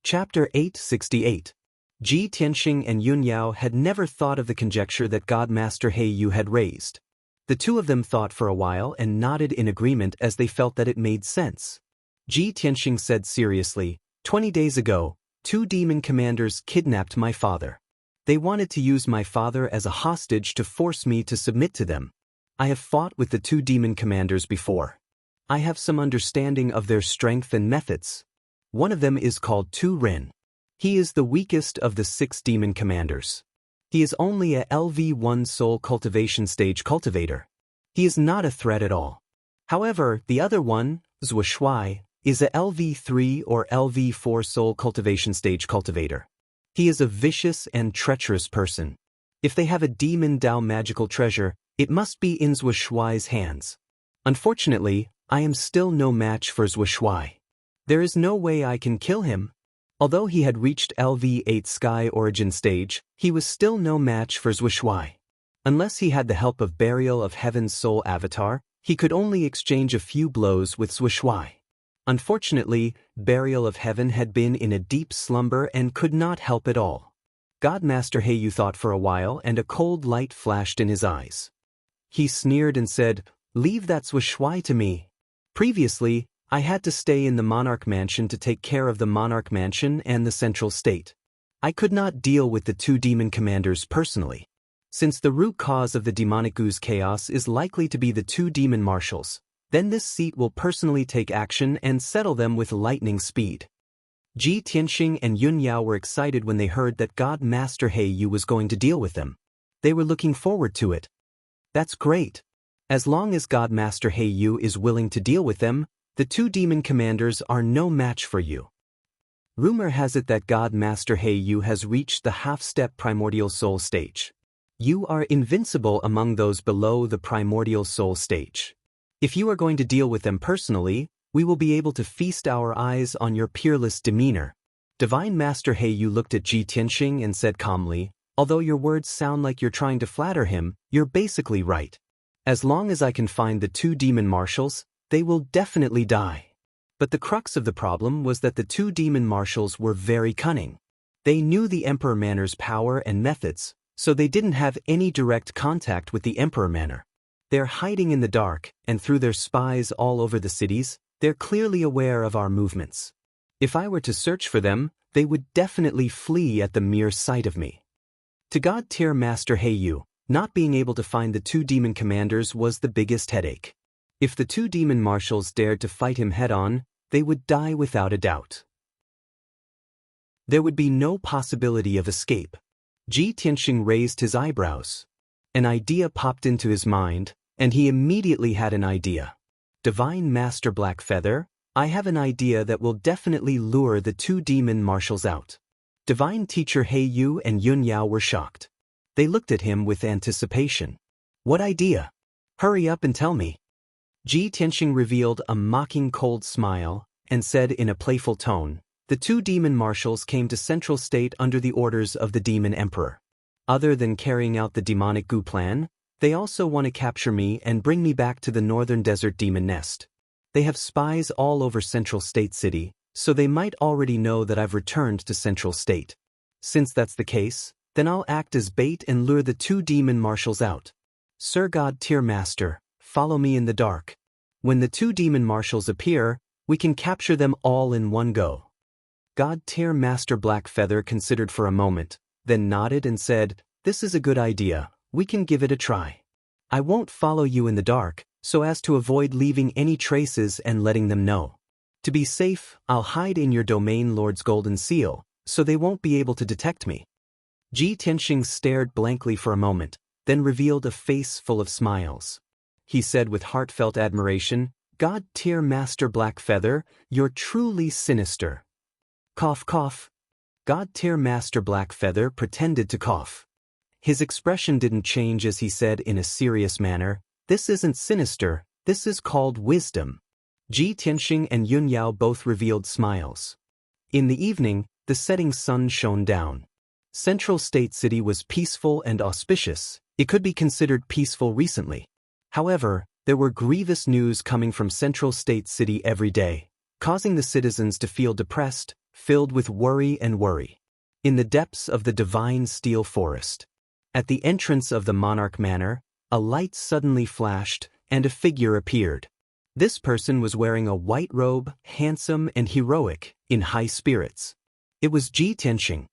Chapter 868. Ji Tianxing and Yun Yao had never thought of the conjecture that God Master He Yu had raised. The two of them thought for a while and nodded in agreement as they felt that it made sense. Ji Tianxing said seriously, 20 days ago, 2 demon commanders kidnapped my father. They wanted to use my father as a hostage to force me to submit to them. I have fought with the 2 demon commanders before. I have some understanding of their strength and methods. One of them is called Tu Ren. He is the weakest of the 6 demon commanders. He is only a LV1 soul cultivation stage cultivator. He is not a threat at all. However, the other one, Zhou Shuai, is a LV3 or LV4 soul cultivation stage cultivator. He is a vicious and treacherous person. If they have a demon Dao magical treasure, it must be in Zhou Shuai's hands. Unfortunately, I am still no match for Zhou Shuai. There is no way I can kill him. Although he had reached LV8 Sky Origin stage, he was still no match for Zhou Shuai. Unless he had the help of Burial of Heaven's soul avatar, he could only exchange a few blows with Zhou Shuai. Unfortunately, Burial of Heaven had been in a deep slumber and could not help at all. God Master He Yu thought for a while and a cold light flashed in his eyes. He sneered and said, "Leave that Zhou Shuai to me. Previously, I had to stay in the Monarch Mansion to take care of the Monarch Mansion and the Central State. I could not deal with the 2 demon commanders personally. Since the root cause of the demonic ooze chaos is likely to be the 2 demon marshals, then this seat will personally take action and settle them with lightning speed." Ji Tianxing and Yun Yao were excited when they heard that God Master He Yu was going to deal with them. They were looking forward to it. That's great. As long as God Master He Yu is willing to deal with them, the 2 demon commanders are no match for you. Rumor has it that God Master He Yu has reached the half-step primordial soul stage. You are invincible among those below the primordial soul stage. If you are going to deal with them personally, we will be able to feast our eyes on your peerless demeanor. Divine Master He Yu looked at Ji Tianxing and said calmly, "Although your words sound like you're trying to flatter him, you're basically right. As long as I can find the 2 demon marshals, they will definitely die." But the crux of the problem was that the 2 demon marshals were very cunning. They knew the Emperor Manor's power and methods, so they didn't have any direct contact with the Emperor Manor. They're hiding in the dark, and through their spies all over the cities, they're clearly aware of our movements. If I were to search for them, they would definitely flee at the mere sight of me. To God-tier Master He Yu, not being able to find the 2 demon commanders was the biggest headache. If the 2 demon marshals dared to fight him head-on, they would die without a doubt. There would be no possibility of escape. Ji Tianxing raised his eyebrows. An idea popped into his mind, and he immediately had an idea. Divine Master Blackfeather, I have an idea that will definitely lure the 2 demon marshals out. Divine Teacher He Yu and Yun Yao were shocked. They looked at him with anticipation. What idea? Hurry up and tell me. Ji Tianxing revealed a mocking cold smile and said in a playful tone, "The 2 demon marshals came to Central State under the orders of the Demon Emperor. Other than carrying out the demonic goo plan, they also want to capture me and bring me back to the Northern Desert Demon Nest. They have spies all over Central State City, so they might already know that I've returned to Central State. Since that's the case, then I'll act as bait and lure the 2 demon marshals out. Sir God-tier Master, follow me in the dark. When the 2 demon marshals appear, we can capture them all in one go." God-tier Master Blackfeather considered for a moment, then nodded and said, "This is a good idea, we can give it a try. I won't follow you in the dark, so as to avoid leaving any traces and letting them know. To be safe, I'll hide in your domain Lord's golden seal, so they won't be able to detect me." Ji Tianxing stared blankly for a moment, then revealed a face full of smiles. He said with heartfelt admiration, "God-tier Master Blackfeather, you're truly sinister." Cough cough. God-tier Master Blackfeather pretended to cough. His expression didn't change as he said in a serious manner, "This isn't sinister, this is called wisdom." Ji Tianxing and Yun Yao both revealed smiles. In the evening, the setting sun shone down. Central State City was peaceful and auspicious. It could be considered peaceful recently. However, there were grievous news coming from Central State City every day, causing the citizens to feel depressed, filled with worry and worry. In the depths of the divine steel forest, at the entrance of the monarch manor, a light suddenly flashed, and a figure appeared. This person was wearing a white robe, handsome and heroic, in high spirits. It was Ji Tianxing.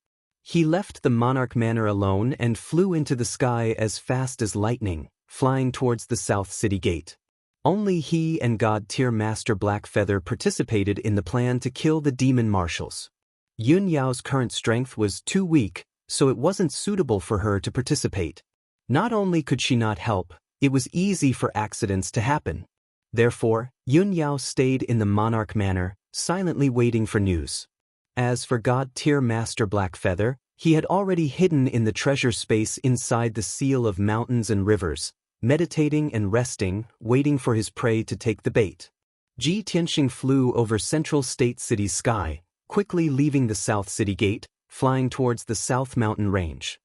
He left the monarch manor alone and flew into the sky as fast as lightning, flying towards the south city gate. Only he and God-tier Master Blackfeather participated in the plan to kill the demon marshals. Yun Yao's current strength was too weak, so it wasn't suitable for her to participate. Not only could she not help, it was easy for accidents to happen. Therefore, Yun Yao stayed in the monarch manor, silently waiting for news. As for God-tier Master Blackfeather, he had already hidden in the treasure space inside the seal of mountains and rivers, meditating and resting, waiting for his prey to take the bait. Ji Tianxing flew over Central State City's sky, quickly leaving the South City Gate, flying towards the South Mountain Range.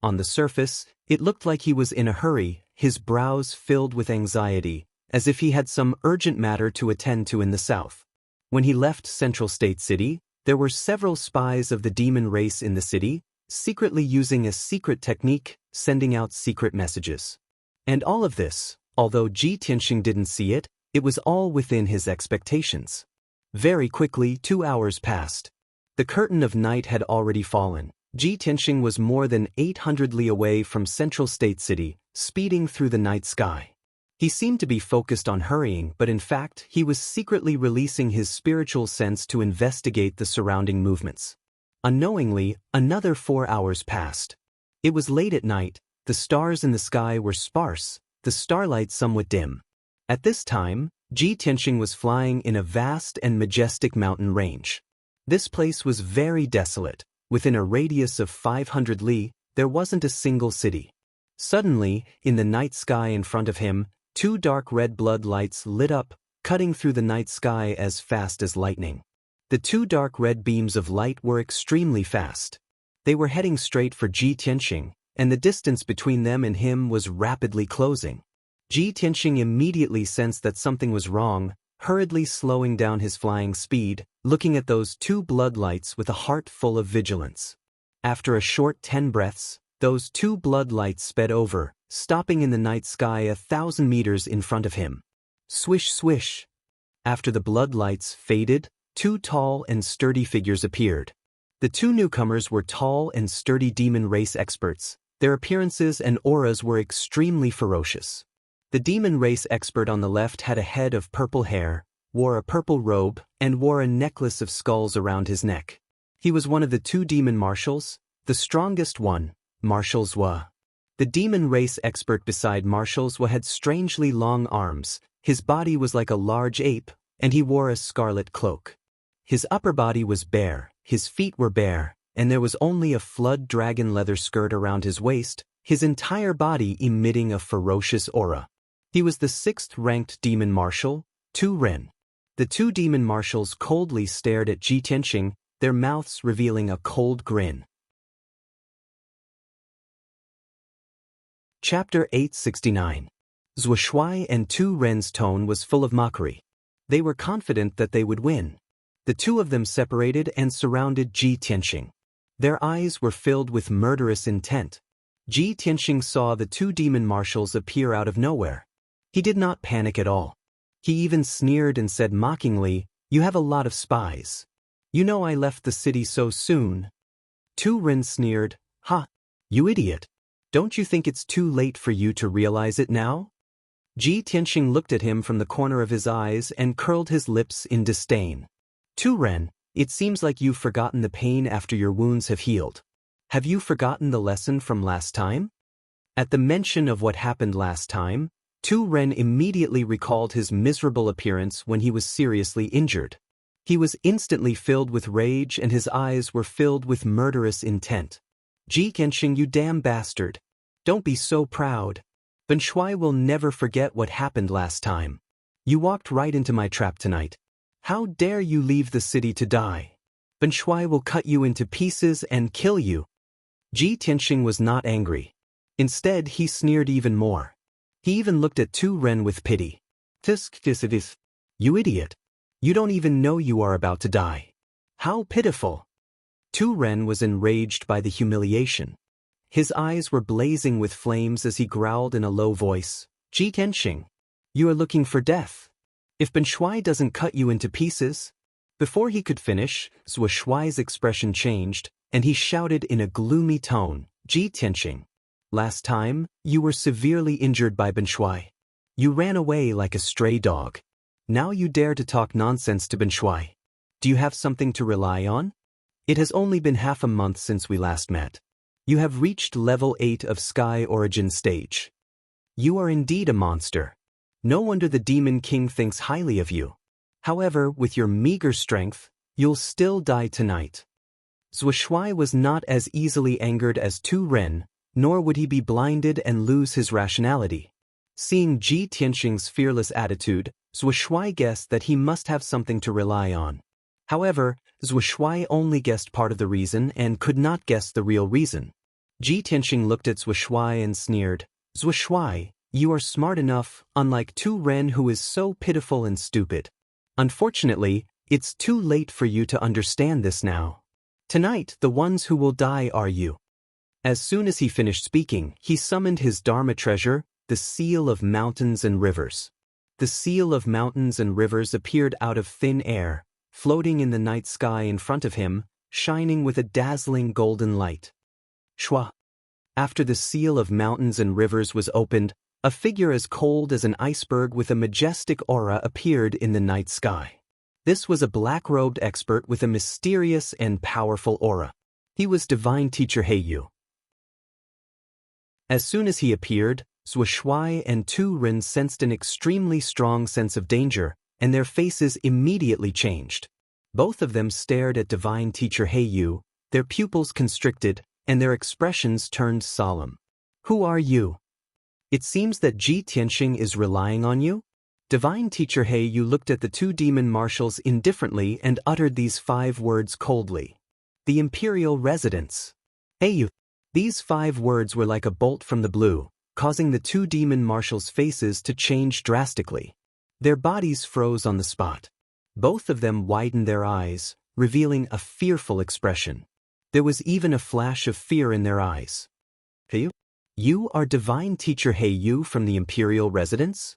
On the surface, it looked like he was in a hurry, his brows filled with anxiety, as if he had some urgent matter to attend to in the south. When he left Central State City, there were several spies of the demon race in the city, secretly using a secret technique, sending out secret messages. And all of this, although Ji Tianxing didn't see it, it was all within his expectations. Very quickly, 2 hours passed. The curtain of night had already fallen. Ji Tianxing was more than 800 li away from Central State City, speeding through the night sky. He seemed to be focused on hurrying, but in fact, he was secretly releasing his spiritual sense to investigate the surrounding movements. Unknowingly, another 4 hours passed. It was late at night, the stars in the sky were sparse, the starlight somewhat dim. At this time, Ji Tianxing was flying in a vast and majestic mountain range. This place was very desolate. Within a radius of 500 li, there wasn't a single city. Suddenly, in the night sky in front of him, 2 dark red blood lights lit up, cutting through the night sky as fast as lightning. The 2 dark red beams of light were extremely fast. They were heading straight for Ji Tianxing, and the distance between them and him was rapidly closing. Ji Tianxing immediately sensed that something was wrong, hurriedly slowing down his flying speed, looking at those 2 blood lights with a heart full of vigilance. After a short 10 breaths, those 2 blood lights sped over, stopping in the night sky 1,000 meters in front of him. Swish swish. After the blood lights faded, 2 tall and sturdy figures appeared. The 2 newcomers were tall and sturdy demon race experts. Their appearances and auras were extremely ferocious. The demon race expert on the left had a head of purple hair, wore a purple robe, and wore a necklace of skulls around his neck. He was one of the 2 demon marshals, the strongest one, Marshal Zhua. The demon race expert beside Marshal Zhua had strangely long arms, his body was like a large ape, and he wore a scarlet cloak. His upper body was bare, his feet were bare, and there was only a flood dragon leather skirt around his waist, his entire body emitting a ferocious aura. He was the 6th-ranked demon marshal, Tu Ren. The 2 demon marshals coldly stared at Ji Tianxing, their mouths revealing a cold grin. Chapter 869. Zhua Shuai and Tu Ren's tone was full of mockery. They were confident that they would win. The 2 of them separated and surrounded Ji Tianxing. Their eyes were filled with murderous intent. Ji Tianxing saw the 2 demon marshals appear out of nowhere. He did not panic at all. He even sneered and said mockingly, "You have a lot of spies. You know I left the city so soon." Tu Ren sneered, "Ha! You idiot. Don't you think it's too late for you to realize it now?" Ji Tianxing looked at him from the corner of his eyes and curled his lips in disdain. "Tu Ren, it seems like you've forgotten the pain after your wounds have healed. Have you forgotten the lesson from last time?" At the mention of what happened last time, Tu Ren immediately recalled his miserable appearance when he was seriously injured. He was instantly filled with rage and his eyes were filled with murderous intent. "Ji Tianxing, you damn bastard. Don't be so proud. Ben Shuai will never forget what happened last time. You walked right into my trap tonight. How dare you leave the city to die? Ben Shuai will cut you into pieces and kill you." Ji Tianxing was not angry. Instead, he sneered even more. He even looked at Tu Ren with pity. "Tisk, you idiot. You don't even know you are about to die. How pitiful! Tu Ren was enraged by the humiliation. His eyes were blazing with flames as he growled in a low voice, Ji Tianxing, you are looking for death. If Ben Shuai doesn't cut you into pieces. Before he could finish, Zhuo Shuai's expression changed, and he shouted in a gloomy tone, Ji Tianxing, last time, you were severely injured by Ben Shuai. You ran away like a stray dog. Now you dare to talk nonsense to Ben Shuai. Do you have something to rely on? It has only been half a month since we last met. You have reached level 8 of Sky Origin stage. You are indeed a monster. No wonder the Demon King thinks highly of you. However, with your meager strength, you'll still die tonight. Zhuo Shuai was not as easily angered as Tu Ren, nor would he be blinded and lose his rationality. Seeing Ji Tianxing's fearless attitude, Zhuo Shuai guessed that he must have something to rely on. However, Zhuo Shuai only guessed part of the reason and could not guess the real reason. Ji Tianxing looked at Zhuo Shuai and sneered, Zhuo Shuai, you are smart enough, unlike Tu Ren who is so pitiful and stupid. Unfortunately, it's too late for you to understand this now. Tonight, the ones who will die are you. As soon as he finished speaking, he summoned his Dharma treasure, the Seal of Mountains and Rivers. The Seal of Mountains and Rivers appeared out of thin air, floating in the night sky in front of him, shining with a dazzling golden light. Shwa. After the Seal of Mountains and Rivers was opened, a figure as cold as an iceberg with a majestic aura appeared in the night sky. This was a black-robed expert with a mysterious and powerful aura. He was Divine Teacher Heiyu. As soon as he appeared, Zhuo Shuai and Tu Ren sensed an extremely strong sense of danger, and their faces immediately changed. Both of them stared at Divine Teacher Heiyu, their pupils constricted, and their expressions turned solemn. Who are you? It seems that Ji Tianxing is relying on you? Divine Teacher Heiyu looked at the two demon marshals indifferently and uttered these 5 words coldly. The Imperial Residence. Heiyu. These 5 words were like a bolt from the blue, causing the two demon marshals' faces to change drastically. Their bodies froze on the spot. Both of them widened their eyes, revealing a fearful expression. There was even a flash of fear in their eyes. Heiyu? You are Divine Teacher Heiyu from the Imperial Residence?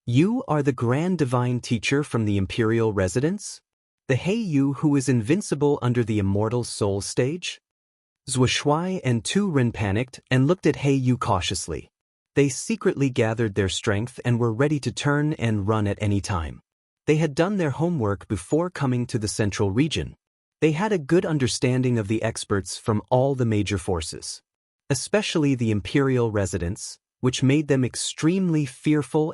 You are the Grand Divine Teacher from the Imperial Residence? The Heiyu who is invincible under the Immortal Soul stage? Zhuo Shuai and Tu Ren panicked and looked at Heiyu cautiously. They secretly gathered their strength and were ready to turn and run at any time. They had done their homework before coming to the central region. They had a good understanding of the experts from all the major forces, especially the Imperial Residence, which made them extremely fearful.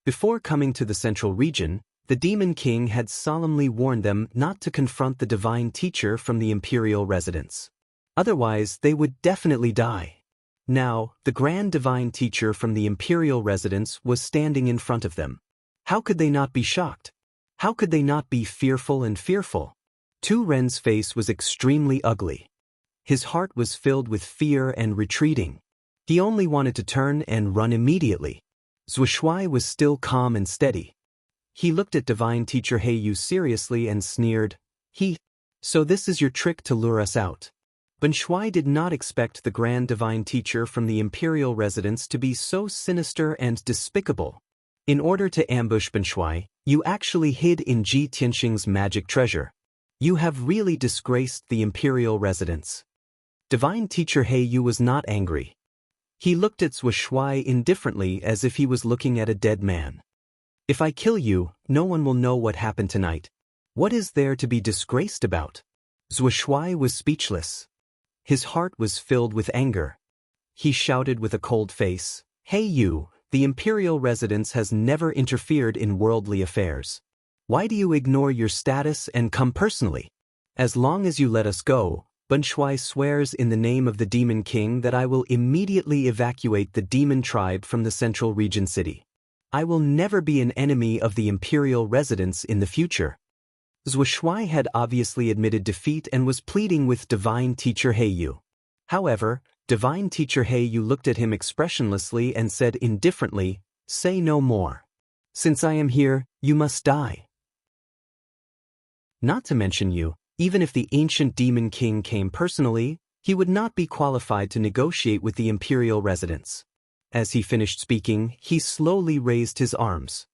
Before coming to the central region, the Demon King had solemnly warned them not to confront the Divine Teacher from the Imperial Residence. Otherwise, they would definitely die. Now, the Grand Divine Teacher from the Imperial Residence was standing in front of them. How could they not be shocked? How could they not be fearful? Tu Ren's face was extremely ugly. His heart was filled with fear and retreating. He only wanted to turn and run immediately. Zhuo Shuai was still calm and steady. He looked at Divine Teacher Heiyu seriously and sneered, So this is your trick to lure us out. Ben Shuai did not expect the Grand Divine Teacher from the Imperial Residence to be so sinister and despicable. In order to ambush Ben Shuai, you actually hid in Ji Tianxing's magic treasure. You have really disgraced the Imperial Residence. Divine Teacher Heiyu was not angry. He looked at Zhuo Shuai indifferently as if he was looking at a dead man. If I kill you, no one will know what happened tonight. What is there to be disgraced about? Zhuo Shuai was speechless. His heart was filled with anger. He shouted with a cold face, Heiyu, the Imperial Residence has never interfered in worldly affairs. Why do you ignore your status and come personally? As long as you let us go, Ben Shuai swears in the name of the Demon King that I will immediately evacuate the demon tribe from the central region city. I will never be an enemy of the Imperial Residence in the future. Zhuo Shuai had obviously admitted defeat and was pleading with Divine Teacher Heiyu. However, Divine Teacher Heiyu looked at him expressionlessly and said indifferently, Say no more. Since I am here, you must die. Not to mention you, even if the ancient demon king came personally, he would not be qualified to negotiate with the imperial residents. As he finished speaking, he slowly raised his arms.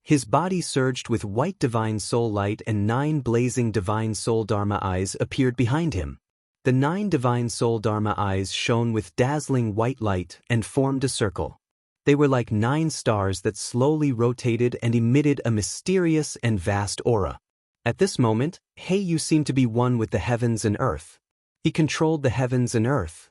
His body surged with white divine soul light, and 9 blazing divine soul dharma eyes appeared behind him. The 9 divine soul dharma eyes shone with dazzling white light and formed a circle. They were like 9 stars that slowly rotated and emitted a mysterious and vast aura. At this moment, Heiyu seemed to be one with the heavens and earth. He controlled the heavens and earth.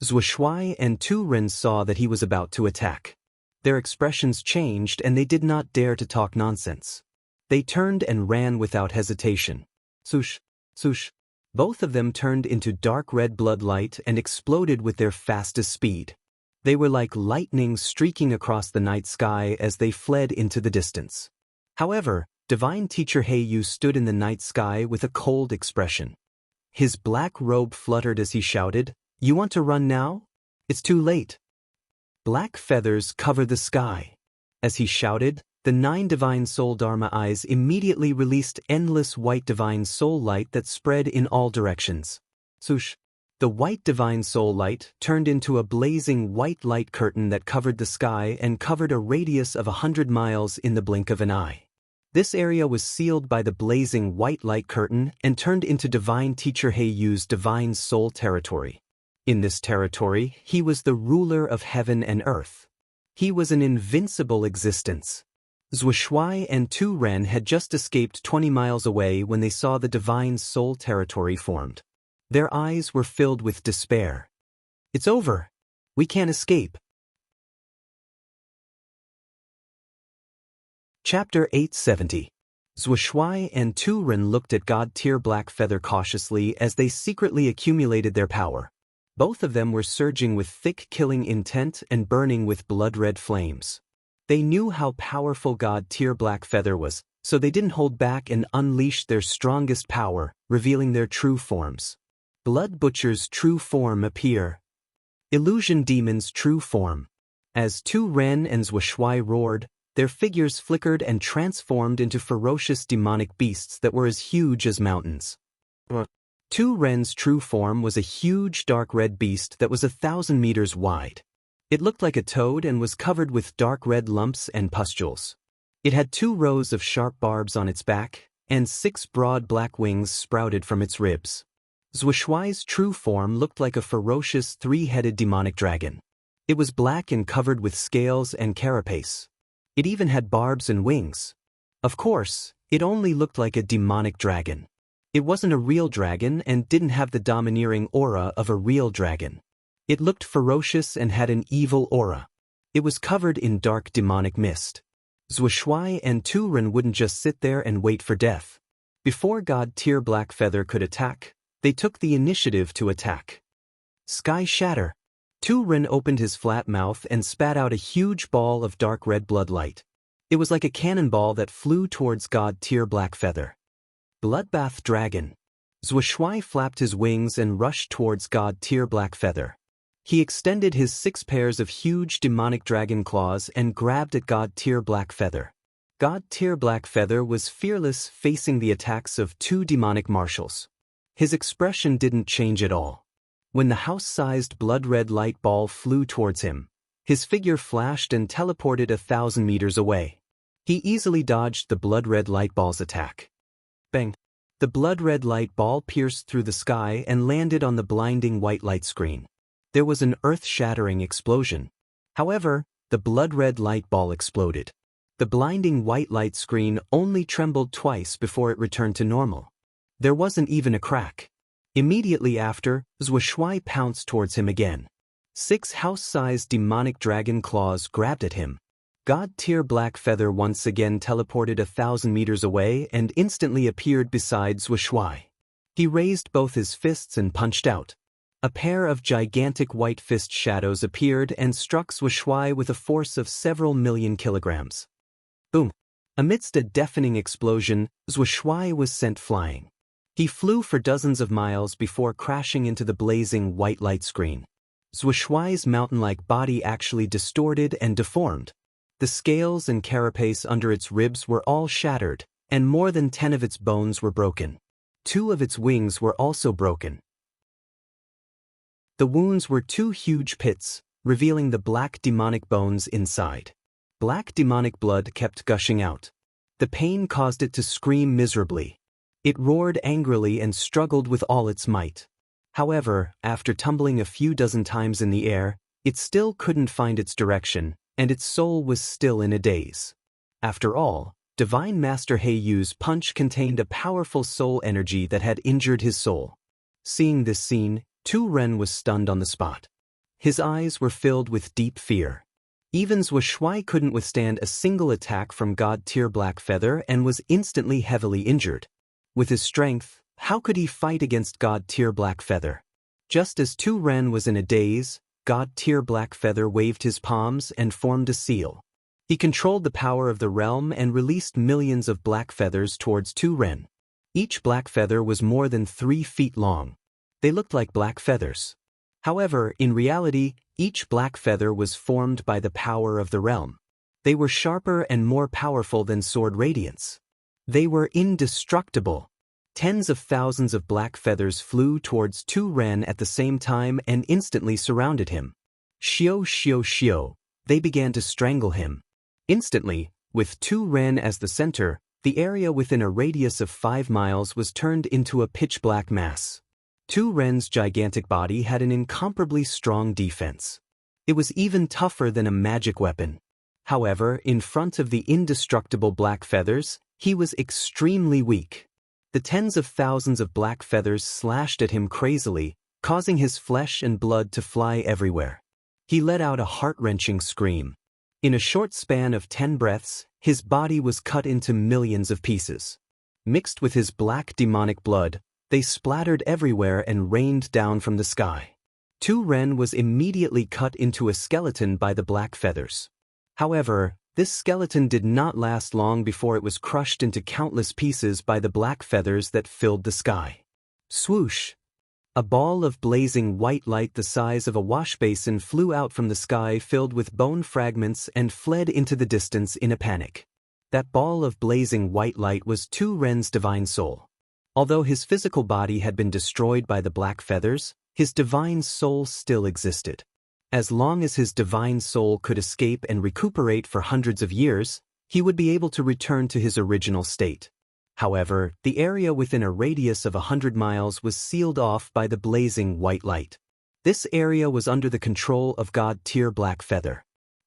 Zhuoshui and Tu Ren saw that he was about to attack. Their expressions changed and they did not dare to talk nonsense. They turned and ran without hesitation. Swoosh, swoosh. Both of them turned into dark red blood light and exploded with their fastest speed. They were like lightning streaking across the night sky as they fled into the distance. However, Divine Teacher Heiyu stood in the night sky with a cold expression. His black robe fluttered as he shouted, "You want to run now? It's too late." Black feathers covered the sky. As he shouted, the 9 divine soul dharma eyes immediately released endless white divine soul light that spread in all directions. Swoosh! The white divine soul light turned into a blazing white light curtain that covered the sky and covered a radius of 100 miles in the blink of an eye. This area was sealed by the blazing white light curtain and turned into Divine Teacher Heiyu's divine soul territory. In this territory, he was the ruler of heaven and earth. He was an invincible existence. Zhuoshui and Tu Ren had just escaped 20 miles away when they saw the divine soul territory formed. Their eyes were filled with despair. "It's over. We can't escape." Chapter 870. Zhuoshui and Tu Ren looked at God-tier Black Feather cautiously as they secretly accumulated their power. Both of them were surging with thick killing intent and burning with blood-red flames. They knew how powerful God-tier Black Feather was, so they didn't hold back and unleashed their strongest power, revealing their true forms. Blood Butcher's true form appear. Illusion Demon's true form. As Tu Ren and Zhuoshui roared, their figures flickered and transformed into ferocious demonic beasts that were as huge as mountains. Tu Ren's true form was a huge dark red beast that was 1,000 meters wide. It looked like a toad and was covered with dark red lumps and pustules. It had 2 rows of sharp barbs on its back, and 6 broad black wings sprouted from its ribs. Zhuoshui's true form looked like a ferocious 3-headed demonic dragon. It was black and covered with scales and carapace. It even had barbs and wings. Of course, it only looked like a demonic dragon. It wasn't a real dragon and didn't have the domineering aura of a real dragon. It looked ferocious and had an evil aura. It was covered in dark demonic mist. Zhuoshui and Tu Ren wouldn't just sit there and wait for death. Before God-tier Black Feather could attack, they took the initiative to attack. Sky Shatter. Tu Ren opened his flat mouth and spat out a huge ball of dark red blood light. It was like a cannonball that flew towards God-tier Black Feather. Bloodbath Dragon. Zhuoshui flapped his wings and rushed towards God-tier Black Feather. He extended his 6 pairs of huge demonic dragon claws and grabbed at God-tier Black Feather. God-tier Black Feather was fearless, facing the attacks of 2 demonic marshals. His expression didn't change at all. When the house-sized blood-red light ball flew towards him, his figure flashed and teleported 1,000 meters away. He easily dodged the blood-red light ball's attack. Bang! The blood-red light ball pierced through the sky and landed on the blinding white light screen. There was an earth-shattering explosion. However, the blood-red light ball exploded. The blinding white light screen only trembled twice before it returned to normal. There wasn't even a crack. Immediately after, Zhuoshui pounced towards him again. 6 house-sized demonic dragon claws grabbed at him. God-tier Black Feather once again teleported 1,000 meters away and instantly appeared beside Zhuoshui. He raised both his fists and punched out. A pair of gigantic white fist shadows appeared and struck Zhuoshui with a force of several million kilograms. Boom! Amidst a deafening explosion, Zhuoshui was sent flying. He flew for dozens of miles before crashing into the blazing white light screen. Zhuoshui's mountain-like body actually distorted and deformed. The scales and carapace under its ribs were all shattered, and more than 10 of its bones were broken. 2 of its wings were also broken. The wounds were 2 huge pits, revealing the black demonic bones inside. Black demonic blood kept gushing out. The pain caused it to scream miserably. It roared angrily and struggled with all its might. However, after tumbling a few dozen times in the air, it still couldn't find its direction, and its soul was still in a daze. After all, Divine Master Heiyu's punch contained a powerful soul energy that had injured his soul. Seeing this scene, Tu Ren was stunned on the spot. His eyes were filled with deep fear. Even Zhou Shuai couldn't withstand a single attack from God-tier Blackfeather and was instantly heavily injured. With his strength, how could he fight against God-tier Blackfeather? Just as Tu Ren was in a daze, God-tier Blackfeather waved his palms and formed a seal. He controlled the power of the realm and released millions of black feathers towards Tu Ren. Each black feather was more than 3 feet long. They looked like black feathers. However, in reality, each black feather was formed by the power of the realm. They were sharper and more powerful than sword radiance. They were indestructible. Tens of thousands of black feathers flew towards Tu Ren at the same time and instantly surrounded him. Shio shio shio, they began to strangle him. Instantly, with Tu Ren as the center, the area within a radius of 5 miles was turned into a pitch-black mass. Tu Ren's gigantic body had an incomparably strong defense. It was even tougher than a magic weapon. However, in front of the indestructible black feathers, he was extremely weak. The tens of thousands of black feathers slashed at him crazily, causing his flesh and blood to fly everywhere. He let out a heart-wrenching scream. In a short span of 10 breaths, his body was cut into millions of pieces. Mixed with his black demonic blood, they splattered everywhere and rained down from the sky. Tu Ren was immediately cut into a skeleton by the black feathers. However, this skeleton did not last long before it was crushed into countless pieces by the black feathers that filled the sky. Swoosh! A ball of blazing white light the size of a washbasin flew out from the sky filled with bone fragments and fled into the distance in a panic. That ball of blazing white light was Tu Ren's divine soul. Although his physical body had been destroyed by the black feathers, his divine soul still existed. As long as his divine soul could escape and recuperate for hundreds of years, he would be able to return to his original state. However, the area within a radius of 100 miles was sealed off by the blazing white light. This area was under the control of God-tier Blackfeather.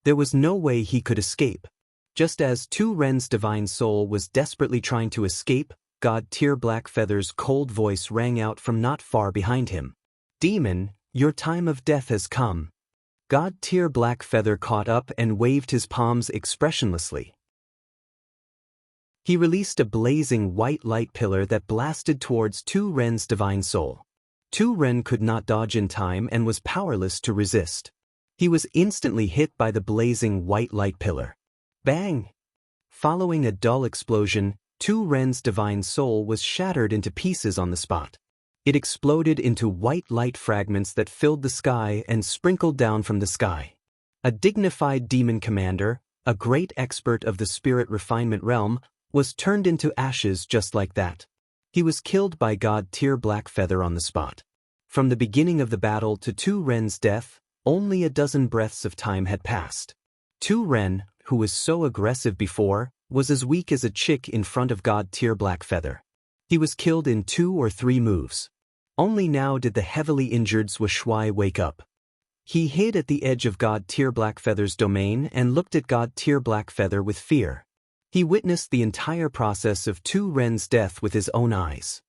There was no way he could escape. Just as Tu Ren's divine soul was desperately trying to escape, God-tier Blackfeather's cold voice rang out from not far behind him. "Demon, your time of death has come." God-tier Blackfeather caught up and waved his palms expressionlessly. He released a blazing white light pillar that blasted towards Tu Ren's divine soul. Tu Ren could not dodge in time and was powerless to resist. He was instantly hit by the blazing white light pillar. Bang! Following a dull explosion, Tu Ren's divine soul was shattered into pieces on the spot. It exploded into white light fragments that filled the sky and sprinkled down from the sky. A dignified demon commander, a great expert of the spirit refinement realm, was turned into ashes just like that. He was killed by God-tier Blackfeather on the spot. From the beginning of the battle to Tu Ren's death, only a dozen breaths of time had passed. Tu Ren, who was so aggressive before, was as weak as a chick in front of God-tier Blackfeather. He was killed in 2 or 3 moves. Only now did the heavily injured Zhou Shuai wake up. He hid at the edge of God-tier Blackfeather's domain and looked at God-tier Blackfeather with fear. He witnessed the entire process of Tu Ren's death with his own eyes.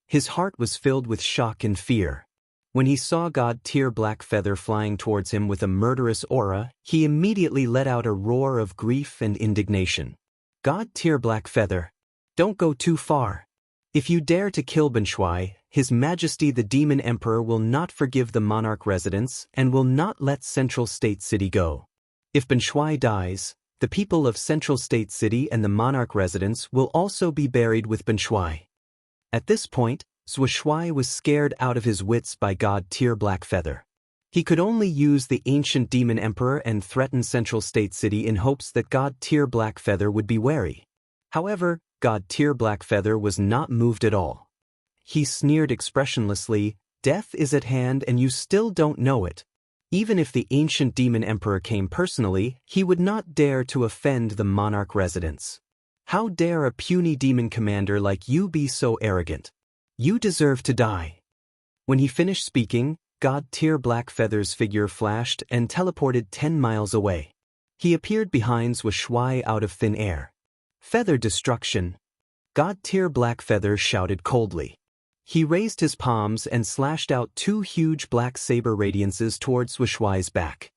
His heart was filled with shock and fear. When he saw God-tier Blackfeather flying towards him with a murderous aura, he immediately let out a roar of grief and indignation. God-tier Blackfeather, don't go too far. If you dare to kill Shuai, His Majesty the Demon Emperor will not forgive the monarch residents and will not let Central State City go. If Shuai dies, the people of Central State City and the monarch residents will also be buried with Shuai. At this point, Zhou Shuai was scared out of his wits by God-tier Blackfeather. He could only use the ancient Demon Emperor and threaten Central State City in hopes that God-tier Blackfeather would be wary. However, God-tier Blackfeather was not moved at all. He sneered expressionlessly, "Death is at hand and you still don't know it." Even if the ancient demon emperor came personally, he would not dare to offend the monarch residents. How dare a puny demon commander like you be so arrogant? You deserve to die. When he finished speaking, God-tier Blackfeather's figure flashed and teleported 10 miles away. He appeared behind Zhuai out of thin air. Feather destruction. God-tier Blackfeather shouted coldly. He raised his palms and slashed out 2 huge black saber radiances towards Zhuai's back.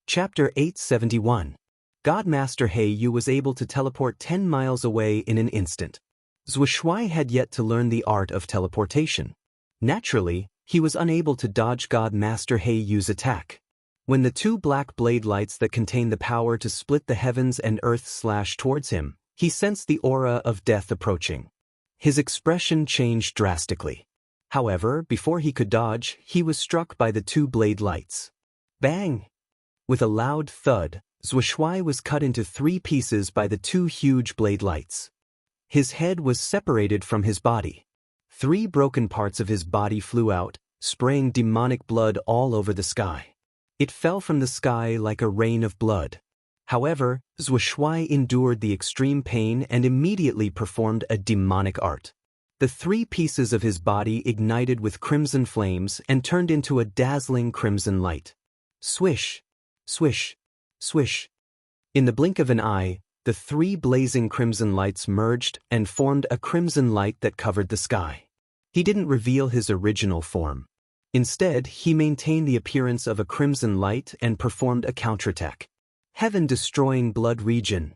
Chapter 871. Godmaster Heiyu was able to teleport 10 miles away in an instant. Zhuai had yet to learn the art of teleportation. Naturally, he was unable to dodge Godmaster Heiyu's attack. When the 2 black blade lights that contain the power to split the heavens and earth slashed towards him, he sensed the aura of death approaching. His expression changed drastically. However, before he could dodge, he was struck by the 2 blade lights. Bang! With a loud thud, Zhuai was cut into 3 pieces by the 2 huge blade lights. His head was separated from his body. 3 broken parts of his body flew out, spraying demonic blood all over the sky. It fell from the sky like a rain of blood. However, Zhuai endured the extreme pain and immediately performed a demonic art. The 3 pieces of his body ignited with crimson flames and turned into a dazzling crimson light. Swish, swish, swish. In the blink of an eye, the 3 blazing crimson lights merged and formed a crimson light that covered the sky. He didn't reveal his original form. Instead, he maintained the appearance of a crimson light and performed a counterattack. Heaven-destroying blood region.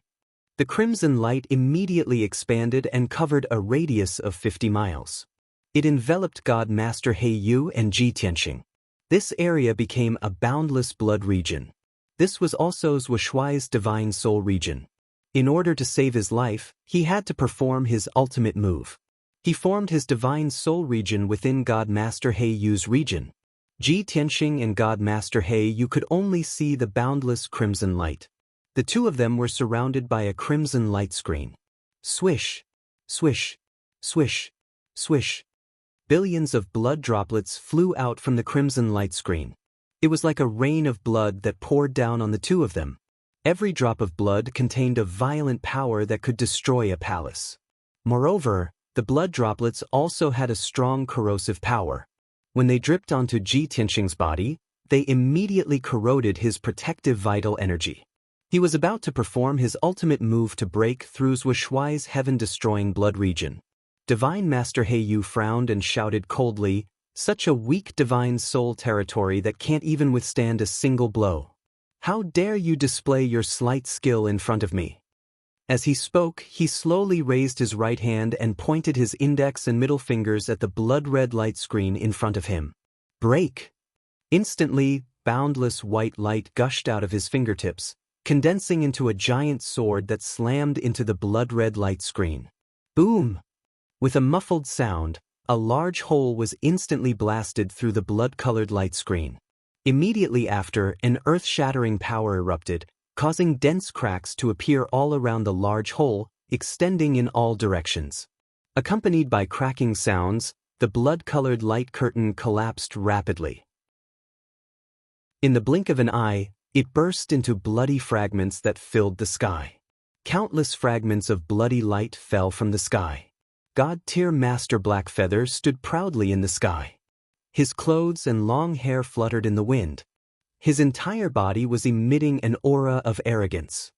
The crimson light immediately expanded and covered a radius of 50 miles. It enveloped Godmaster Heiyu and Ji Tianqing. This area became a boundless blood region. This was also Zhuai's divine soul region. In order to save his life, he had to perform his ultimate move. He formed his divine soul region within Godmaster Heiyu's region. Ji Tianqing and Godmaster Heiyu could only see the boundless crimson light. The 2 of them were surrounded by a crimson light screen. Swish, swish, swish, swish. Billions of blood droplets flew out from the crimson light screen. It was like a rain of blood that poured down on the 2 of them. Every drop of blood contained a violent power that could destroy a palace. Moreover, the blood droplets also had a strong corrosive power. When they dripped onto Ji Tianqing's body, they immediately corroded his protective vital energy. He was about to perform his ultimate move to break through Zhuai's heaven-destroying blood region. Divine Master Heiyu frowned and shouted coldly, "Such a weak divine soul territory that can't even withstand a single blow. How dare you display your slight skill in front of me?" As he spoke, he slowly raised his right hand and pointed his index and middle fingers at the blood-red light screen in front of him. Break! Instantly, boundless white light gushed out of his fingertips, condensing into a giant sword that slammed into the blood-red light screen. Boom! With a muffled sound, a large hole was instantly blasted through the blood-colored light screen. Immediately after, an earth-shattering power erupted, causing dense cracks to appear all around the large hole, extending in all directions. Accompanied by cracking sounds, the blood-colored light curtain collapsed rapidly. In the blink of an eye, it burst into bloody fragments that filled the sky. Countless fragments of bloody light fell from the sky. God-tier Master Blackfeather stood proudly in the sky. His clothes and long hair fluttered in the wind. His entire body was emitting an aura of arrogance.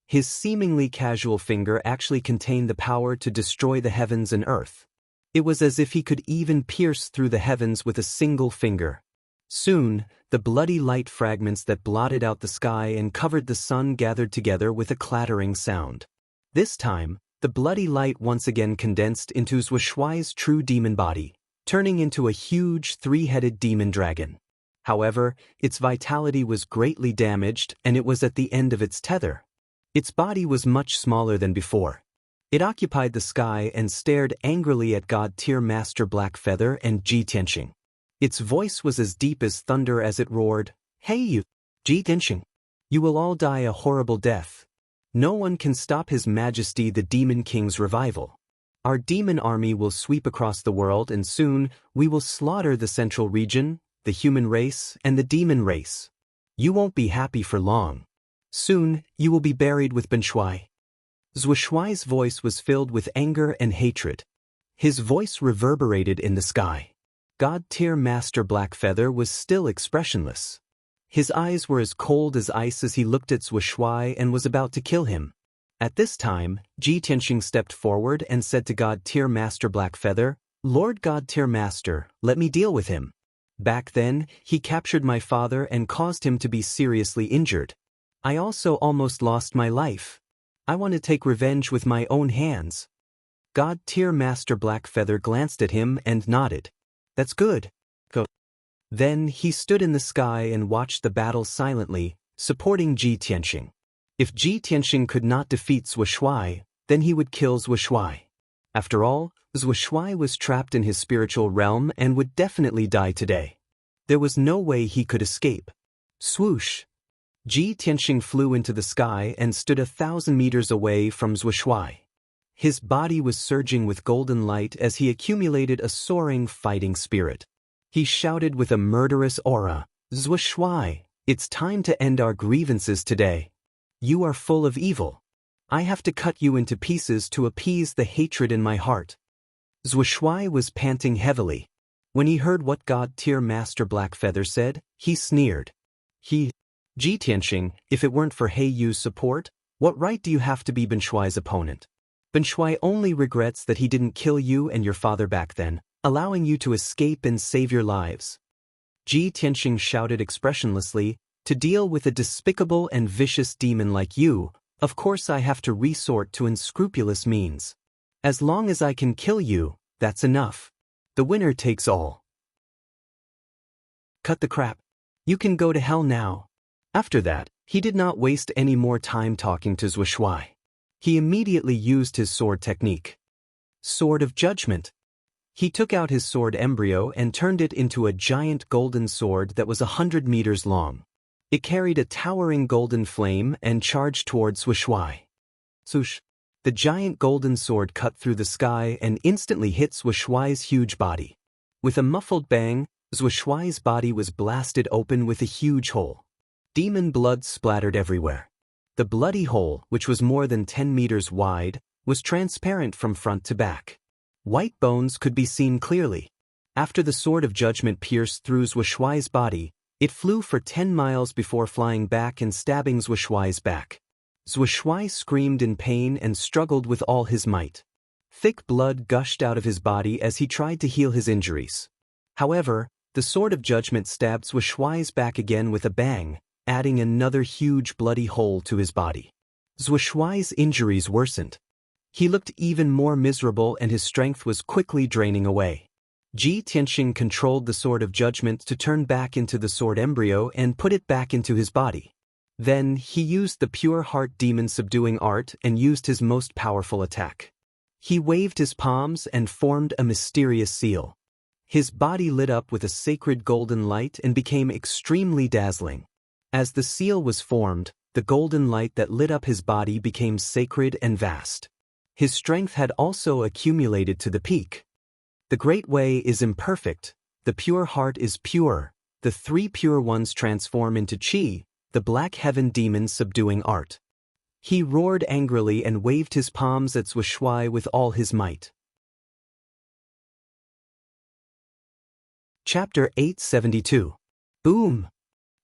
His seemingly casual finger actually contained the power to destroy the heavens and earth. It was as if he could even pierce through the heavens with a single finger. Soon, the bloody light fragments that blotted out the sky and covered the sun gathered together with a clattering sound. This time, the bloody light once again condensed into Zhuai's true demon body, turning into a huge 3-headed demon dragon. However, its vitality was greatly damaged and it was at the end of its tether. Its body was much smaller than before. It occupied the sky and stared angrily at God-tier Master Blackfeather and Ji Tianqing. Its voice was as deep as thunder as it roared, "Hey you, Ji Tianqing! You will all die a horrible death. No one can stop His Majesty the Demon King's revival. Our demon army will sweep across the world, and soon we will slaughter the Central Region, the human race, and the demon race. You won't be happy for long. Soon, you will be buried with Benshwai. Zhuoshuai's voice was filled with anger and hatred. His voice reverberated in the sky. God-tier Master Blackfeather was still expressionless. His eyes were as cold as ice as he looked at Zhuoshuai and was about to kill him. At this time, Ji Tianxing stepped forward and said to God-tier Master Blackfeather, "Lord God-tier Master, let me deal with him. Back then, he captured my father and caused him to be seriously injured. I also almost lost my life. I want to take revenge with my own hands." God-tier Master Blackfeather glanced at him and nodded. "That's good. Go." Then he stood in the sky and watched the battle silently, supporting Ji Tianxing. If Ji Tianxing could not defeat Zhuoshuai, then he would kill Zhuoshuai. After all, Zhuoshuai was trapped in his spiritual realm and would definitely die today. There was no way he could escape. Swoosh! Ji Tianxing flew into the sky and stood 1,000 meters away from Zhuoshuai. His body was surging with golden light as he accumulated a soaring fighting spirit. He shouted with a murderous aura, "Zhuoshuai, it's time to end our grievances today. You are full of evil. I have to cut you into pieces to appease the hatred in my heart." Zhuoshuai was panting heavily. When he heard what God-tier Master Blackfeather said, he sneered. Ji Tianxing, if it weren't for Heiyu's support, what right do you have to be Benshuai's opponent? Benshuai only regrets that he didn't kill you and your father back then, allowing you to escape and save your lives. Ji Tianxing shouted expressionlessly, "To deal with a despicable and vicious demon like you, of course I have to resort to unscrupulous means. As long as I can kill you, that's enough. The winner takes all. Cut the crap. You can go to hell now." After that, he did not waste any more time talking to Zhuoshuai. He immediately used his sword technique. Sword of Judgment. He took out his sword embryo and turned it into a giant golden sword that was 100 meters long. It carried a towering golden flame and charged towards Zhuoshuai. Swoosh! The giant golden sword cut through the sky and instantly hit Zhuoshuai's huge body. With a muffled bang, Zhuoshuai's body was blasted open with a huge hole. Demon blood splattered everywhere. The bloody hole, which was more than 10 meters wide, was transparent from front to back. White bones could be seen clearly. After the sword of judgment pierced through Zhuoshuai's body, it flew for 10 miles before flying back and stabbing Zhuoshuai's back. Zhuoshuai screamed in pain and struggled with all his might. Thick blood gushed out of his body as he tried to heal his injuries. However, the sword of judgment stabbed Zhuoshuai's back again with a bang, adding another huge bloody hole to his body. Zhuoshuai's injuries worsened. He looked even more miserable and his strength was quickly draining away. Ji Tianxing controlled the sword of judgment to turn back into the sword embryo and put it back into his body. Then he used the pure heart demon subduing art and used his most powerful attack. He waved his palms and formed a mysterious seal. His body lit up with a sacred golden light and became extremely dazzling. As the seal was formed, the golden light that lit up his body became sacred and vast. His strength had also accumulated to the peak. The great way is imperfect, the pure heart is pure, the three pure ones transform into Qi, the black heaven demon subduing art. He roared angrily and waved his palms at Zhuoshuai with all his might. Chapter 872. Boom!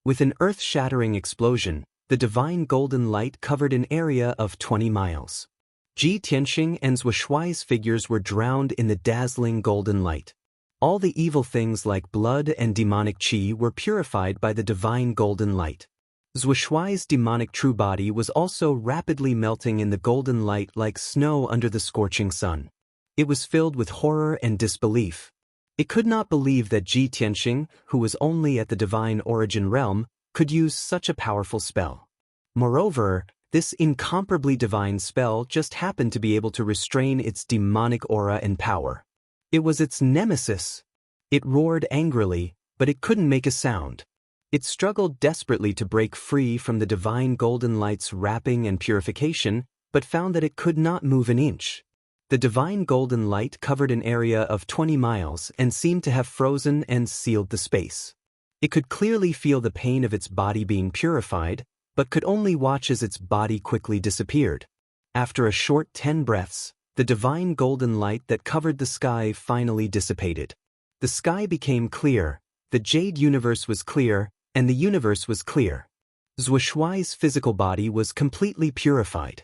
With an earth-shattering explosion, the divine golden light covered an area of 20 miles. Ji Tianxing and Zhuoshuai's figures were drowned in the dazzling golden light. All the evil things like blood and demonic qi were purified by the divine golden light. Zhuoshuai's demonic true body was also rapidly melting in the golden light like snow under the scorching sun. It was filled with horror and disbelief. It could not believe that Ji Tianxing, who was only at the divine origin realm, could use such a powerful spell. Moreover, this incomparably divine spell just happened to be able to restrain its demonic aura and power. It was its nemesis. It roared angrily, but it couldn't make a sound. It struggled desperately to break free from the divine golden light's wrapping and purification, but found that it could not move an inch. The divine golden light covered an area of 20 miles and seemed to have frozen and sealed the space. It could clearly feel the pain of its body being purified, but could only watch as its body quickly disappeared. After a short 10 breaths, the divine golden light that covered the sky finally dissipated. The sky became clear, the jade universe was clear, and the universe was clear. Zhuo Shuai's physical body was completely purified.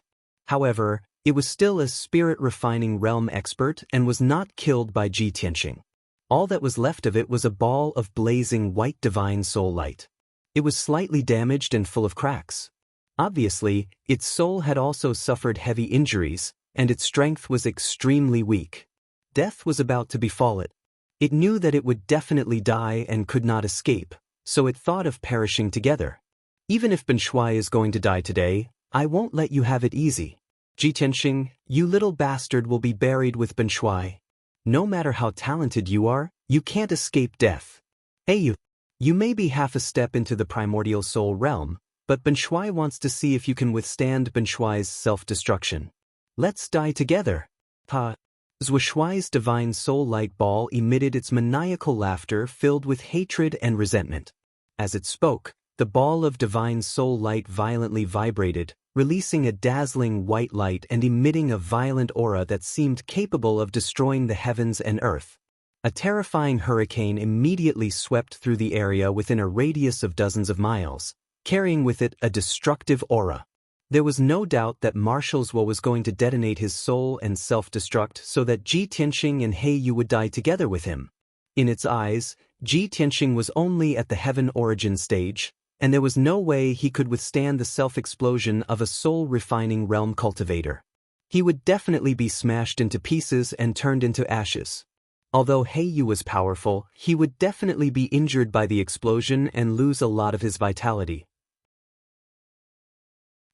However, it was still a spirit-refining realm expert and was not killed by Ji Tianxing. All that was left of it was a ball of blazing white divine soul light. It was slightly damaged and full of cracks. Obviously, its soul had also suffered heavy injuries, and its strength was extremely weak. Death was about to befall it. It knew that it would definitely die and could not escape, so it thought of perishing together. Even if Ben Shuai is going to die today, I won't let you have it easy. Ji Tianxing, you little bastard will be buried with Ben Shuai. No matter how talented you are, you can't escape death. Hey you may be half a step into the primordial soul realm, but Ben Shuai wants to see if you can withstand Ben Shuai's self-destruction. Let's die together. Ha! Zhuo Shuai's divine soul light ball emitted its maniacal laughter filled with hatred and resentment. As it spoke, the ball of divine soul light violently vibrated, releasing a dazzling white light and emitting a violent aura that seemed capable of destroying the heavens and earth. A terrifying hurricane immediately swept through the area within a radius of dozens of miles, carrying with it a destructive aura. There was no doubt that Marshal Zhuo was going to detonate his soul and self-destruct so that Ji Tianxing and He Yu would die together with him. In its eyes, Ji Tianxing was only at the heaven origin stage, and there was no way he could withstand the self-explosion of a soul-refining realm cultivator. He would definitely be smashed into pieces and turned into ashes. Although He Yu was powerful, he would definitely be injured by the explosion and lose a lot of his vitality.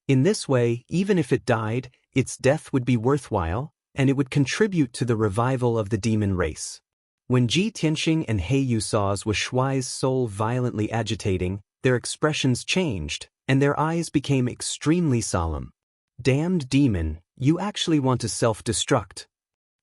In this way, even if it died, its death would be worthwhile, and it would contribute to the revival of the demon race. When Ji Tianxing and He Yu saw Zhuo Shuai's soul violently agitating, their expressions changed, and their eyes became extremely solemn. Damned demon, you actually want to self-destruct.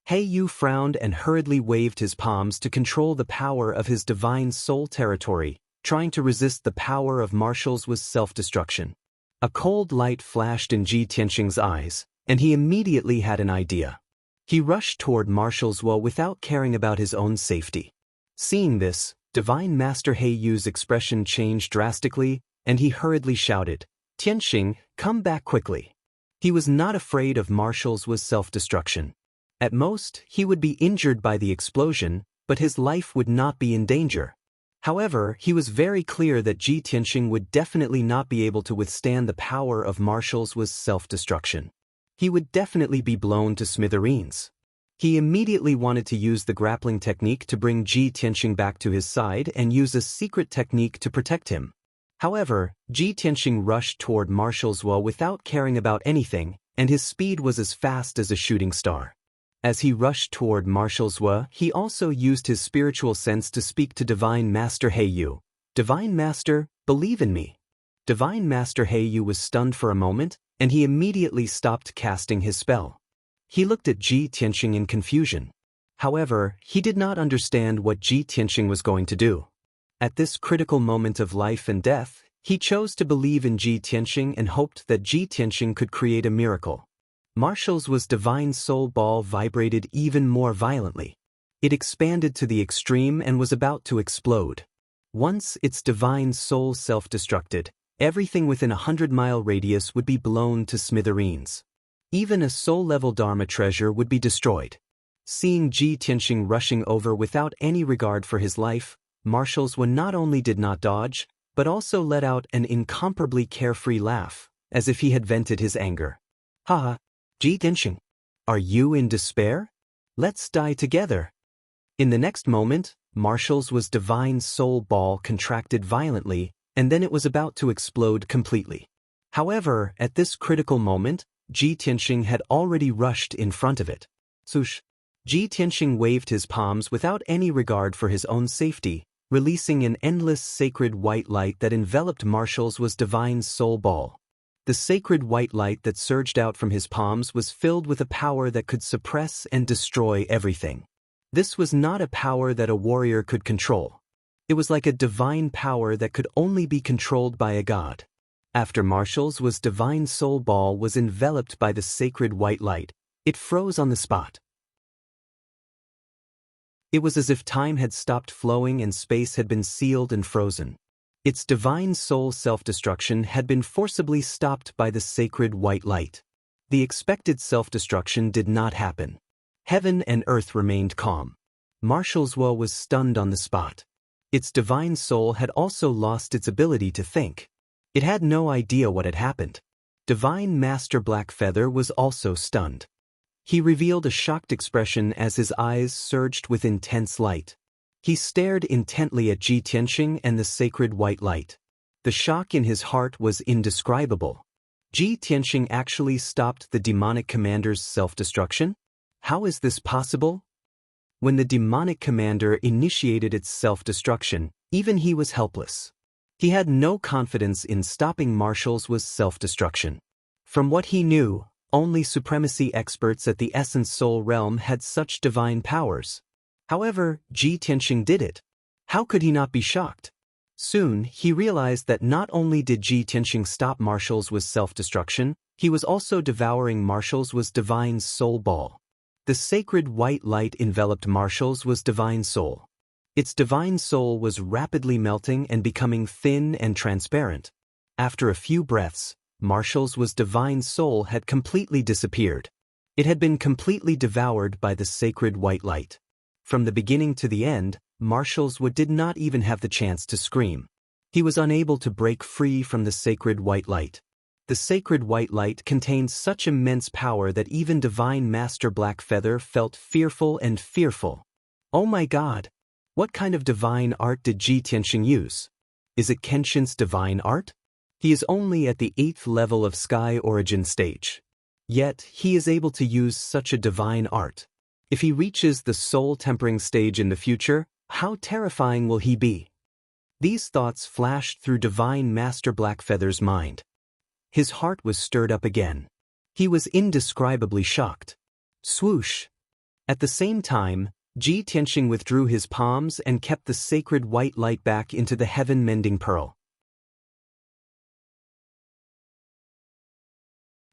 He Yu frowned and hurriedly waved his palms to control the power of his divine soul territory, trying to resist the power of Marshal Zhuo's self-destruction. A cold light flashed in Ji Tianxing's eyes, and he immediately had an idea. He rushed toward Marshal Zhuo without caring about his own safety. Seeing this, Divine Master He Yu's expression changed drastically, and he hurriedly shouted, "Tianxing, come back quickly." He was not afraid of Marshal Zhuo's self-destruction. At most, he would be injured by the explosion, but his life would not be in danger. However, he was very clear that Ji Tianxing would definitely not be able to withstand the power of Marshal Zhuo's self-destruction. He would definitely be blown to smithereens. He immediately wanted to use the grappling technique to bring Ji Tianxing back to his side and use a secret technique to protect him. However, Ji Tianxing rushed toward Marshal Zhuo without caring about anything, and his speed was as fast as a shooting star. As he rushed toward Marshal Zhuo, he also used his spiritual sense to speak to Divine Master He Yu. "Divine Master, believe in me." Divine Master He Yu was stunned for a moment, and he immediately stopped casting his spell. He looked at Ji Tianxing in confusion. However, he did not understand what Ji Tianxing was going to do. At this critical moment of life and death, he chose to believe in Ji Tianxing and hoped that Ji Tianxing could create a miracle. Marshal Zhuo's divine soul ball vibrated even more violently. It expanded to the extreme and was about to explode. Once its divine soul self-destructed, everything within a 100-mile radius would be blown to smithereens. Even a soul-level Dharma treasure would be destroyed. Seeing Ji Tianxing rushing over without any regard for his life, Marshal Zhuo not only did not dodge, but also let out an incomparably carefree laugh, as if he had vented his anger. "Ha ha! Ji Tianxing, are you in despair? Let's die together." In the next moment, Marshal Zhuo's divine soul ball contracted violently, and then it was about to explode completely. However, at this critical moment, Ji Tianxing had already rushed in front of it. Swoosh! Ji Tianxing waved his palms without any regard for his own safety, releasing an endless sacred white light that enveloped Marshall's was divine soul ball. The sacred white light that surged out from his palms was filled with a power that could suppress and destroy everything. This was not a power that a warrior could control. It was like a divine power that could only be controlled by a god. After Marshall's was divine soul ball was enveloped by the sacred white light, it froze on the spot. It was as if time had stopped flowing and space had been sealed and frozen. Its divine soul self-destruction had been forcibly stopped by the sacred white light. The expected self-destruction did not happen. Heaven and earth remained calm. Marshall's was stunned on the spot. Its divine soul had also lost its ability to think. It had no idea what had happened. Divine Master Blackfeather was also stunned. He revealed a shocked expression as his eyes surged with intense light. He stared intently at Ji Tianxing and the sacred white light. The shock in his heart was indescribable. Ji Tianxing actually stopped the demonic commander's self-destruction? How is this possible? When the demonic commander initiated its self-destruction, even he was helpless. He had no confidence in stopping Marshall's was self-destruction. From what he knew, only supremacy experts at the Essence Soul realm had such divine powers. However, Ji Tianxing did it. How could he not be shocked? Soon, he realized that not only did Ji Tianxing stop Marshall's was self-destruction, he was also devouring Marshall's was divine soul ball. The sacred white light enveloped Marshall's was divine soul. Its divine soul was rapidly melting and becoming thin and transparent. After a few breaths, Marshall's was divine soul had completely disappeared. It had been completely devoured by the sacred white light. From the beginning to the end, Marshall's did not even have the chance to scream. He was unable to break free from the sacred white light. The sacred white light contained such immense power that even Divine Master Blackfeather felt fearful and fearful. Oh my God! What kind of divine art did Ji Tianxing use? Is it Kenshin's divine art? He is only at the 8th level of Sky Origin stage. Yet, he is able to use such a divine art. If he reaches the soul tempering stage in the future, how terrifying will he be? These thoughts flashed through Divine Master Blackfeather's mind. His heart was stirred up again. He was indescribably shocked. Swoosh! At the same time, Ji Tianxing withdrew his palms and kept the sacred white light back into the heaven-mending pearl.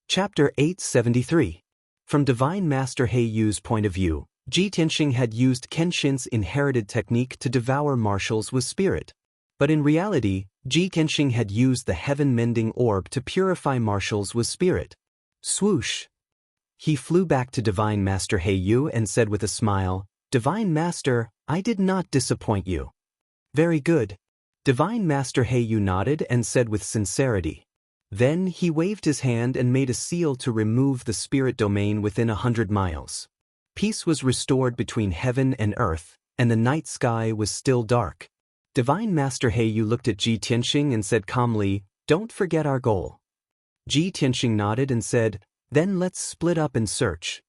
Chapter 873. From Divine Master Heiyu's point of view, Ji Tianxing had used Kenshin's inherited technique to devour Marshall's with spirit. But in reality, Ji Tianxing had used the heaven-mending orb to purify Marshall's with spirit. Swoosh! He flew back to Divine Master Heiyu and said with a smile, "Divine Master, I did not disappoint you." "Very good." Divine Master Heiyu nodded and said with sincerity. Then he waved his hand and made a seal to remove the spirit domain within 100 miles. Peace was restored between heaven and earth, and the night sky was still dark. Divine Master Heiyu looked at Ji Tianxing and said calmly, "Don't forget our goal." Ji Tianxing nodded and said, "Then let's split up and search."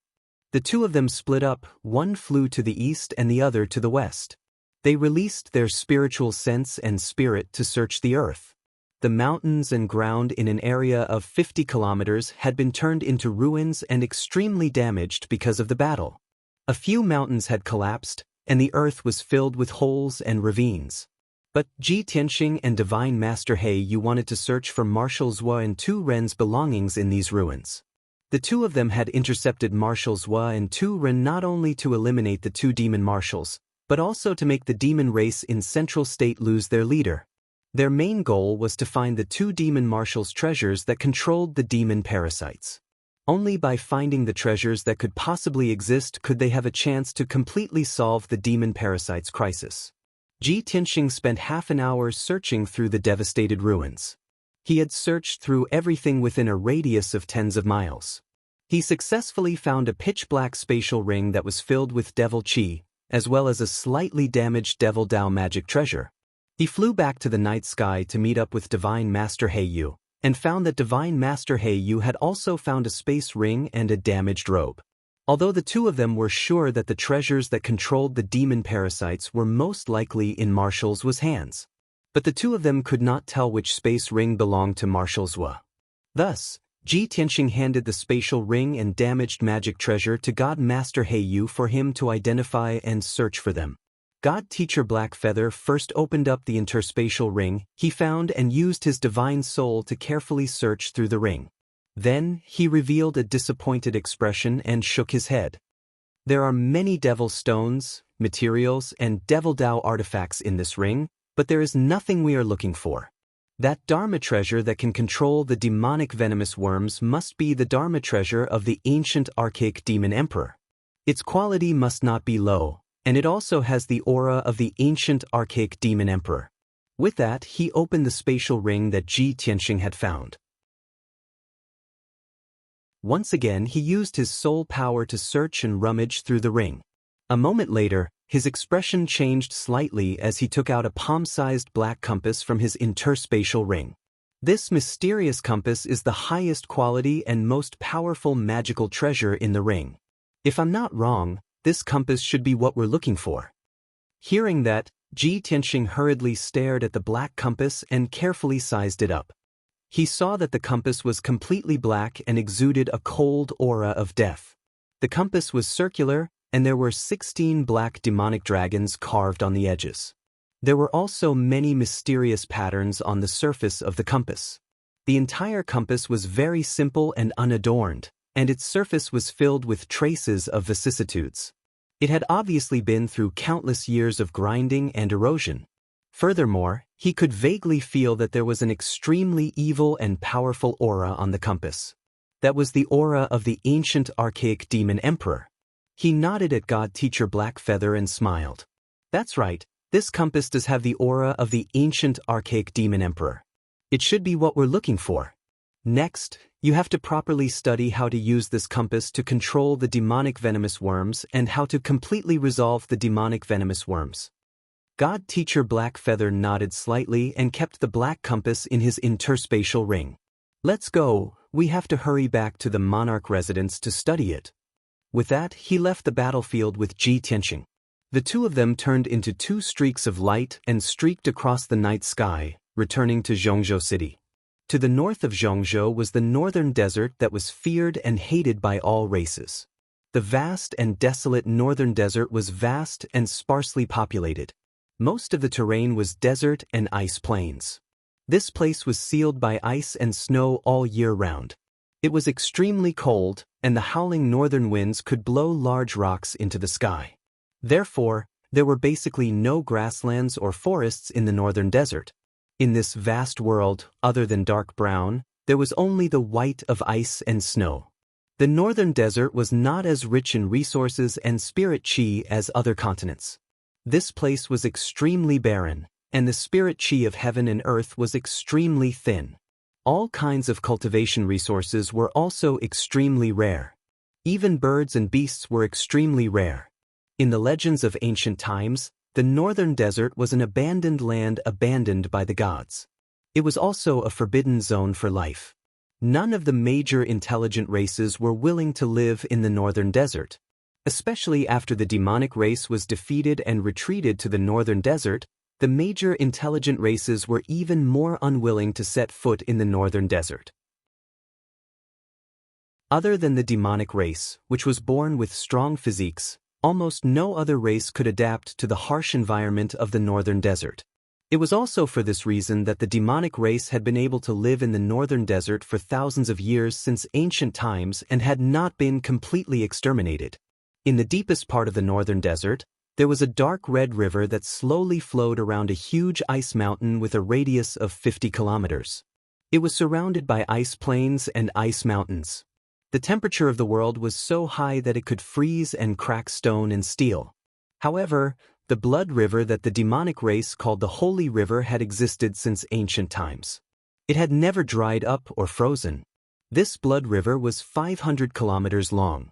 The two of them split up, one flew to the east and the other to the west. They released their spiritual sense and spirit to search the earth. The mountains and ground in an area of 50 kilometers had been turned into ruins and extremely damaged because of the battle. A few mountains had collapsed, and the earth was filled with holes and ravines. But Ji Tianxing and Divine Master Heiyu wanted to search for Marshall's and Tu Ren's belongings in these ruins. The two of them had intercepted Marshall's and Tu Ren not only to eliminate the two demon marshals, but also to make the demon race in Central State lose their leader. Their main goal was to find the two demon marshals' treasures that controlled the demon parasites. Only by finding the treasures that could possibly exist could they have a chance to completely solve the demon parasites crisis. Ji Tianxing spent half an hour searching through the devastated ruins. He had searched through everything within a radius of tens of miles. He successfully found a pitch-black spatial ring that was filled with devil chi, as well as a slightly damaged devil Dao magic treasure. He flew back to the night sky to meet up with Divine Master Heiyu, and found that Divine Master Heiyu had also found a space ring and a damaged robe. Although the two of them were sure that the treasures that controlled the demon parasites were most likely in Marshall's hands. But the two of them could not tell which space ring belonged to Marshall's. Thus, Ji Tianxing handed the spatial ring and damaged magic treasure to God Master Heiyu for him to identify and search for them. God Teacher Blackfeather first opened up the interspatial ring he found and used his divine soul to carefully search through the ring. Then, he revealed a disappointed expression and shook his head. There are many devil stones, materials, and devil Dao artifacts in this ring, but there is nothing we are looking for. That Dharma treasure that can control the demonic venomous worms must be the Dharma treasure of the ancient archaic demon emperor. Its quality must not be low, and it also has the aura of the ancient archaic demon emperor. With that, he opened the spatial ring that Ji Tianxing had found. Once again, he used his soul power to search and rummage through the ring. A moment later, his expression changed slightly as he took out a palm-sized black compass from his interspatial ring. This mysterious compass is the highest quality and most powerful magical treasure in the ring. If I'm not wrong, this compass should be what we're looking for. Hearing that, Ji Tianxing hurriedly stared at the black compass and carefully sized it up. He saw that the compass was completely black and exuded a cold aura of death. The compass was circular, and there were 16 black demonic dragons carved on the edges. There were also many mysterious patterns on the surface of the compass. The entire compass was very simple and unadorned, and its surface was filled with traces of vicissitudes. It had obviously been through countless years of grinding and erosion. Furthermore, he could vaguely feel that there was an extremely evil and powerful aura on the compass. That was the aura of the ancient archaic demon emperor. He nodded at God Teacher Blackfeather and smiled. That's right, this compass does have the aura of the ancient archaic demon emperor. It should be what we're looking for. Next, you have to properly study how to use this compass to control the demonic venomous worms and how to completely resolve the demonic venomous worms. God Teacher Blackfeather nodded slightly and kept the black compass in his interspatial ring. Let's go, we have to hurry back to the monarch residence to study it. With that, he left the battlefield with Ji Tianxing. The two of them turned into two streaks of light and streaked across the night sky, returning to Zhongzhou City. To the north of Zhongzhou was the northern desert that was feared and hated by all races. The vast and desolate northern desert was vast and sparsely populated. Most of the terrain was desert and ice plains. This place was sealed by ice and snow all year round. It was extremely cold, and the howling northern winds could blow large rocks into the sky. Therefore, there were basically no grasslands or forests in the northern desert. In this vast world, other than dark brown, there was only the white of ice and snow. The northern desert was not as rich in resources and spirit chi as other continents. This place was extremely barren, and the spirit chi of heaven and earth was extremely thin. All kinds of cultivation resources were also extremely rare. Even birds and beasts were extremely rare. In the legends of ancient times, the northern desert was an abandoned land abandoned by the gods. It was also a forbidden zone for life. None of the major intelligent races were willing to live in the northern desert. Especially after the demonic race was defeated and retreated to the northern desert, the major intelligent races were even more unwilling to set foot in the northern desert. Other than the demonic race, which was born with strong physiques, almost no other race could adapt to the harsh environment of the northern desert. It was also for this reason that the demonic race had been able to live in the northern desert for thousands of years since ancient times and had not been completely exterminated. In the deepest part of the northern desert, there was a dark red river that slowly flowed around a huge ice mountain with a radius of 50 kilometers. It was surrounded by ice plains and ice mountains. The temperature of the world was so high that it could freeze and crack stone and steel. However, the blood river that the demonic race called the Holy River had existed since ancient times. It had never dried up or frozen. This blood river was 500 kilometers long.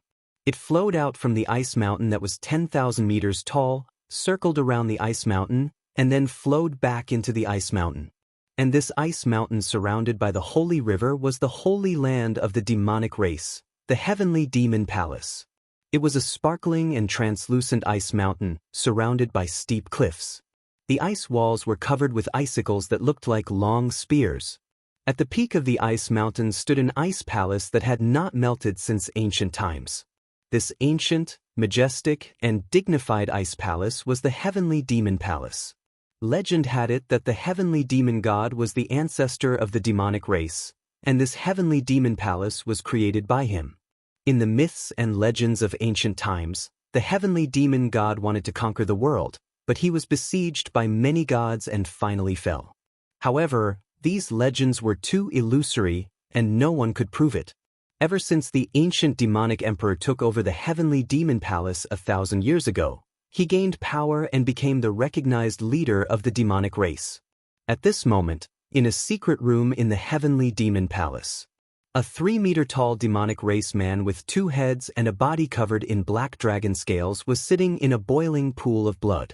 It flowed out from the ice mountain that was 10,000 meters tall, circled around the ice mountain, and then flowed back into the ice mountain. And this ice mountain surrounded by the Holy River was the holy land of the demonic race, the heavenly demon palace. It was a sparkling and translucent ice mountain, surrounded by steep cliffs. The ice walls were covered with icicles that looked like long spears. At the peak of the ice mountain stood an ice palace that had not melted since ancient times. This ancient, majestic, and dignified ice palace was the Heavenly Demon Palace. Legend had it that the Heavenly Demon God was the ancestor of the demonic race, and this Heavenly Demon Palace was created by him. In the myths and legends of ancient times, the Heavenly Demon God wanted to conquer the world, but he was besieged by many gods and finally fell. However, these legends were too illusory, and no one could prove it. Ever since the ancient demonic emperor took over the Heavenly Demon Palace 1,000 years ago, he gained power and became the recognized leader of the demonic race. At this moment, in a secret room in the Heavenly Demon Palace, a 3-meter-tall demonic race man with 2 heads and a body covered in black dragon scales was sitting in a boiling pool of blood.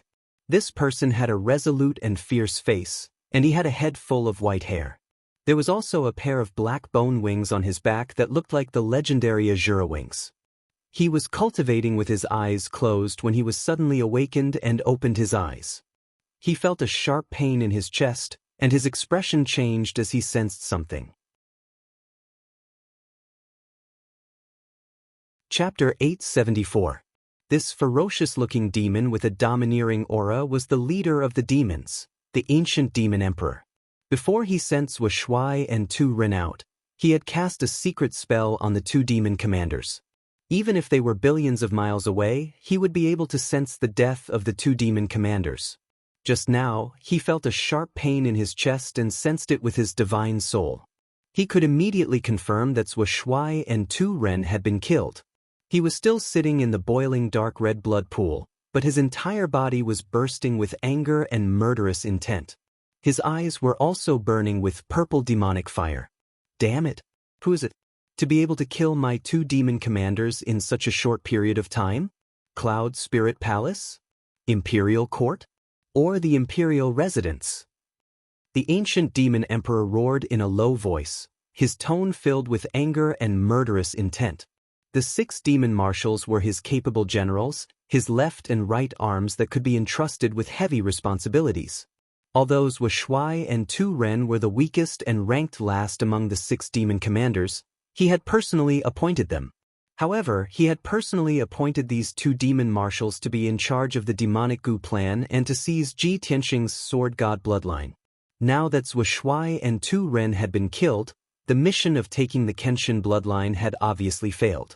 This person had a resolute and fierce face, and he had a head full of white hair. There was also a pair of black bone wings on his back that looked like the legendary Azura wings. He was cultivating with his eyes closed when he was suddenly awakened and opened his eyes. He felt a sharp pain in his chest, and his expression changed as he sensed something. Chapter 874. This ferocious-looking demon with a domineering aura was the leader of the demons, the ancient demon emperor. Before he sent Zhou Shuai and Tu Ren out, he had cast a secret spell on the 2 demon commanders. Even if they were billions of miles away, he would be able to sense the death of the 2 demon commanders. Just now, he felt a sharp pain in his chest and sensed it with his divine soul. He could immediately confirm that Zhou Shuai and Tu Ren had been killed. He was still sitting in the boiling dark red blood pool, but his entire body was bursting with anger and murderous intent. His eyes were also burning with purple demonic fire. Damn it! Who is it? To be able to kill my 2 demon commanders in such a short period of time? Cloud Spirit Palace? Imperial Court? Or the Imperial Residence? The ancient demon emperor roared in a low voice, his tone filled with anger and murderous intent. The 6 demon marshals were his capable generals, his left and right arms that could be entrusted with heavy responsibilities. Although Zhou Shuai and Tu Ren were the weakest and ranked last among the 6 demon commanders, he had personally appointed them. However, he had personally appointed these 2 demon marshals to be in charge of the demonic Gu plan and to seize Ji Tianxing's sword god bloodline. Now that Zhou Shuai and Tu Ren had been killed, the mission of taking the Kenshin bloodline had obviously failed.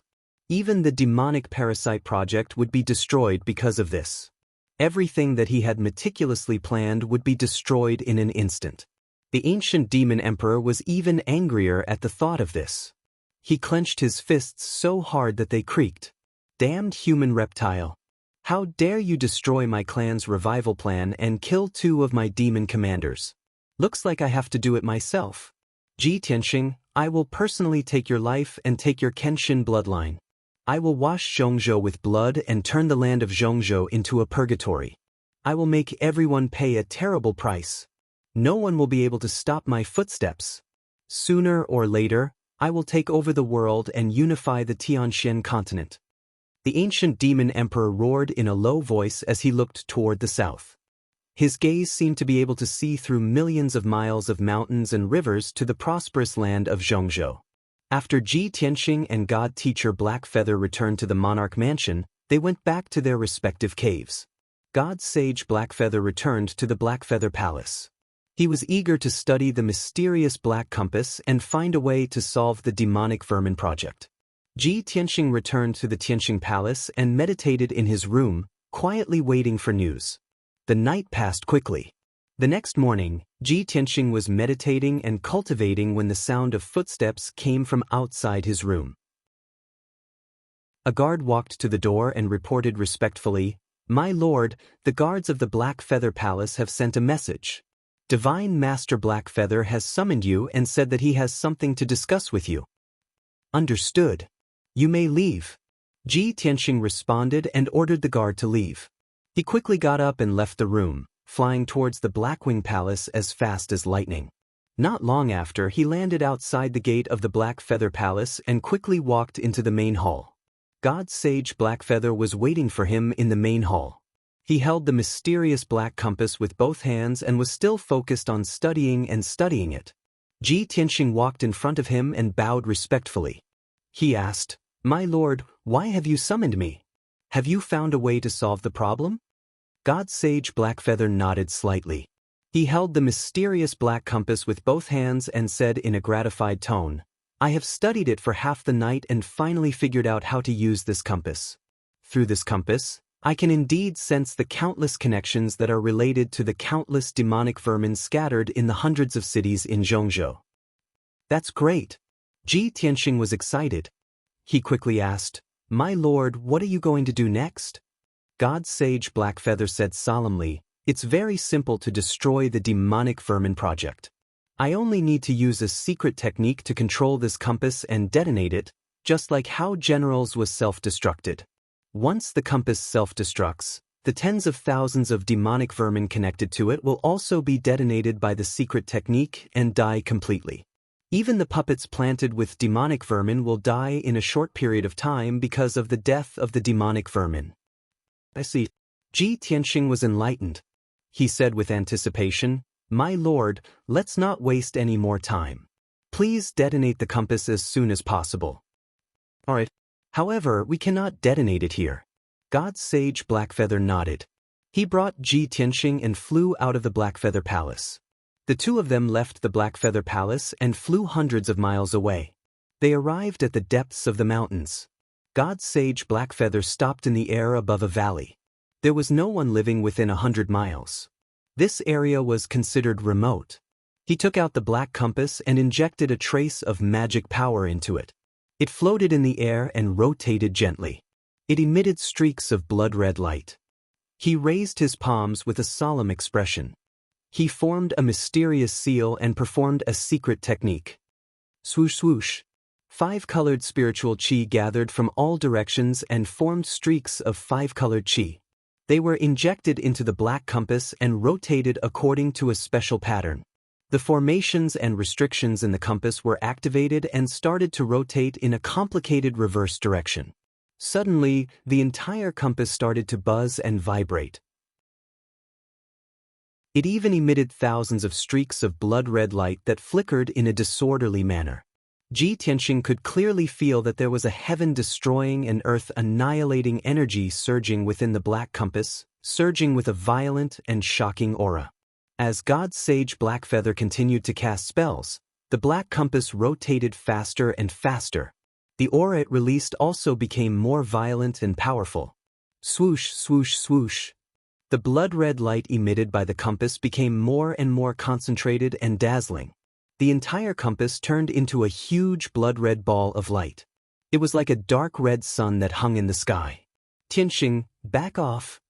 Even the demonic parasite project would be destroyed because of this. Everything that he had meticulously planned would be destroyed in an instant. The ancient demon emperor was even angrier at the thought of this. He clenched his fists so hard that they creaked. Damned human reptile! How dare you destroy my clan's revival plan and kill 2 of my demon commanders? Looks like I have to do it myself. Ji Tianxing, I will personally take your life and take your Kenshin bloodline. I will wash Zhongzhou with blood and turn the land of Zhongzhou into a purgatory. I will make everyone pay a terrible price. No one will be able to stop my footsteps. Sooner or later, I will take over the world and unify the Tianxian continent. The ancient demon emperor roared in a low voice as he looked toward the south. His gaze seemed to be able to see through millions of miles of mountains and rivers to the prosperous land of Zhongzhou. After Ji Tianxing and God Teacher Blackfeather returned to the monarch mansion, they went back to their respective caves. God Sage Blackfeather returned to the Blackfeather Palace. He was eager to study the mysterious Black Compass and find a way to solve the demonic vermin project. Ji Tianxing returned to the Tianxing Palace and meditated in his room, quietly waiting for news. The night passed quickly. The next morning, Ji Tianxing was meditating and cultivating when the sound of footsteps came from outside his room. A guard walked to the door and reported respectfully, "My lord, the guards of the Black Feather Palace have sent a message. Divine Master Blackfeather has summoned you and said that he has something to discuss with you." "Understood. You may leave." Ji Tianxing responded and ordered the guard to leave. He quickly got up and left the room, flying towards the Blackwing Palace as fast as lightning. Not long after, he landed outside the gate of the Black Feather Palace and quickly walked into the main hall. God Sage Blackfeather was waiting for him in the main hall. He held the mysterious black compass with both hands and was still focused on studying it. Ji Tianxing walked in front of him and bowed respectfully. He asked, "My lord, why have you summoned me? Have you found a way to solve the problem?" God Sage Blackfeather nodded slightly. He held the mysterious black compass with both hands and said in a gratified tone, "I have studied it for half the night and finally figured out how to use this compass. Through this compass, I can indeed sense the countless connections that are related to the countless demonic vermin scattered in the hundreds of cities in Zhongzhou." "That's great." Ji Tianxing was excited. He quickly asked, "My lord, what are you going to do next?" God Sage Blackfeather said solemnly, "It's very simple to destroy the demonic vermin project. I only need to use a secret technique to control this compass and detonate it, just like how Generals was self-destructed. Once the compass self-destructs, the tens of thousands of demonic vermin connected to it will also be detonated by the secret technique and die completely. Even the puppets planted with demonic vermin will die in a short period of time because of the death of the demonic vermin." "I see." Ji Tianxing was enlightened. He said with anticipation, "My lord, let's not waste any more time. Please detonate the compass as soon as possible." "All right. However, we cannot detonate it here." God Sage Blackfeather nodded. He brought Ji Tianxing and flew out of the Blackfeather Palace. The two of them left the Blackfeather Palace and flew hundreds of miles away. They arrived at the depths of the mountains. God Sage Blackfeather stopped in the air above a valley. There was no one living within 100 miles. This area was considered remote. He took out the black compass and injected a trace of magic power into it. It floated in the air and rotated gently. It emitted streaks of blood-red light. He raised his palms with a solemn expression. He formed a mysterious seal and performed a secret technique. Swoosh swoosh. 5-colored spiritual chi gathered from all directions and formed streaks of 5-colored chi. They were injected into the black compass and rotated according to a special pattern. The formations and restrictions in the compass were activated and started to rotate in a complicated reverse direction. Suddenly, the entire compass started to buzz and vibrate. It even emitted thousands of streaks of blood-red light that flickered in a disorderly manner. Ji Tianxing could clearly feel that there was a heaven-destroying and earth-annihilating energy surging within the black compass, surging with a violent and shocking aura. As God Sage Blackfeather continued to cast spells, the black compass rotated faster and faster. The aura it released also became more violent and powerful. Swoosh, swoosh, swoosh. The blood-red light emitted by the compass became more and more concentrated and dazzling. The entire compass turned into a huge blood-red ball of light. It was like a dark red sun that hung in the sky. "Tianxing, back off!"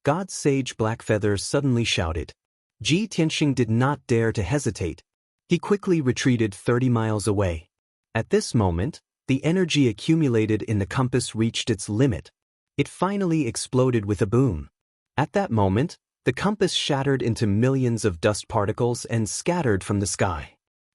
God Sage Blackfeather suddenly shouted. Ji Tianxing did not dare to hesitate. He quickly retreated 30 miles away. At this moment, the energy accumulated in the compass reached its limit. It finally exploded with a boom. At that moment, the compass shattered into millions of dust particles and scattered from the sky.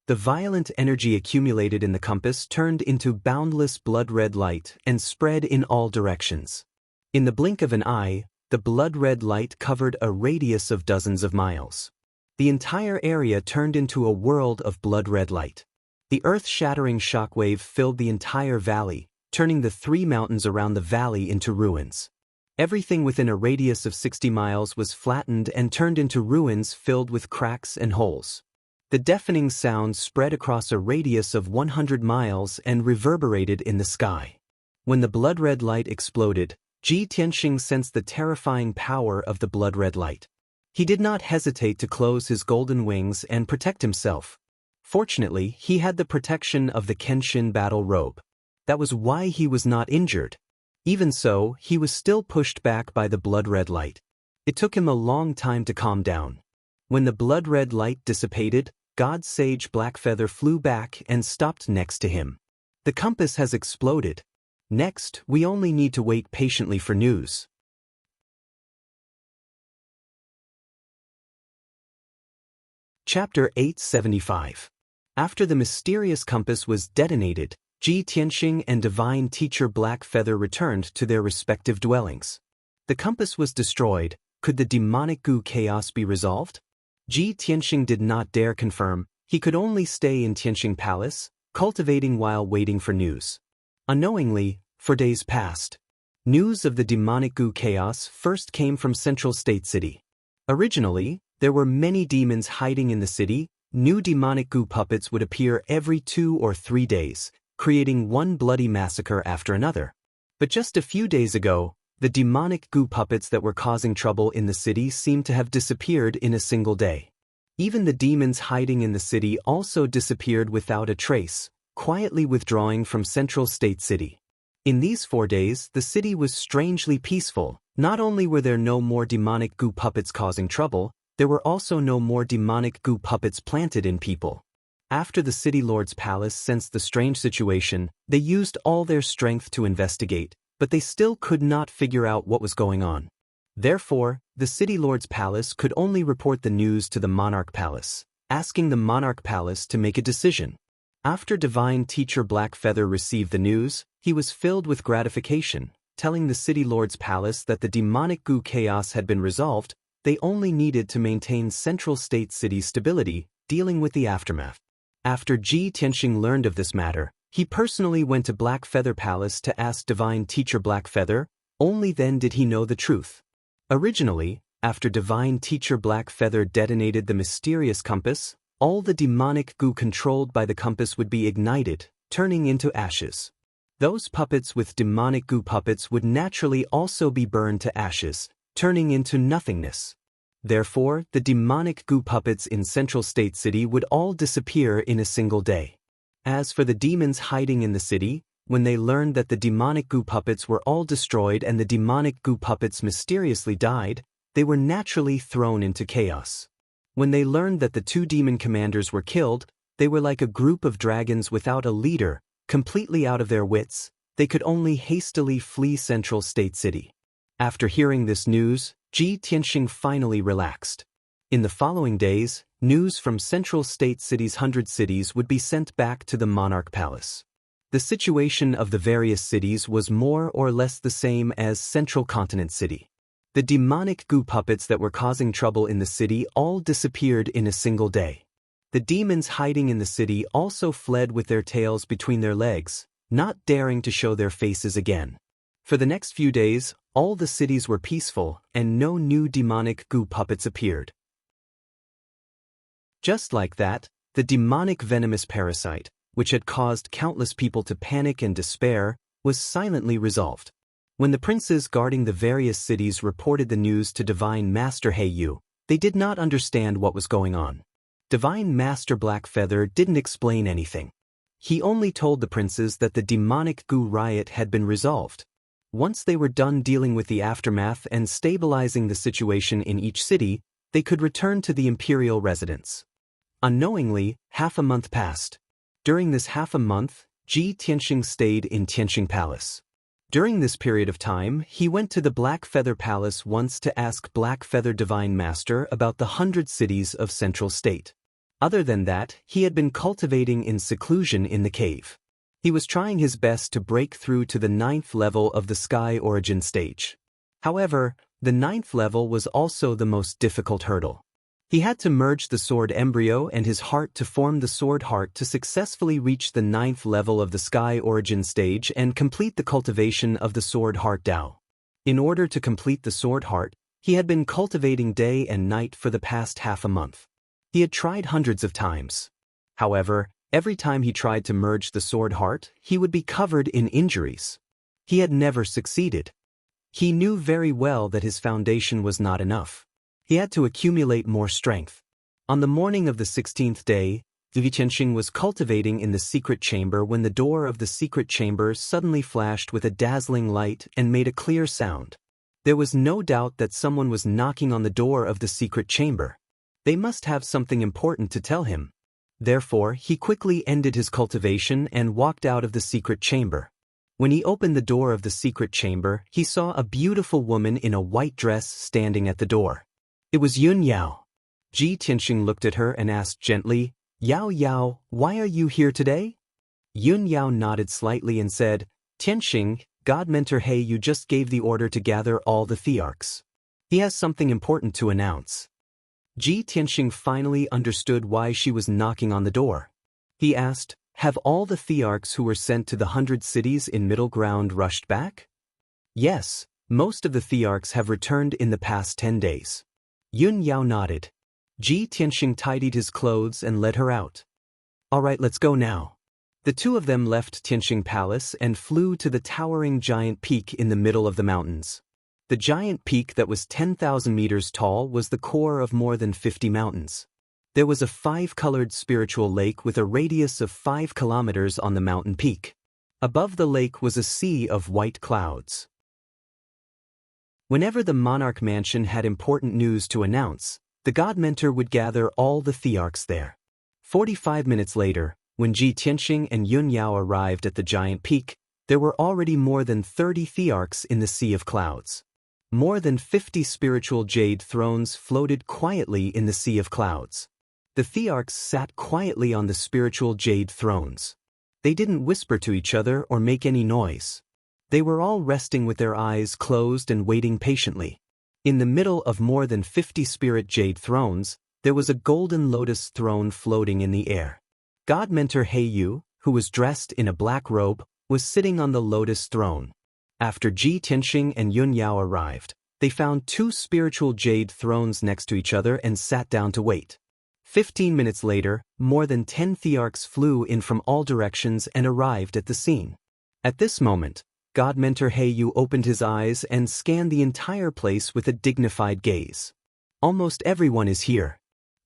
The violent energy accumulated in the compass turned into boundless blood-red light and spread in all directions. In the blink of an eye, the blood-red light covered a radius of dozens of miles. The entire area turned into a world of blood-red light. The earth-shattering shockwave filled the entire valley, turning the 3 mountains around the valley into ruins. Everything within a radius of 60 miles was flattened and turned into ruins filled with cracks and holes. The deafening sound spread across a radius of 100 miles and reverberated in the sky. When the blood-red light exploded, Ji Tianxing sensed the terrifying power of the blood-red light. He did not hesitate to close his golden wings and protect himself. Fortunately, he had the protection of the Kenshin battle robe. That was why he was not injured. Even so, he was still pushed back by the blood-red light. It took him a long time to calm down. When the blood-red light dissipated, God Sage Blackfeather flew back and stopped next to him. "The compass has exploded. Next, we only need to wait patiently for news." Chapter 875. After the mysterious compass was detonated, Ji Tianxing and divine teacher Black Feather returned to their respective dwellings. The compass was destroyed. Could the demonic goo chaos be resolved? Ji Tianxing did not dare confirm. He could only stay in Tianxing Palace, cultivating while waiting for news. Unknowingly, for days passed. News of the demonic goo chaos first came from Central State City. Originally, there were many demons hiding in the city. New demonic goo puppets would appear every 2 or 3 days, creating one bloody massacre after another. But just a few days ago, the demonic goo puppets that were causing trouble in the city seemed to have disappeared in a single day. Even the demons hiding in the city also disappeared without a trace, quietly withdrawing from Central State City. In these 4 days, the city was strangely peaceful. Not only were there no more demonic goo puppets causing trouble, there were also no more demonic goo puppets planted in people. After the city lord's palace sensed the strange situation, they used all their strength to investigate, but they still could not figure out what was going on. Therefore, the city lord's palace could only report the news to the monarch palace, asking the monarch palace to make a decision. After divine teacher Black Feather received the news, he was filled with gratification, telling the city lord's palace that the demonic goo chaos had been resolved. They only needed to maintain Central State City's stability, dealing with the aftermath. After Ji Tianxing learned of this matter, he personally went to Black Feather Palace to ask divine teacher Black Feather. Only then did he know the truth. Originally, after divine teacher Black Feather detonated the mysterious compass, all the demonic goo controlled by the compass would be ignited, turning into ashes. Those puppets with demonic goo puppets would naturally also be burned to ashes, turning into nothingness. Therefore, the demonic goo puppets in Central State City would all disappear in a single day. As for the demons hiding in the city, when they learned that the demonic goo puppets were all destroyed and the demonic goo puppets mysteriously died, they were naturally thrown into chaos. When they learned that the 2 demon commanders were killed, they were like a group of dragons without a leader, completely out of their wits. They could only hastily flee Central State City. After hearing this news, Ji Tianxing finally relaxed. In the following days, news from Central State City's 100 cities would be sent back to the monarch palace. The situation of the various cities was more or less the same as Central Continent City. The demonic goo puppets that were causing trouble in the city all disappeared in a single day. The demons hiding in the city also fled with their tails between their legs, not daring to show their faces again. For the next few days, all the cities were peaceful, and no new demonic goo puppets appeared. Just like that, the demonic venomous parasite, which had caused countless people to panic and despair, was silently resolved. When the princes guarding the various cities reported the news to Divine Master Heiyu, they did not understand what was going on. Divine Master Black Feather didn't explain anything. He only told the princes that the demonic goo riot had been resolved. Once they were done dealing with the aftermath and stabilizing the situation in each city, they could return to the imperial residence. Unknowingly, half a month passed. During this half a month, Ji Tianxing stayed in Tianxing Palace. During this period of time, he went to the Black Feather Palace once to ask Black Feather Divine Master about the 100 cities of Central State. Other than that, he had been cultivating in seclusion in the cave. He was trying his best to break through to the 9th level of the Sky Origin stage. However, the 9th level was also the most difficult hurdle. He had to merge the sword embryo and his heart to form the sword heart to successfully reach the 9th level of the Sky Origin stage and complete the cultivation of the sword heart Dao. In order to complete the sword heart, he had been cultivating day and night for the past half a month. He had tried hundreds of times. However, every time he tried to merge the sword heart, he would be covered in injuries. He had never succeeded. He knew very well that his foundation was not enough. He had to accumulate more strength. On the morning of the 16th day, Ji Tianxing was cultivating in the secret chamber when the door of the secret chamber suddenly flashed with a dazzling light and made a clear sound. There was no doubt that someone was knocking on the door of the secret chamber. They must have something important to tell him. Therefore, he quickly ended his cultivation and walked out of the secret chamber. When he opened the door of the secret chamber, he saw a beautiful woman in a white dress standing at the door. It was Yun Yao. Ji Tianxing looked at her and asked gently, "Yao Yao, why are you here today?" Yun Yao nodded slightly and said, Tianxing, God Mentor He Yu just gave the order to gather all the thearchs. He has something important to announce. Ji Tianxing finally understood why she was knocking on the door. He asked, have all the thearchs who were sent to the 100 cities in Middle Ground rushed back? Yes, most of the thearchs have returned in the past 10 days. Yun Yao nodded. Ji Tianxing tidied his clothes and led her out. All right, let's go now. The two of them left Tianxing Palace and flew to the towering giant peak in the middle of the mountains. The giant peak that was 10,000 meters tall was the core of more than 50 mountains. There was a 5-colored spiritual lake with a radius of 5 kilometers on the mountain peak. Above the lake was a sea of white clouds. Whenever the monarch mansion had important news to announce, the God Mentor would gather all the thearchs there. 45 minutes later, when Ji Tianxing and Yun Yao arrived at the giant peak, there were already more than 30 thearchs in the sea of clouds. More than 50 spiritual jade thrones floated quietly in the sea of clouds. The thearchs sat quietly on the spiritual jade thrones. They didn't whisper to each other or make any noise. They were all resting with their eyes closed and waiting patiently. In the middle of more than 50 spirit jade thrones, there was a golden lotus throne floating in the air. God Mentor He Yu, who was dressed in a black robe, was sitting on the lotus throne. After Ji Tianxing and Yun Yao arrived, they found 2 spiritual jade thrones next to each other and sat down to wait. 15 minutes later, more than 10 thearchs flew in from all directions and arrived at the scene. At this moment, God Mentor He Yu opened his eyes and scanned the entire place with a dignified gaze. Almost everyone is here.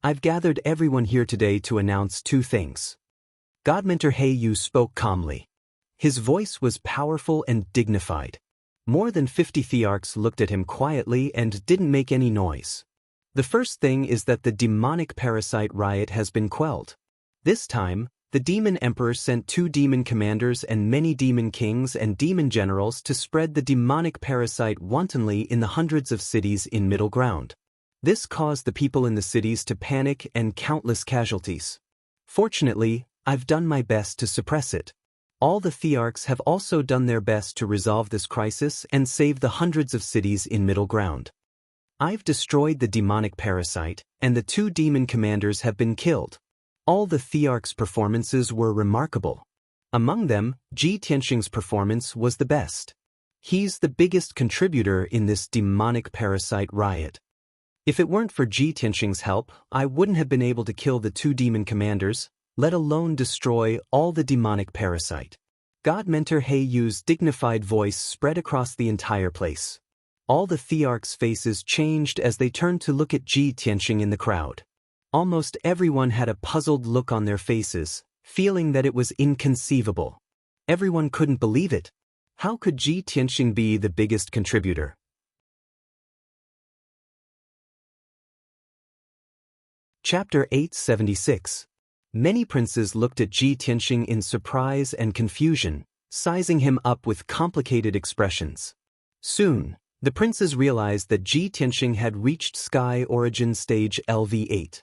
I've gathered everyone here today to announce 2 things. God Mentor He Yu spoke calmly. His voice was powerful and dignified. More than 50 thearchs looked at him quietly and didn't make any noise. The first thing is that the demonic parasite riot has been quelled. This time, the demon emperor sent 2 demon commanders and many demon kings and demon generals to spread the demonic parasite wantonly in the hundreds of cities in Middle Ground. This caused the people in the cities to panic and countless casualties. Fortunately, I've done my best to suppress it. All the thearchs have also done their best to resolve this crisis and save the hundreds of cities in Middle Ground. I've destroyed the demonic parasite, and the 2 demon commanders have been killed. All the thearchs' performances were remarkable. Among them, Ji Tianxing's performance was the best. He's the biggest contributor in this demonic parasite riot. If it weren't for Ji Tianxing's help, I wouldn't have been able to kill the 2 demon commanders, let alone destroy all the demonic parasite. God Mentor He Yu's dignified voice spread across the entire place. All the thearchs' faces changed as they turned to look at Ji Tianxing in the crowd. Almost everyone had a puzzled look on their faces, feeling that it was inconceivable. Everyone couldn't believe it. How could Ji Tianxing be the biggest contributor? Chapter 876. Many princes looked at Ji Tianxing in surprise and confusion, sizing him up with complicated expressions. Soon, the princes realized that Ji Tianxing had reached Sky Origin Stage LV8.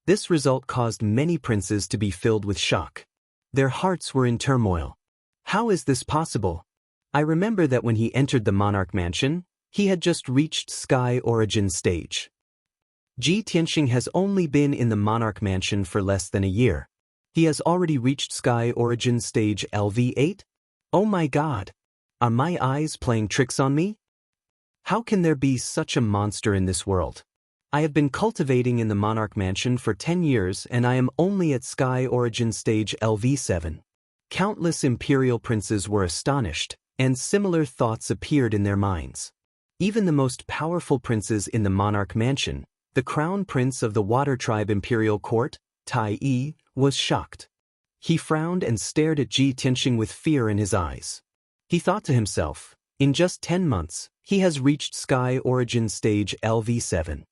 This result caused many princes to be filled with shock. Their hearts were in turmoil. How is this possible? I remember that when he entered the monarch mansion, he had just reached Sky Origin Stage. Ji Tianxing has only been in the monarch mansion for less than a year. He has already reached Sky Origin Stage LV8? Oh my God! Are my eyes playing tricks on me? How can there be such a monster in this world? I have been cultivating in the monarch mansion for 10 years and I am only at Sky Origin Stage LV7. Countless imperial princes were astonished, and similar thoughts appeared in their minds. Even the most powerful princes in the monarch mansion, the crown prince of the water tribe imperial court, Tai Yi, was shocked. He frowned and stared at Ji Tianxing with fear in his eyes. He thought to himself, in just 10 months, he has reached Sky Origin Stage LV7.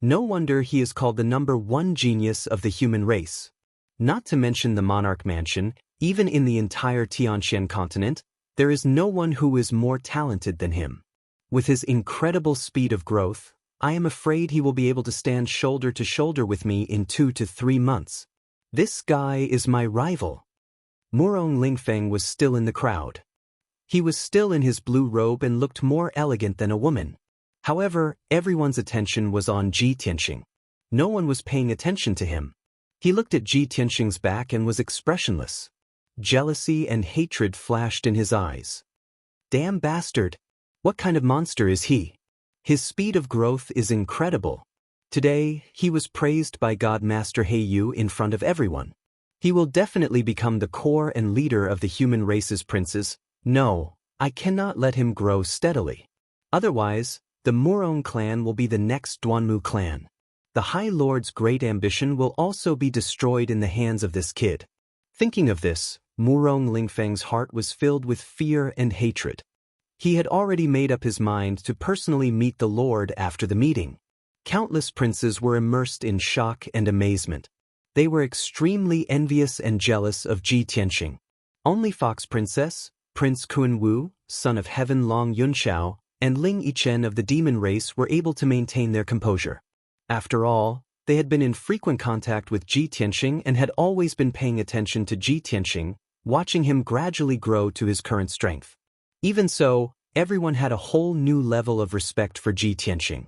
No wonder he is called the #1 genius of the human race. Not to mention the monarch mansion, even in the entire Tianxian continent, there is no one who is more talented than him. With his incredible speed of growth, I am afraid he will be able to stand shoulder to shoulder with me in 2 to 3 months. This guy is my rival. Murong Lingfeng was still in the crowd. He was still in his blue robe and looked more elegant than a woman. However, everyone's attention was on Ji Tianxing. No one was paying attention to him. He looked at Ji Tianxing's back and was expressionless. Jealousy and hatred flashed in his eyes. Damn bastard! What kind of monster is he? His speed of growth is incredible. Today, he was praised by God Master Heiyu in front of everyone. He will definitely become the core and leader of the human race's princes. No, I cannot let him grow steadily. Otherwise, the Murong clan will be the next Duanmu clan. The High Lord's great ambition will also be destroyed in the hands of this kid. Thinking of this, Murong Lingfeng's heart was filled with fear and hatred. He had already made up his mind to personally meet the Lord after the meeting. Countless princes were immersed in shock and amazement. They were extremely envious and jealous of Ji Tianxing. Only Fox Princess, Prince Kunwu, son of Heaven Long Yunxiao, and Ling Yichen of the demon race were able to maintain their composure. After all, they had been in frequent contact with Ji Tianxing and had always been paying attention to Ji Tianxing, watching him gradually grow to his current strength. Even so, everyone had a whole new level of respect for Ji Tianxing.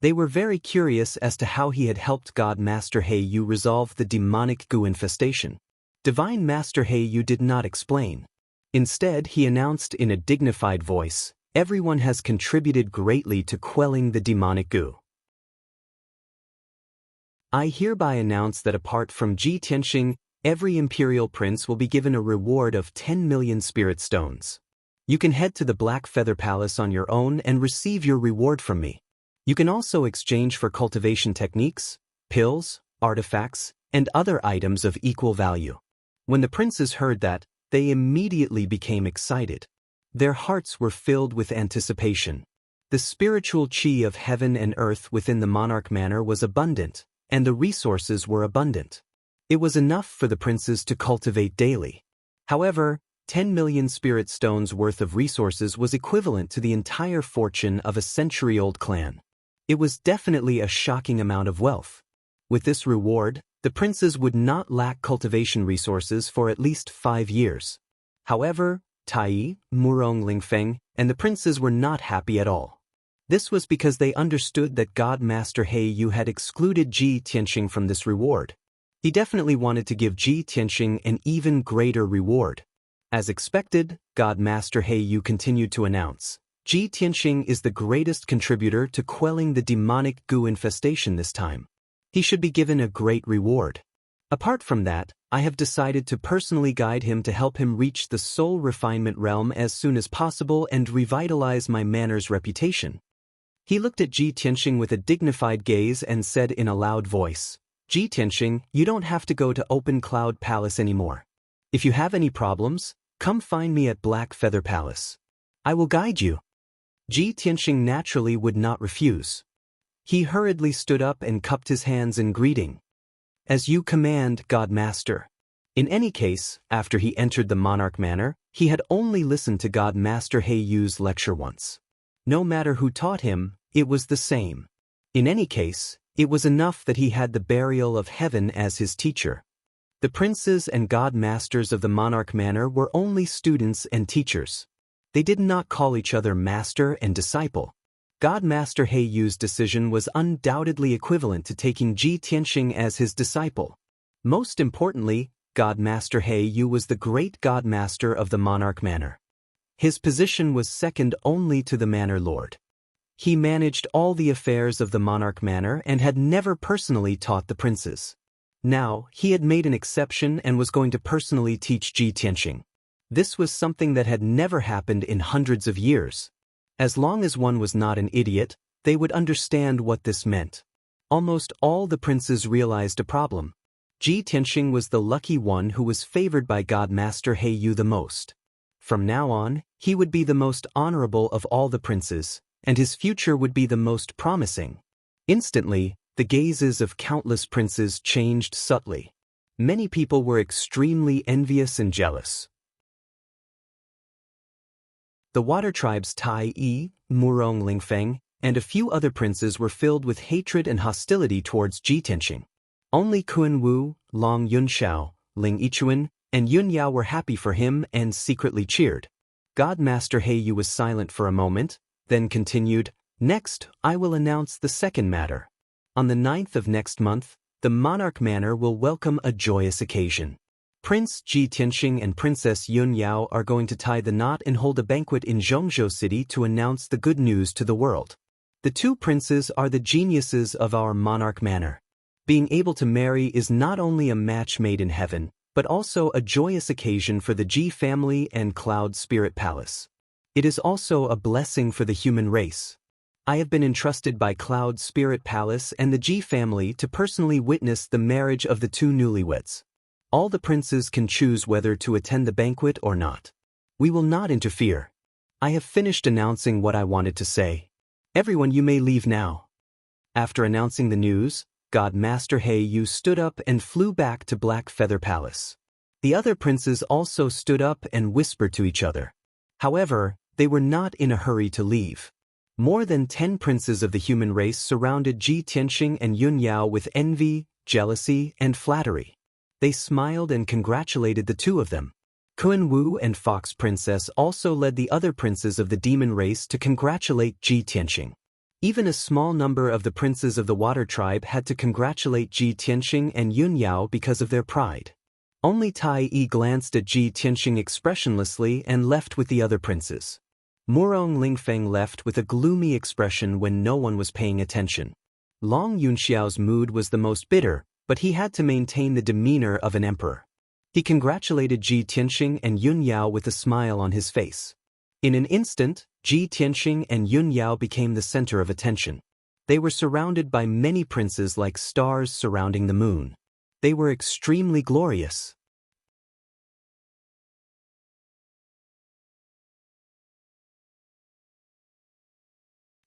They were very curious as to how he had helped God Master Heiyu resolve the demonic goo infestation. Divine Master Heiyu did not explain. Instead, he announced in a dignified voice, "Everyone has contributed greatly to quelling the demonic goo. I hereby announce that apart from Ji Tianxing, every imperial prince will be given a reward of 10 million spirit stones. You can head to the Black Feather Palace on your own and receive your reward from me. You can also exchange for cultivation techniques, pills, artifacts, and other items of equal value." When the princes heard that, they immediately became excited. Their hearts were filled with anticipation. The spiritual qi of heaven and earth within the monarch manor was abundant, and the resources were abundant. It was enough for the princes to cultivate daily. However, 10 million spirit stones worth of resources was equivalent to the entire fortune of a century-old clan. It was definitely a shocking amount of wealth. With this reward, the princes would not lack cultivation resources for at least 5 years. However, Tai, Murong Lingfeng, and the princes were not happy at all. This was because they understood that God Master Heiyu had excluded Ji Tianxing from this reward. He definitely wanted to give Ji Tianxing an even greater reward. As expected, God Master Heiyu continued to announce, "Ji Tianxing is the greatest contributor to quelling the demonic goo infestation this time. He should be given a great reward. Apart from that, I have decided to personally guide him to help him reach the soul refinement realm as soon as possible and revitalize my manor's reputation." He looked at Ji Tianxing with a dignified gaze and said in a loud voice, "Ji Tianxing, you don't have to go to Open Cloud Palace anymore. If you have any problems, come find me at Black Feather Palace. I will guide you." Ji Tianxing naturally would not refuse. He hurriedly stood up and cupped his hands in greeting. "As you command, God Master." In any case, after he entered the monarch manor, he had only listened to God Master Heiyu's lecture once. No matter who taught him, it was the same. In any case, it was enough that he had the burial of heaven as his teacher. The princes and god masters of the monarch manor were only students and teachers. They did not call each other master and disciple. God Master Heiyu's decision was undoubtedly equivalent to taking Ji Tianxing as his disciple. Most importantly, God Master Heiyu was the great god master of the monarch manor. His position was second only to the manor lord. He managed all the affairs of the monarch manor and had never personally taught the princes. Now, he had made an exception and was going to personally teach Ji Tianxing. This was something that had never happened in hundreds of years. As long as one was not an idiot, they would understand what this meant. Almost all the princes realized a problem. Ji Tianxing was the lucky one who was favored by God Master Heiyu the most. From now on, he would be the most honorable of all the princes, and his future would be the most promising. Instantly, the gazes of countless princes changed subtly. Many people were extremely envious and jealous. The water tribes Tai, Murong Lingfeng, and a few other princes were filled with hatred and hostility towards Ji Tianxing. Only Kunwu, Long Yunxiao, Ling Yichuan, and Yunyao were happy for him and secretly cheered. God Master Heiyu was silent for a moment, then continued, "Next, I will announce the second matter. On the 9th of next month, the Monarch Manor will welcome a joyous occasion. Prince Ji Tianxing and Princess Yunyao are going to tie the knot and hold a banquet in Zhongzhou City to announce the good news to the world. The two princes are the geniuses of our Monarch Manor. Being able to marry is not only a match made in heaven, but also a joyous occasion for the Ji family and Cloud Spirit Palace. It is also a blessing for the human race. I have been entrusted by Cloud Spirit Palace and the Ji family to personally witness the marriage of the two newlyweds. All the princes can choose whether to attend the banquet or not. We will not interfere. I have finished announcing what I wanted to say. Everyone, you may leave now." After announcing the news, God Master Heiyu stood up and flew back to Black Feather Palace. The other princes also stood up and whispered to each other. However, they were not in a hurry to leave. More than 10 princes of the human race surrounded Ji Tianxing and Yunyao with envy, jealousy, and flattery. They smiled and congratulated the two of them. Kun Wu and Fox Princess also led the other princes of the demon race to congratulate Ji Tianxing. Even a small number of the princes of the Water Tribe had to congratulate Ji Tianxing and Yunyao because of their pride. Only Tai Yi glanced at Ji Tianxing expressionlessly and left with the other princes. Murong Lingfeng left with a gloomy expression when no one was paying attention. Long Yunxiao's mood was the most bitter, but he had to maintain the demeanor of an emperor. He congratulated Ji Tianxing and Yunyao with a smile on his face. In an instant, Ji Tianxing and Yunyao became the center of attention. They were surrounded by many princes like stars surrounding the moon. They were extremely glorious.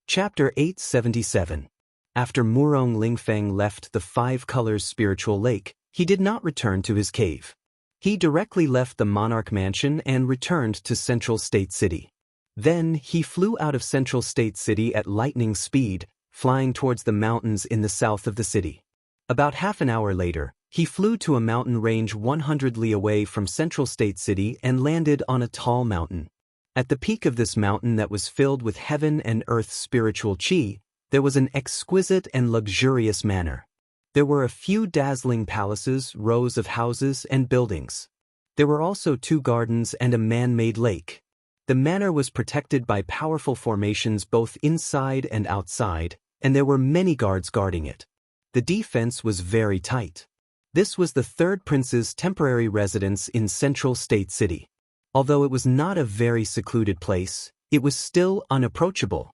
Chapter 877. After Murong Lingfeng left the Five Colors spiritual lake, he did not return to his cave. He directly left the Monarch Mansion and returned to Central State City. Then he flew out of Central State City at lightning speed, flying towards the mountains in the south of the city. About half an hour later, he flew to a mountain range 100 li away from Central State City and landed on a tall mountain. At the peak of this mountain that was filled with heaven and earth's spiritual chi, there was an exquisite and luxurious manor. There were a few dazzling palaces, rows of houses and buildings. There were also 2 gardens and a man-made lake. The manor was protected by powerful formations both inside and outside, and there were many guards guarding it. The defense was very tight. This was the 3rd prince's temporary residence in Central State City. Although it was not a very secluded place, it was still unapproachable.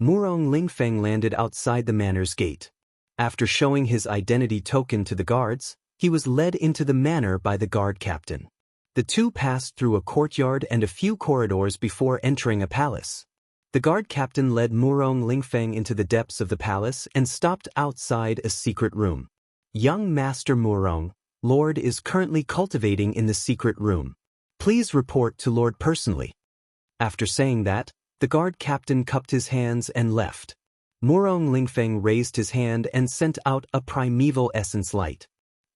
Murong Lingfeng landed outside the manor's gate. After showing his identity token to the guards, he was led into the manor by the guard captain. The two passed through a courtyard and a few corridors before entering a palace. The guard captain led Murong Lingfeng into the depths of the palace and stopped outside a secret room. "Young Master Murong, Lord is currently cultivating in the secret room. Please report to Lord personally." After saying that, the guard captain cupped his hands and left. Murong Lingfeng raised his hand and sent out a primeval essence light.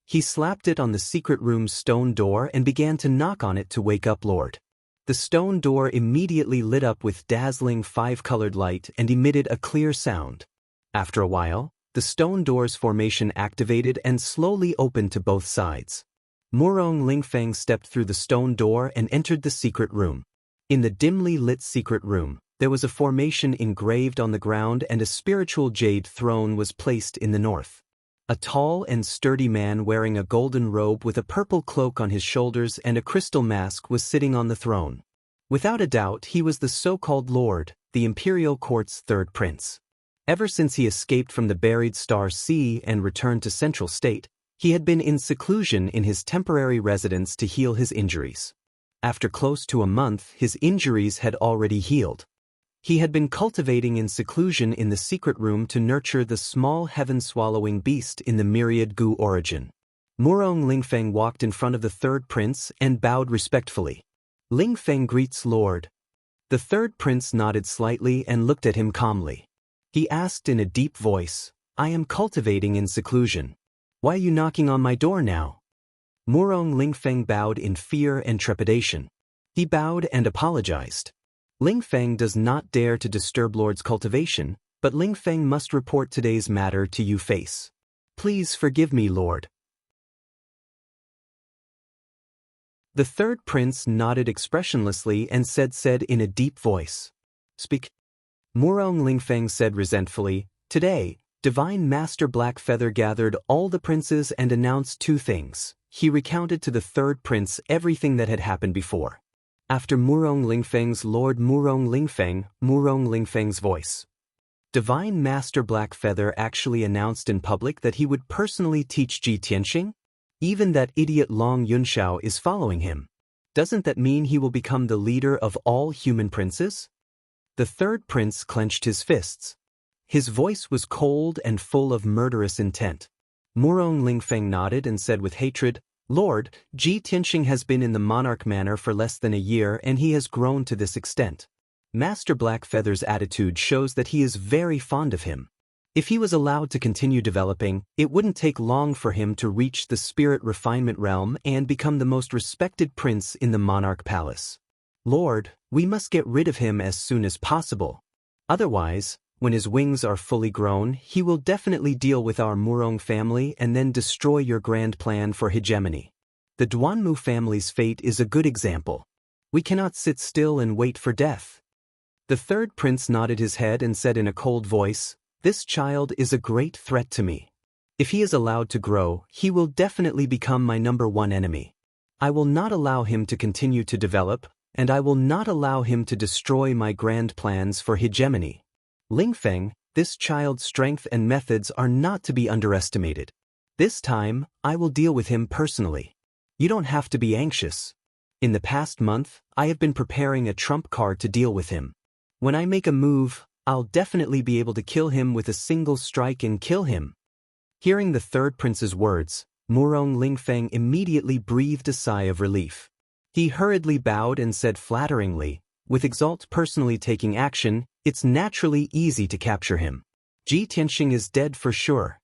He slapped it on the secret room's stone door and began to knock on it to wake up Lord. The stone door immediately lit up with dazzling 5-colored light and emitted a clear sound. After a while, the stone door's formation activated and slowly opened to both sides. Murong Lingfeng stepped through the stone door and entered the secret room. In the dimly lit secret room, there was a formation engraved on the ground and a spiritual jade throne was placed in the north. A tall and sturdy man wearing a golden robe with a purple cloak on his shoulders and a crystal mask was sitting on the throne. Without a doubt, he was the so-called Lord, the Imperial Court's 3rd prince. Ever since he escaped from the buried Star Sea and returned to Central State, he had been in seclusion in his temporary residence to heal his injuries. After close to a month, his injuries had already healed. He had been cultivating in seclusion in the secret room to nurture the small heaven-swallowing beast in the myriad gu origin. Murong Lingfeng walked in front of the 3rd prince and bowed respectfully. "Lingfeng greets Lord." The 3rd prince nodded slightly and looked at him calmly. He asked in a deep voice, "I am cultivating in seclusion. Why are you knocking on my door now?" Murong Lingfeng bowed in fear and trepidation. He bowed and apologized. Lingfeng does not dare to disturb Lord's cultivation, but Lingfeng must report today's matter to you face. Please forgive me, Lord. The third prince nodded expressionlessly and said in a deep voice. Speak. Murong Lingfeng said resentfully, Today, Divine Master Blackfeather gathered all the princes and announced two things. He recounted to the third prince everything that had happened before. After Murong Lingfeng's Lord Murong Lingfeng's voice. Divine Master Blackfeather actually announced in public that he would personally teach Ji Tianxing? Even that idiot Long Yunxiao is following him. Doesn't that mean he will become the leader of all human princes? The third prince clenched his fists. His voice was cold and full of murderous intent. Murong Lingfeng nodded and said with hatred, Lord, Ji Tianxing has been in the monarch manor for less than a year and he has grown to this extent. Master Blackfeather's attitude shows that he is very fond of him. If he was allowed to continue developing, it wouldn't take long for him to reach the spirit refinement realm and become the most respected prince in the monarch palace. Lord, we must get rid of him as soon as possible. Otherwise, when his wings are fully grown, he will definitely deal with our Murong family and then destroy your grand plan for hegemony. The Duanmu family's fate is a good example. We cannot sit still and wait for death. The third prince nodded his head and said in a cold voice, This child is a great threat to me. If he is allowed to grow, he will definitely become my #1 enemy. I will not allow him to continue to develop, and I will not allow him to destroy my grand plans for hegemony. Lingfeng, this child's strength and methods are not to be underestimated. This time, I will deal with him personally. You don't have to be anxious. In the past month, I have been preparing a trump card to deal with him. When I make a move, I'll definitely be able to kill him with a single strike and kill him. Hearing the third prince's words, Murong Lingfeng immediately breathed a sigh of relief. He hurriedly bowed and said flatteringly, with Exalt personally taking action, it's naturally easy to capture him. Ji Tianxing is dead for sure.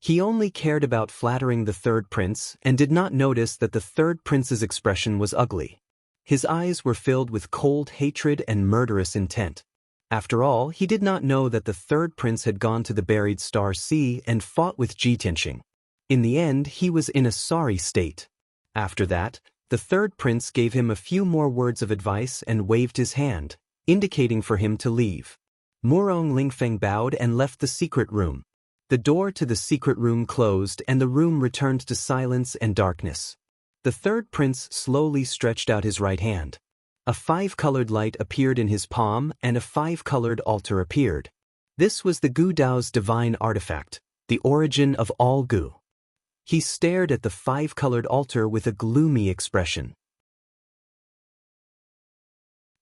He only cared about flattering the third prince and did not notice that the third prince's expression was ugly. His eyes were filled with cold hatred and murderous intent. After all, he did not know that the third prince had gone to the buried Star Sea and fought with Ji Tianxing. In the end, he was in a sorry state. After that, the third prince gave him a few more words of advice and waved his hand, indicating for him to leave. Murong Lingfeng bowed and left the secret room. The door to the secret room closed and the room returned to silence and darkness. The third prince slowly stretched out his right hand. A 5-colored light appeared in his palm and a 5-colored altar appeared. This was the Gu Dao's divine artifact, the origin of all Gu. He stared at the 5-colored altar with a gloomy expression.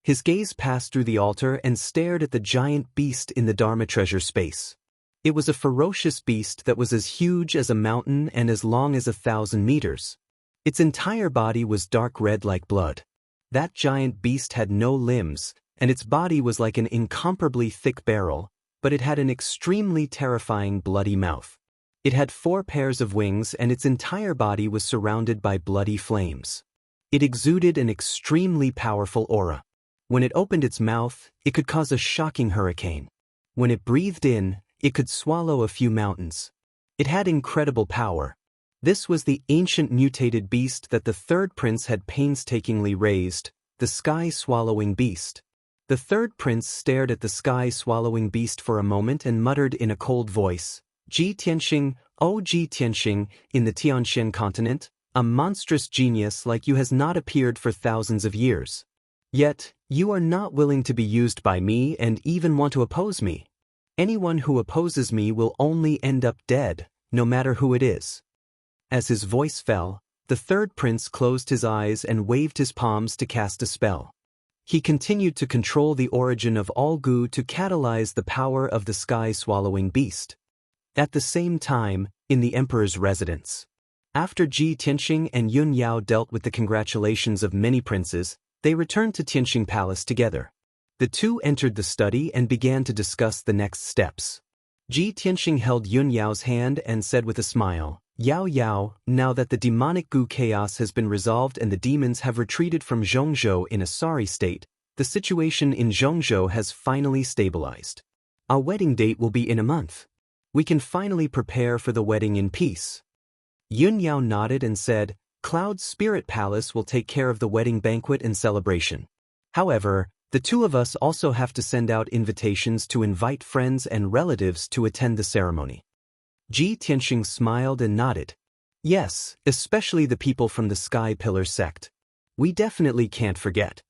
His gaze passed through the altar and stared at the giant beast in the Dharma treasure space. It was a ferocious beast that was as huge as a mountain and as long as 1,000 meters. Its entire body was dark red like blood. That giant beast had no limbs, and its body was like an incomparably thick barrel, but it had an extremely terrifying bloody mouth. It had 4 pairs of wings and its entire body was surrounded by bloody flames. It exuded an extremely powerful aura. When it opened its mouth, it could cause a shocking hurricane. When it breathed in, it could swallow a few mountains. It had incredible power. This was the ancient mutated beast that the third prince had painstakingly raised, the sky-swallowing beast. The third prince stared at the sky-swallowing beast for a moment and muttered in a cold voice, Ji Tianxing, O Ji Tianxing, in the Tianxian continent, a monstrous genius like you has not appeared for thousands of years. Yet, you are not willing to be used by me and even want to oppose me. Anyone who opposes me will only end up dead, no matter who it is. As his voice fell, the third prince closed his eyes and waved his palms to cast a spell. He continued to control the origin of all Gu to catalyze the power of the sky-swallowing beast. At the same time, in the emperor's residence. After Ji Tianxing and Yun Yao dealt with the congratulations of many princes, they returned to Tianxing Palace together. The two entered the study and began to discuss the next steps. Ji Tianxing held Yun Yao's hand and said with a smile, Yao Yao, now that the demonic goo chaos has been resolved and the demons have retreated from Zhongzhou in a sorry state, the situation in Zhongzhou has finally stabilized. Our wedding date will be in a month. We can finally prepare for the wedding in peace. Yun Yao nodded and said, Cloud's Spirit Palace will take care of the wedding banquet and celebration. However, the two of us also have to send out invitations to invite friends and relatives to attend the ceremony. Ji Tianxing smiled and nodded. Yes, especially the people from the Sky Pillar sect. We definitely can't forget.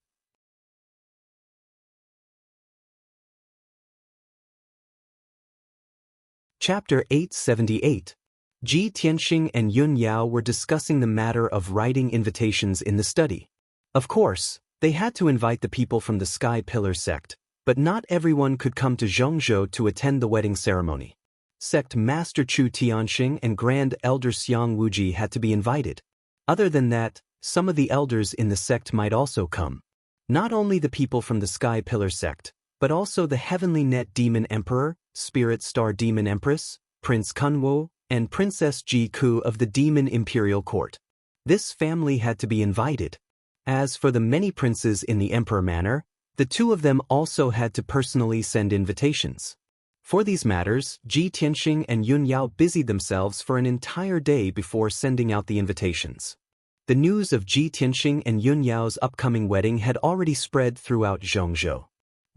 Chapter 878. Ji Tianxing and Yun Yao were discussing the matter of writing invitations in the study. Of course, they had to invite the people from the Sky Pillar sect, but not everyone could come to Zhongzhou to attend the wedding ceremony. Sect Master Chu Tianxing and Grand Elder Xiang Wuji had to be invited. Other than that, some of the elders in the sect might also come. Not only the people from the Sky Pillar sect, but also the Heavenly Net Demon Emperor, Spirit Star Demon Empress, Prince Kunwo, and Princess Ji Ku of the Demon Imperial Court. This family had to be invited. As for the many princes in the Emperor Manor, the two of them also had to personally send invitations. For these matters, Ji Tianxing and Yun Yao busied themselves for an entire day before sending out the invitations. The news of Ji Tianxing and Yun Yao's upcoming wedding had already spread throughout Zhongzhou.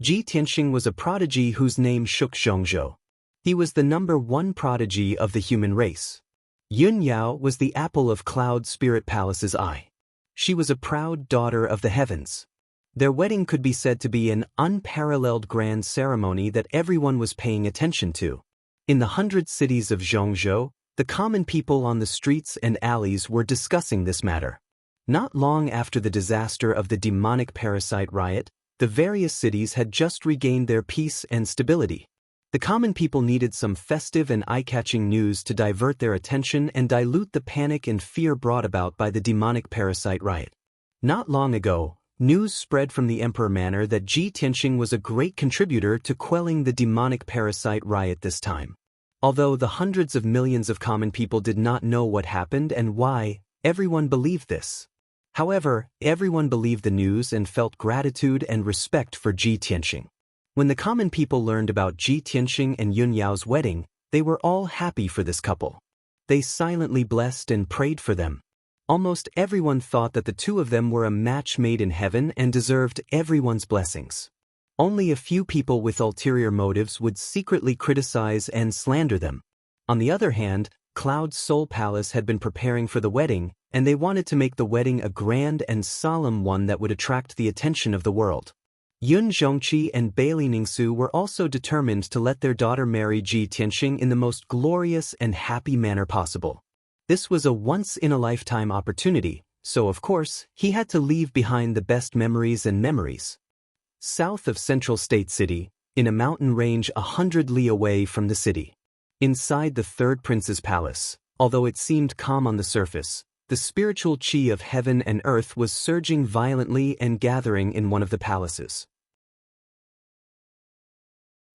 Ji Tianxing was a prodigy whose name shook Zhongzhou. He was the #1 prodigy of the human race. Yun Yao was the apple of Cloud Spirit Palace's eye. She was a proud daughter of the heavens. Their wedding could be said to be an unparalleled grand ceremony that everyone was paying attention to. In the 100 cities of Zhongzhou, the common people on the streets and alleys were discussing this matter. Not long after the disaster of the demonic parasite riot, the various cities had just regained their peace and stability. The common people needed some festive and eye-catching news to divert their attention and dilute the panic and fear brought about by the demonic parasite riot. Not long ago, news spread from the Emperor Manor that Ji Tianxing was a great contributor to quelling the demonic parasite riot this time. Although the hundreds of millions of common people did not know what happened and why, everyone believed this. However, everyone believed the news and felt gratitude and respect for Ji Tianxing. When the common people learned about Ji Tianxing and Yun Yao's wedding, they were all happy for this couple. They silently blessed and prayed for them. Almost everyone thought that the two of them were a match made in heaven and deserved everyone's blessings. Only a few people with ulterior motives would secretly criticize and slander them. On the other hand, Cloud's Soul Palace had been preparing for the wedding, and they wanted to make the wedding a grand and solemn one that would attract the attention of the world. Yun Zhongqi and Bailey Ningsu were also determined to let their daughter marry Ji Tianxing in the most glorious and happy manner possible. This was a once-in-a-lifetime opportunity, so of course, he had to leave behind the best memories and memories. South of Central State City, in a mountain range 100 li away from the city. Inside the third prince's palace, although it seemed calm on the surface, the spiritual chi of heaven and earth was surging violently and gathering in one of the palaces.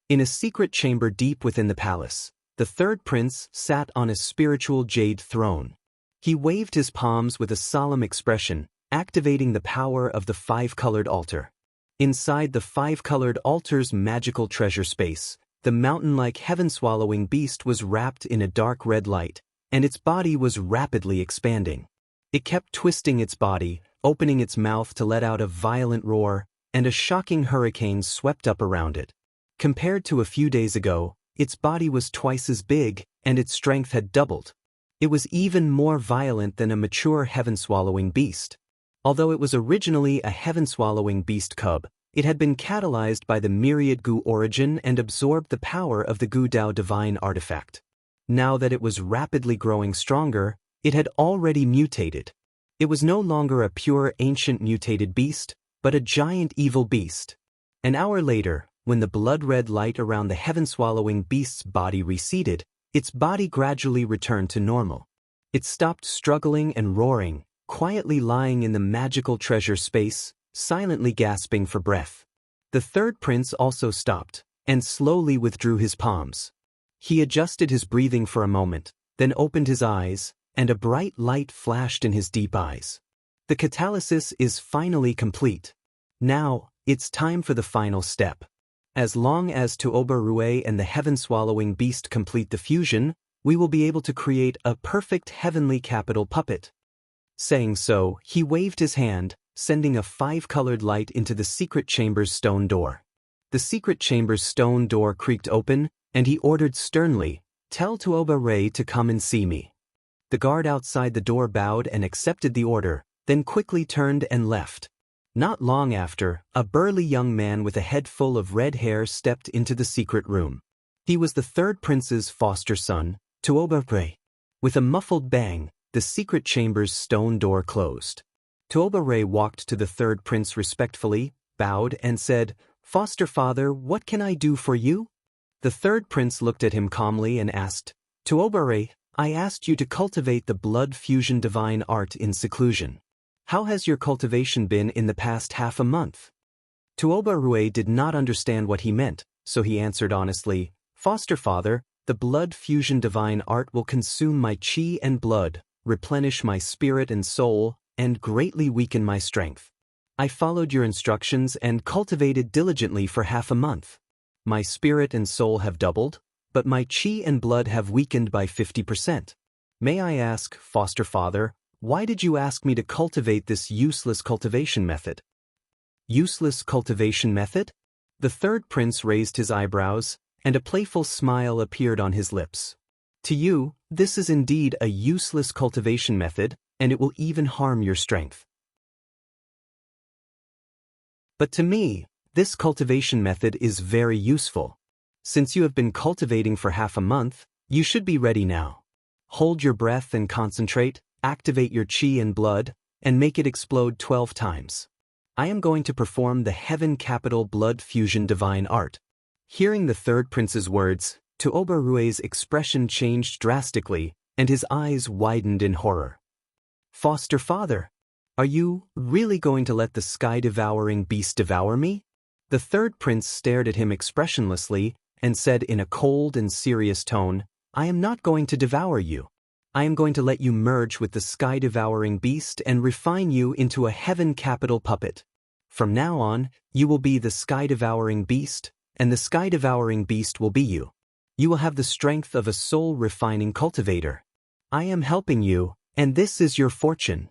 In a secret chamber deep within the palace, the third prince sat on a spiritual jade throne. He waved his palms with a solemn expression, activating the power of the five-colored altar. Inside the five-colored altar's magical treasure space, the mountain-like heaven-swallowing beast was wrapped in a dark red light, and its body was rapidly expanding. It kept twisting its body, opening its mouth to let out a violent roar, and a shocking hurricane swept up around it. Compared to a few days ago, its body was twice as big, and its strength had doubled. It was even more violent than a mature heaven-swallowing beast. Although it was originally a heaven-swallowing beast cub, it had been catalyzed by the myriad Gu origin and absorbed the power of the Gu Dao divine artifact. Now that it was rapidly growing stronger, it had already mutated. It was no longer a pure ancient mutated beast, but a giant evil beast. An hour later, when the blood-red light around the heaven-swallowing beast's body receded, its body gradually returned to normal. It stopped struggling and roaring, quietly lying in the magical treasure space, silently gasping for breath. The third prince also stopped, and slowly withdrew his palms. He adjusted his breathing for a moment, then opened his eyes, and a bright light flashed in his deep eyes. The catalysis is finally complete. Now, it's time for the final step. As long as Tuoba Rue and the heaven-swallowing beast complete the fusion, we will be able to create a perfect heavenly capital puppet. Saying so, he waved his hand, sending a 5-colored light into the secret chamber's stone door. The secret chamber's stone door creaked open, and he ordered sternly, "Tell Tuoba Rue to come and see me." The guard outside the door bowed and accepted the order, then quickly turned and left. Not long after, a burly young man with a head full of red hair stepped into the secret room. He was the third prince's foster son, Tuoba Rue. With a muffled bang, the secret chamber's stone door closed. Tuoba Rue walked to the third prince respectfully, bowed, and said, "Foster father, what can I do for you?" The third prince looked at him calmly and asked, "Tuoba Rue, I asked you to cultivate the blood fusion divine art in seclusion. How has your cultivation been in the past half a month?" Tuoba Rue did not understand what he meant, so he answered honestly, "Foster father, the blood fusion divine art will consume my chi and blood, replenish my spirit and soul, and greatly weaken my strength. I followed your instructions and cultivated diligently for half a month. My spirit and soul have doubled, but my chi and blood have weakened by 50%. May I ask, foster father, why did you ask me to cultivate this useless cultivation method?" Useless cultivation method? The third prince raised his eyebrows, and a playful smile appeared on his lips. "To you, this is indeed a useless cultivation method, and it will even harm your strength. But to me, this cultivation method is very useful. Since you have been cultivating for half a month, you should be ready now. Hold your breath and concentrate, activate your chi and blood, and make it explode 12 times. I am going to perform the Heaven Capital Blood Fusion Divine Art." Hearing the third prince's words, Tuoba Rue's expression changed drastically, and his eyes widened in horror. "Foster father, are you really going to let the sky-devouring beast devour me?" The third prince stared at him expressionlessly and said in a cold and serious tone, "I am not going to devour you. I am going to let you merge with the sky-devouring beast and refine you into a heaven capital puppet. From now on, you will be the sky-devouring beast, and the sky-devouring beast will be you. You will have the strength of a soul-refining cultivator. I am helping you, and this is your fortune."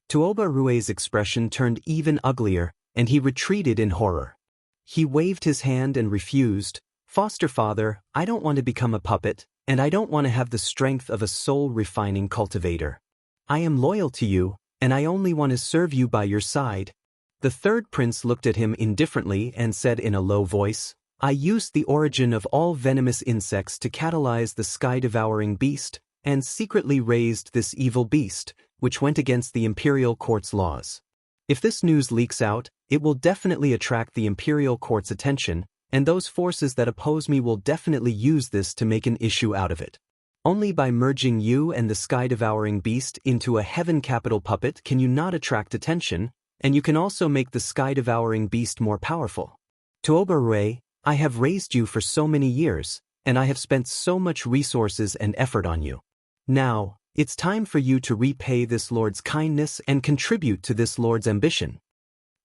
Tuoba Rue's expression turned even uglier, and he retreated in horror. He waved his hand and refused, "Foster father, I don't want to become a puppet, and I don't want to have the strength of a soul-refining cultivator. I am loyal to you, and I only want to serve you by your side." The third prince looked at him indifferently and said in a low voice, "I used the origin of all venomous insects to catalyze the sky-devouring beast, and secretly raised this evil beast, which went against the imperial court's laws. If this news leaks out, it will definitely attract the imperial court's attention, and those forces that oppose me will definitely use this to make an issue out of it. Only by merging you and the sky-devouring beast into a heaven capital puppet can you not attract attention, and you can also make the sky-devouring beast more powerful. Tuoba Rue, I have raised you for so many years, and I have spent so much resources and effort on you. Now, it's time for you to repay this lord's kindness and contribute to this lord's ambition."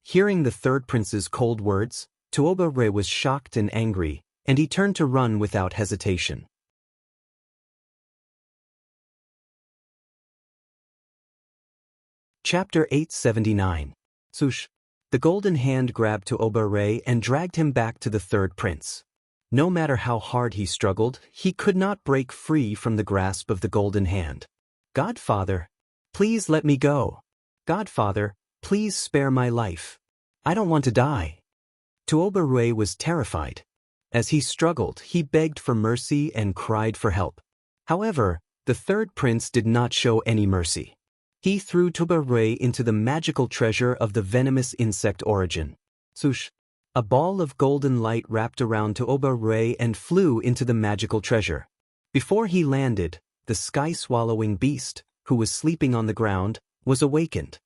Hearing the third prince's cold words, Tuoba Rue was shocked and angry, and he turned to run without hesitation. Chapter 879. Sush. The golden hand grabbed Tuoba Rue and dragged him back to the third prince. No matter how hard he struggled, he could not break free from the grasp of the golden hand. "Godfather, please let me go. Godfather, please spare my life. I don't want to die." Tuoba Rue was terrified. As he struggled, he begged for mercy and cried for help. However, the third prince did not show any mercy. He threw Tuoba Rue into the magical treasure of the venomous insect origin. Sush. A ball of golden light wrapped around Tuoba Rue and flew into the magical treasure. Before he landed, the sky-swallowing beast, who was sleeping on the ground, was awakened.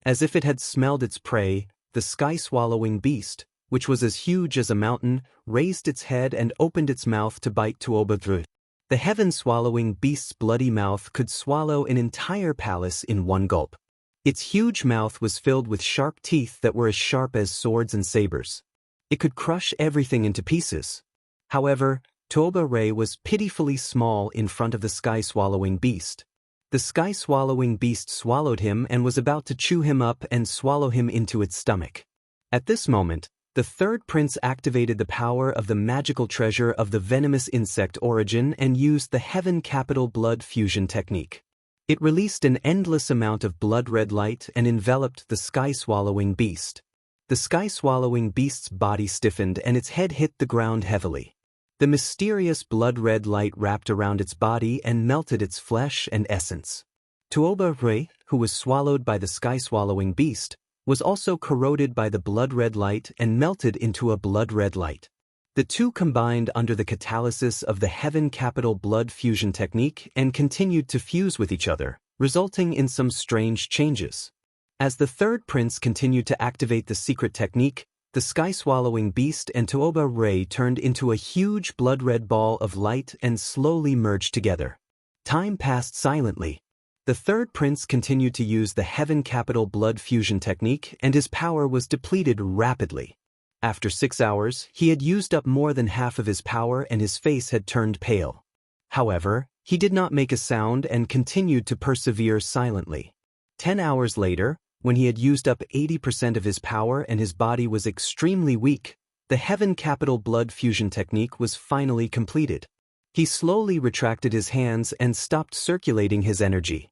As if it had smelled its prey, the sky-swallowing beast, which was as huge as a mountain, raised its head and opened its mouth to bite Tuoba Rue. The heaven-swallowing beast's bloody mouth could swallow an entire palace in one gulp. Its huge mouth was filled with sharp teeth that were as sharp as swords and sabers. It could crush everything into pieces. However, Toba Ray was pitifully small in front of the sky-swallowing beast. The sky-swallowing beast swallowed him and was about to chew him up and swallow him into its stomach. At this moment, the third prince activated the power of the magical treasure of the venomous insect origin and used the Heaven Capital Blood Fusion technique. It released an endless amount of blood-red light and enveloped the sky-swallowing beast. The sky-swallowing beast's body stiffened and its head hit the ground heavily. The mysterious blood-red light wrapped around its body and melted its flesh and essence. Tuoba Rui, who was swallowed by the sky-swallowing beast, was also corroded by the blood-red light and melted into a blood-red light. The two combined under the catalysis of the Heaven Capital Blood Fusion technique and continued to fuse with each other, resulting in some strange changes. As the third prince continued to activate the secret technique, the sky-swallowing beast and Tuoba Ray turned into a huge blood-red ball of light and slowly merged together. Time passed silently. The third prince continued to use the Heaven Capital Blood Fusion technique and his power was depleted rapidly. After 6 hours, he had used up more than half of his power and his face had turned pale. However, he did not make a sound and continued to persevere silently. 10 hours later, when he had used up 80% of his power and his body was extremely weak, the Heaven Capital Blood Fusion technique was finally completed. He slowly retracted his hands and stopped circulating his energy.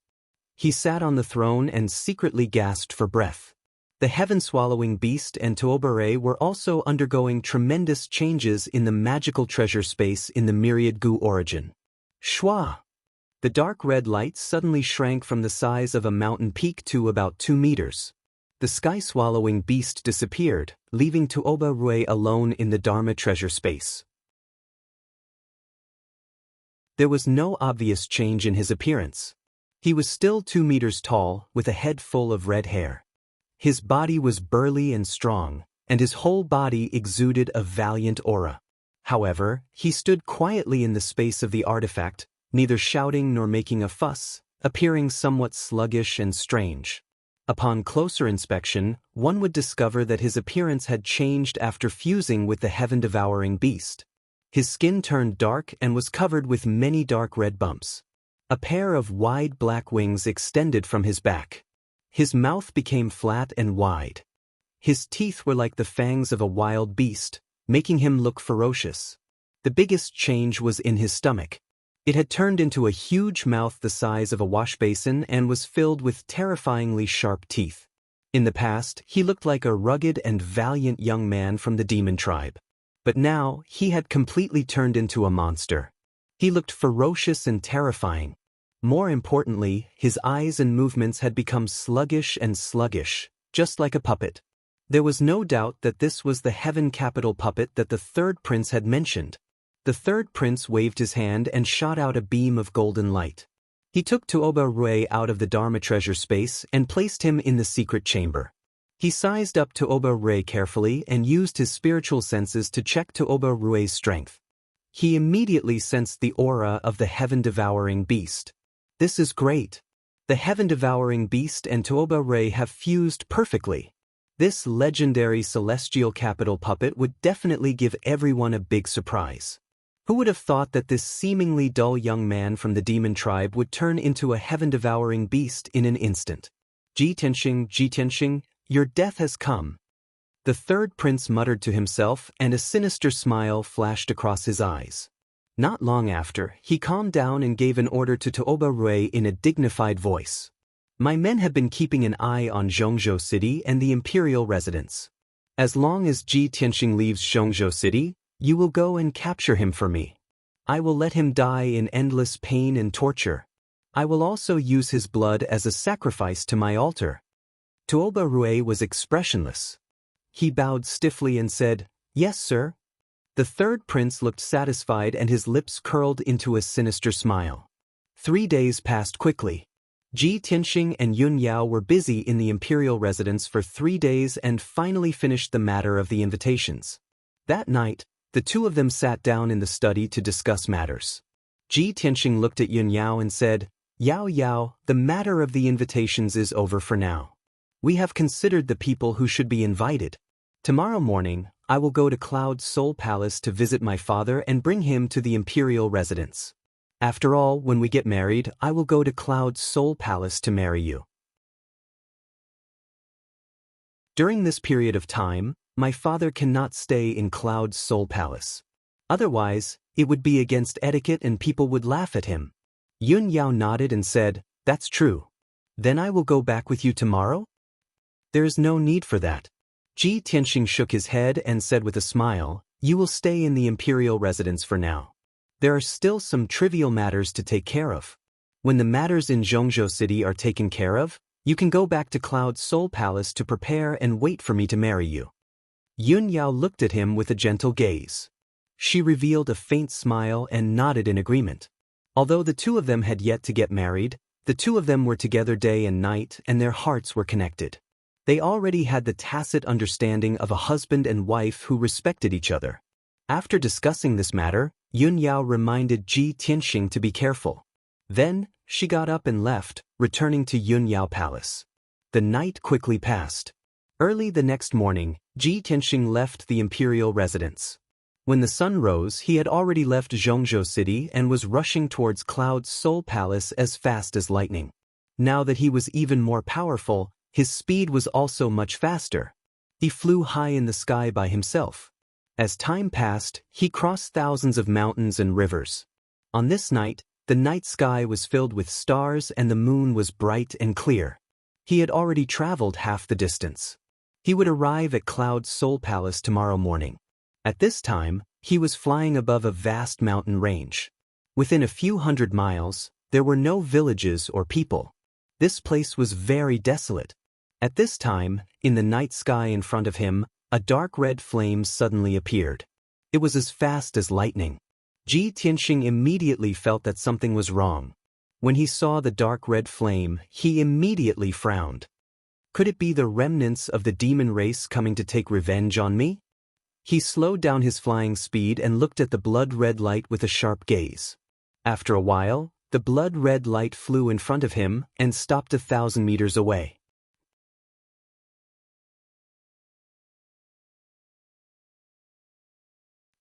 He sat on the throne and secretly gasped for breath. The heaven-swallowing beast and Tuobare were also undergoing tremendous changes in the magical treasure space in the myriad goo origin. Shwa! The dark red light suddenly shrank from the size of a mountain peak to about 2 meters. The sky-swallowing beast disappeared, leaving Tuoba Rui alone in the Dharma treasure space. There was no obvious change in his appearance. He was still 2 meters tall, with a head full of red hair. His body was burly and strong, and his whole body exuded a valiant aura. However, he stood quietly in the space of the artifact, neither shouting nor making a fuss, appearing somewhat sluggish and strange. Upon closer inspection, one would discover that his appearance had changed after fusing with the heaven-devouring beast. His skin turned dark and was covered with many dark red bumps. A pair of wide black wings extended from his back. His mouth became flat and wide. His teeth were like the fangs of a wild beast, making him look ferocious. The biggest change was in his stomach. It had turned into a huge mouth the size of a wash basin and was filled with terrifyingly sharp teeth. In the past, he looked like a rugged and valiant young man from the demon tribe. But now, he had completely turned into a monster. He looked ferocious and terrifying. More importantly, his eyes and movements had become sluggish, just like a puppet. There was no doubt that this was the Heaven Capital puppet that the third prince had mentioned. The third prince waved his hand and shot out a beam of golden light. He took Tuoba Rui out of the Dharma treasure space and placed him in the secret chamber. He sized up Tuoba Rui carefully and used his spiritual senses to check Tuoba Rui's strength. He immediately sensed the aura of the heaven-devouring beast. This is great. The heaven-devouring beast and Tuoba Rui have fused perfectly. This legendary celestial capital puppet would definitely give everyone a big surprise. Who would have thought that this seemingly dull young man from the demon tribe would turn into a heaven-devouring beast in an instant? Ji Tianxing, your death has come. The third prince muttered to himself, and a sinister smile flashed across his eyes. Not long after, he calmed down and gave an order to Tuoba Rui in a dignified voice. My men have been keeping an eye on Zhongzhou City and the imperial residence. As long as Ji Tianxing leaves Zhongzhou City, you will go and capture him for me. I will let him die in endless pain and torture. I will also use his blood as a sacrifice to my altar. Tuoba Rui was expressionless. He bowed stiffly and said, Yes, sir. The third prince looked satisfied and his lips curled into a sinister smile. 3 days passed quickly. Ji Tianxing and Yun Yao were busy in the imperial residence for 3 days and finally finished the matter of the invitations. That night, the two of them sat down in the study to discuss matters. Ji Tianxing looked at Yun Yao and said, Yao Yao, the matter of the invitations is over for now. We have considered the people who should be invited. Tomorrow morning, I will go to Cloud Soul Palace to visit my father and bring him to the imperial residence. After all, when we get married, I will go to Cloud Soul Palace to marry you. During this period of time, my father cannot stay in Cloud Soul Palace. Otherwise, it would be against etiquette and people would laugh at him. Yun Yao nodded and said, That's true. Then I will go back with you tomorrow? There is no need for that. Ji Tianxing shook his head and said with a smile, You will stay in the imperial residence for now. There are still some trivial matters to take care of. When the matters in Zhongzhou City are taken care of, you can go back to Cloud Soul Palace to prepare and wait for me to marry you. Yun Yao looked at him with a gentle gaze. She revealed a faint smile and nodded in agreement. Although the two of them had yet to get married, the two of them were together day and night and their hearts were connected. They already had the tacit understanding of a husband and wife who respected each other. After discussing this matter, Yun Yao reminded Ji Tianxing to be careful. Then, she got up and left, returning to Yun Yao Palace. The night quickly passed. Early the next morning, Ji Tianxing left the imperial residence. When the sun rose, he had already left Zhongzhou City and was rushing towards Cloud Soul Palace as fast as lightning. Now that he was even more powerful, his speed was also much faster. He flew high in the sky by himself. As time passed, he crossed thousands of mountains and rivers. On this night, the night sky was filled with stars and the moon was bright and clear. He had already traveled half the distance. He would arrive at Cloud Soul Palace tomorrow morning. At this time, he was flying above a vast mountain range. Within a few hundred miles, there were no villages or people. This place was very desolate. At this time, in the night sky in front of him, a dark red flame suddenly appeared. It was as fast as lightning. Ji Tianxing immediately felt that something was wrong. When he saw the dark red flame, he immediately frowned. Could it be the remnants of the demon race coming to take revenge on me? He slowed down his flying speed and looked at the blood-red light with a sharp gaze. After a while, the blood-red light flew in front of him and stopped 1,000 meters away.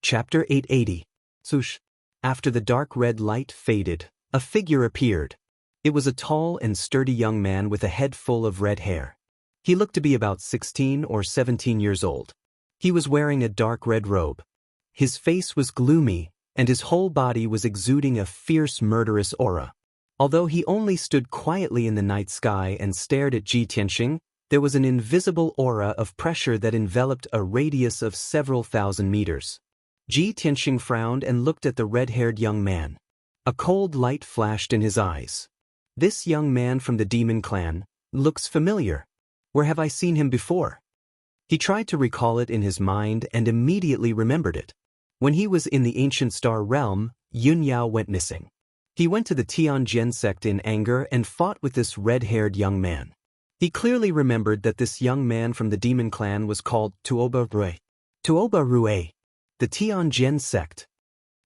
Chapter 880. Swoosh. After the dark red light faded, a figure appeared. It was a tall and sturdy young man with a head full of red hair. He looked to be about 16 or 17 years old. He was wearing a dark red robe. His face was gloomy, and his whole body was exuding a fierce murderous aura. Although he only stood quietly in the night sky and stared at Ji Tianxing, there was an invisible aura of pressure that enveloped a radius of several thousand meters. Ji Tianxing frowned and looked at the red-haired young man. A cold light flashed in his eyes. This young man from the demon clan looks familiar. Where have I seen him before? He tried to recall it in his mind and immediately remembered it. When he was in the ancient star realm, Yun Yao went missing. He went to the Tianjin sect in anger and fought with this red-haired young man. He clearly remembered that this young man from the demon clan was called Tuoba Rui. Tuoba Rui. The Tianjin sect.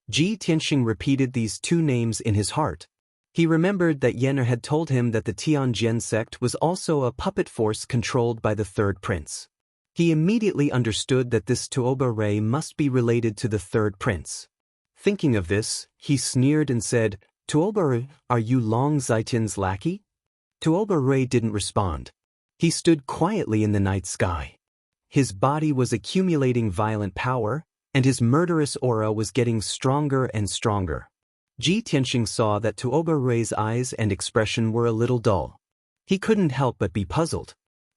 Ji Tianxing repeated these two names in his heart. He remembered that Yener had told him that the Tianjin sect was also a puppet force controlled by the third prince. He immediately understood that this Tuoba Rui must be related to the third prince. Thinking of this, he sneered and said, Tuoba Rui, are you Long Zaitin's lackey? Tuoba Rui didn't respond. He stood quietly in the night sky. His body was accumulating violent power, and his murderous aura was getting stronger and stronger. Ji Tianxing saw that Tuoba Rui's eyes and expression were a little dull. He couldn't help but be puzzled.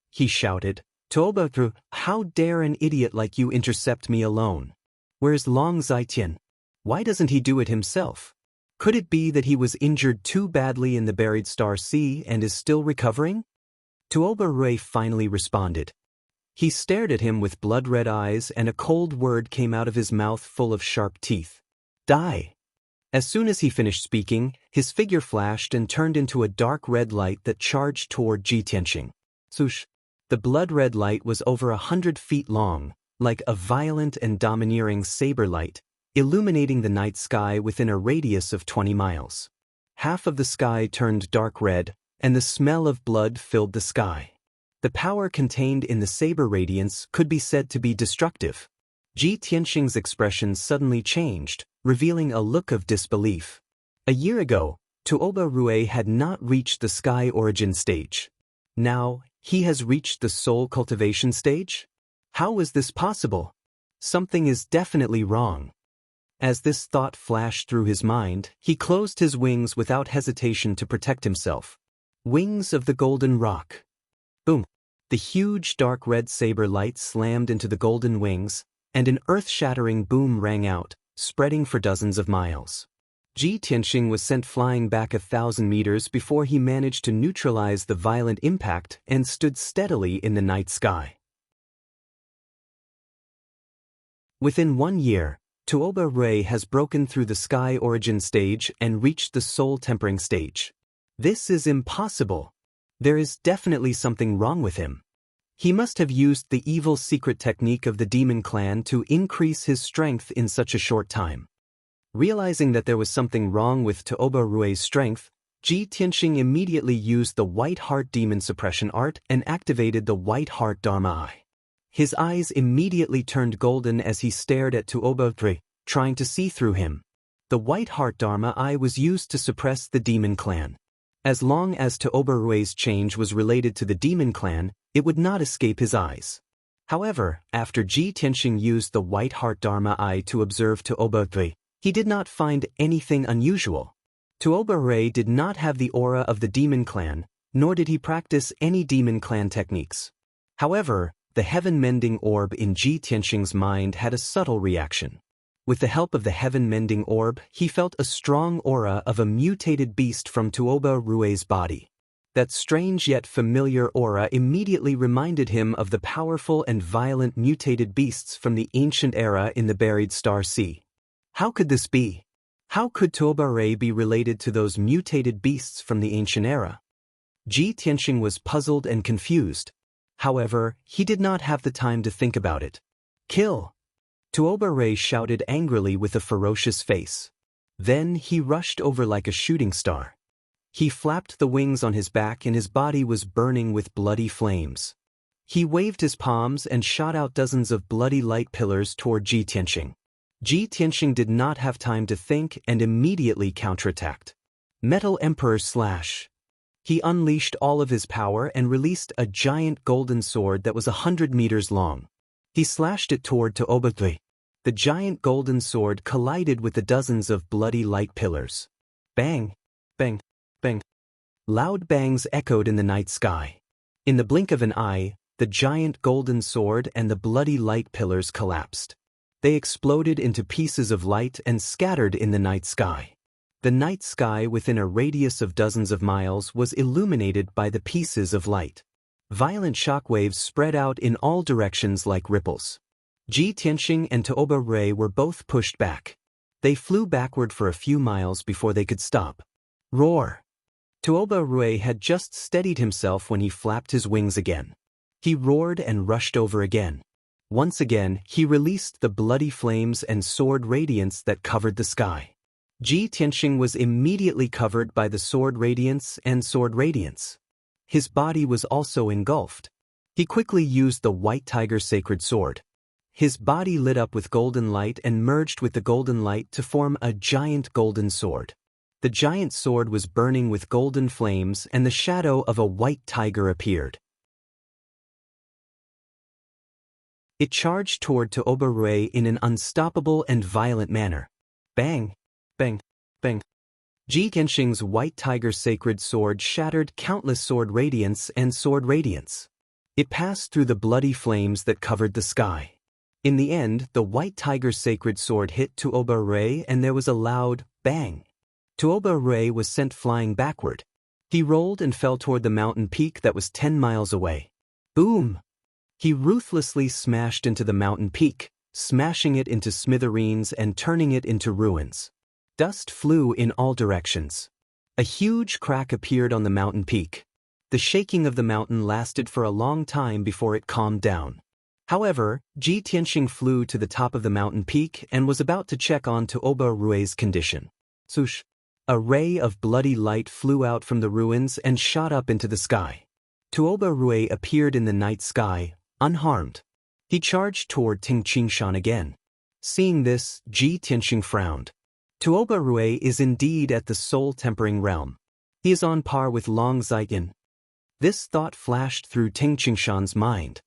He shouted, Tuoba Rui, how dare an idiot like you intercept me alone? Where's Long Zaitin? Why doesn't he do it himself? Could it be that he was injured too badly in the buried Star Sea and is still recovering? Tuoba Rui finally responded. He stared at him with blood-red eyes and a cold word came out of his mouth full of sharp teeth. Die! As soon as he finished speaking, his figure flashed and turned into a dark red light that charged toward Ji Tianxing. Swoosh! The blood-red light was over 100 feet long, like a violent and domineering saber light, illuminating the night sky within a radius of 20 miles. Half of the sky turned dark red, and the smell of blood filled the sky. The power contained in the saber radiance could be said to be destructive. Ji Tianxing's expression suddenly changed, revealing a look of disbelief. A year ago, Tuoba Rue had not reached the sky origin stage. Now, he has reached the soul cultivation stage? How is this possible? Something is definitely wrong. As this thought flashed through his mind, he closed his wings without hesitation to protect himself. Wings of the golden rock. Boom! The huge dark red saber light slammed into the golden wings, and an earth-shattering boom rang out, spreading for dozens of miles. Ji Tianxing was sent flying back 1,000 meters before he managed to neutralize the violent impact and stood steadily in the night sky. Within 1 year, Tuoba Rui has broken through the sky origin stage and reached the soul tempering stage. This is impossible. There is definitely something wrong with him. He must have used the evil secret technique of the demon clan to increase his strength in such a short time. Realizing that there was something wrong with Tuoba Rui's strength, Ji Tianxing immediately used the White Heart Demon Suppression Art and activated the White Heart Dharma Eye. His eyes immediately turned golden as he stared at Tuoba Rui, trying to see through him. The White Heart Dharma Eye was used to suppress the demon clan. As long as Tuoba Rui's change was related to the demon clan, it would not escape his eyes. However, after Ji Tianxing used the White Heart Dharma Eye to observe Tuoba Rui, he did not find anything unusual. Tuoba Rui did not have the aura of the demon clan, nor did he practice any demon clan techniques. However, the heaven-mending orb in Ji Tianxing's mind had a subtle reaction. With the help of the heaven-mending orb, he felt a strong aura of a mutated beast from Tuoba Rui's body. That strange yet familiar aura immediately reminded him of the powerful and violent mutated beasts from the ancient era in the buried Star Sea. How could this be? How could Tuoba Rui be related to those mutated beasts from the ancient era? Ji Tianxing was puzzled and confused. However, he did not have the time to think about it. Kill! Tuoba Rui shouted angrily with a ferocious face. Then he rushed over like a shooting star. He flapped the wings on his back and his body was burning with bloody flames. He waved his palms and shot out dozens of bloody light pillars toward Ji Tianxing. Ji Tianxing did not have time to think and immediately counterattacked. Metal Emperor Slash. He unleashed all of his power and released a giant golden sword that was 100 meters long. He slashed it toward Tuoba Rui. The giant golden sword collided with the dozens of bloody light pillars. Bang! Bang! Bang! Loud bangs echoed in the night sky. In the blink of an eye, the giant golden sword and the bloody light pillars collapsed. They exploded into pieces of light and scattered in the night sky. The night sky within a radius of dozens of miles was illuminated by the pieces of light. Violent shockwaves spread out in all directions like ripples. Ji Tianxing and Tuoba Rui were both pushed back. They flew backward for a few miles before they could stop. Roar! Tuoba Rui had just steadied himself when he flapped his wings again. He roared and rushed over again. Once again, he released the bloody flames and sword radiance that covered the sky. Ji Tianxing was immediately covered by the sword radiance and sword radiance. His body was also engulfed. He quickly used the White Tiger Sacred Sword. His body lit up with golden light and merged with the golden light to form a giant golden sword. The giant sword was burning with golden flames and the shadow of a white tiger appeared. It charged toward Tuoba Rui in an unstoppable and violent manner. Bang! Bang! Bang! Ji Tianxing's White Tiger Sacred Sword shattered countless sword radiance and sword radiance. It passed through the bloody flames that covered the sky. In the end, the White Tiger Sacred Sword hit Tuoba Rui and there was a loud bang. Tuoba Rui was sent flying backward. He rolled and fell toward the mountain peak that was 10 miles away. Boom! He ruthlessly smashed into the mountain peak, smashing it into smithereens and turning it into ruins. Dust flew in all directions. A huge crack appeared on the mountain peak. The shaking of the mountain lasted for a long time before it calmed down. However, Ji Tianxing flew to the top of the mountain peak and was about to check on Tuoba Rui's condition. Swoosh! A ray of bloody light flew out from the ruins and shot up into the sky. Tuoba Rui appeared in the night sky, unharmed. He charged toward Ting Qingshan again. Seeing this, Ji Tianxing frowned. Tuoba Rui is indeed at the soul-tempering realm. He is on par with Long Zaiyin. This thought flashed through Ting Qingshan's mind.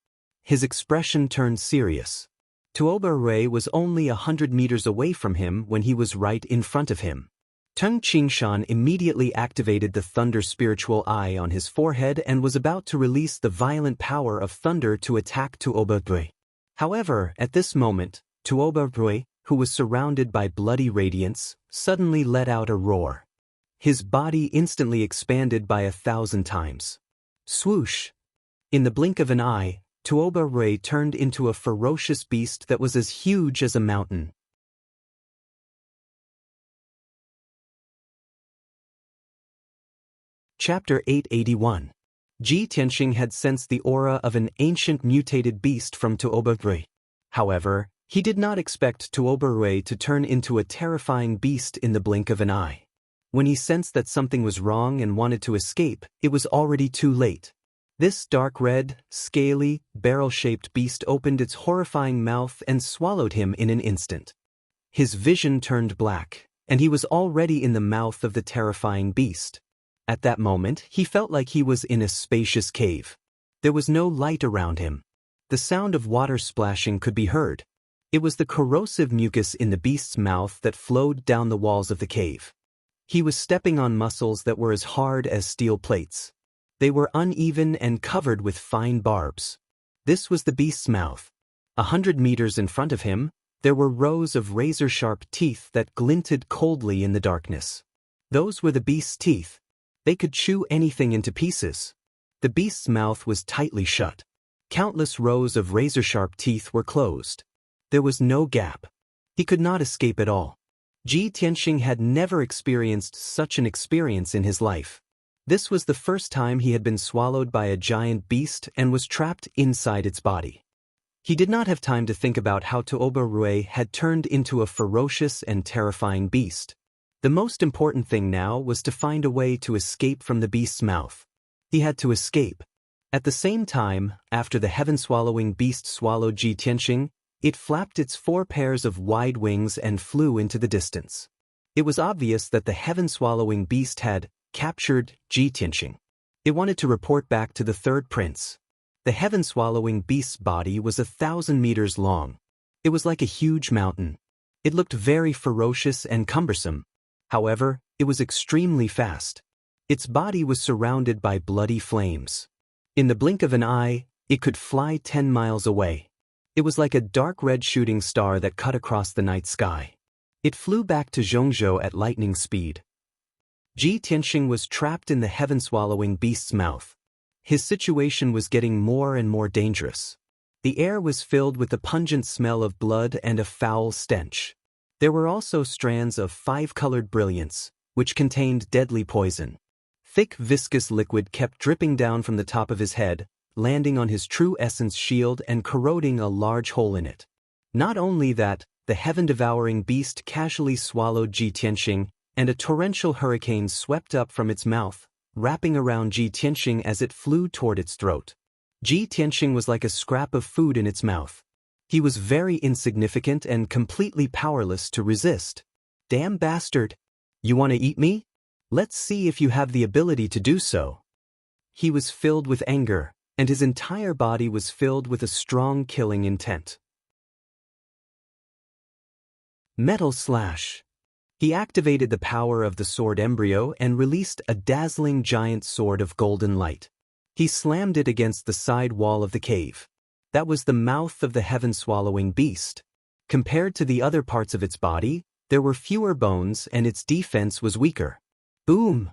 His expression turned serious. Tuoba Rui was only 100 meters away from him when he was right in front of him. Ting Qingshan immediately activated the Thunder Spiritual Eye on his forehead and was about to release the violent power of thunder to attack Tuoba Rui. However, at this moment, Tuoba Rui, who was surrounded by bloody radiance, suddenly let out a roar. His body instantly expanded by 1,000 times. Swoosh! In the blink of an eye, Tuoba Rui turned into a ferocious beast that was as huge as a mountain. Chapter 881. Ji Tianxing had sensed the aura of an ancient mutated beast from Tuoba Rui. However, he did not expect Tuoba Rui to turn into a terrifying beast in the blink of an eye. When he sensed that something was wrong and wanted to escape, it was already too late. This dark red, scaly, barrel-shaped beast opened its horrifying mouth and swallowed him in an instant. His vision turned black, and he was already in the mouth of the terrifying beast. At that moment, he felt like he was in a spacious cave. There was no light around him. The sound of water splashing could be heard. It was the corrosive mucus in the beast's mouth that flowed down the walls of the cave. He was stepping on muscles that were as hard as steel plates. They were uneven and covered with fine barbs. This was the beast's mouth. 100 meters in front of him, there were rows of razor-sharp teeth that glinted coldly in the darkness. Those were the beast's teeth. They could chew anything into pieces. The beast's mouth was tightly shut. Countless rows of razor-sharp teeth were closed. There was no gap. He could not escape at all. Ji Tianxing had never experienced such an experience in his life. This was the first time he had been swallowed by a giant beast and was trapped inside its body. He did not have time to think about how Tuoba Rui had turned into a ferocious and terrifying beast. The most important thing now was to find a way to escape from the beast's mouth. He had to escape. At the same time, after the heaven-swallowing beast swallowed Ji Tianxing, it flapped its 4 pairs of wide wings and flew into the distance. It was obvious that the heaven-swallowing beast had captured Ji Tianxing. It wanted to report back to the third prince. The heaven-swallowing beast's body was 1,000 meters long. It was like a huge mountain. It looked very ferocious and cumbersome. However, it was extremely fast. Its body was surrounded by bloody flames. In the blink of an eye, it could fly 10 miles away. It was like a dark red shooting star that cut across the night sky. It flew back to Zhongzhou at lightning speed. Ji Tianxing was trapped in the heaven-swallowing beast's mouth. His situation was getting more and more dangerous. The air was filled with the pungent smell of blood and a foul stench. There were also strands of 5-colored brilliance, which contained deadly poison. Thick viscous liquid kept dripping down from the top of his head, landing on his true essence shield and corroding a large hole in it. Not only that, the heaven-devouring beast casually swallowed Ji Tianxing, and a torrential hurricane swept up from its mouth, wrapping around Ji Tianxing as it flew toward its throat. Ji Tianxing was like a scrap of food in its mouth. He was very insignificant and completely powerless to resist. Damn bastard! You want to eat me? Let's see if you have the ability to do so. He was filled with anger, and his entire body was filled with a strong killing intent. Metal Slash. He activated the power of the sword embryo and released a dazzling giant sword of golden light. He slammed it against the side wall of the cave. That was the mouth of the heaven-swallowing beast. Compared to the other parts of its body, there were fewer bones and its defense was weaker. Boom!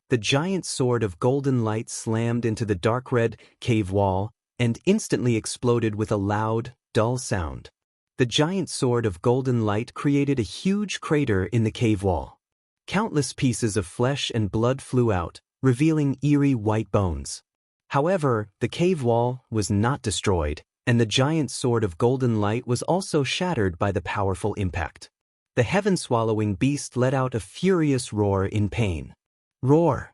The giant sword of golden light slammed into the dark red cave wall and instantly exploded with a loud, dull sound. The giant sword of golden light created a huge crater in the cave wall. Countless pieces of flesh and blood flew out, revealing eerie white bones. However, the cave wall was not destroyed. and the giant sword of golden light was also shattered by the powerful impact. The heaven-swallowing beast let out a furious roar in pain. Roar!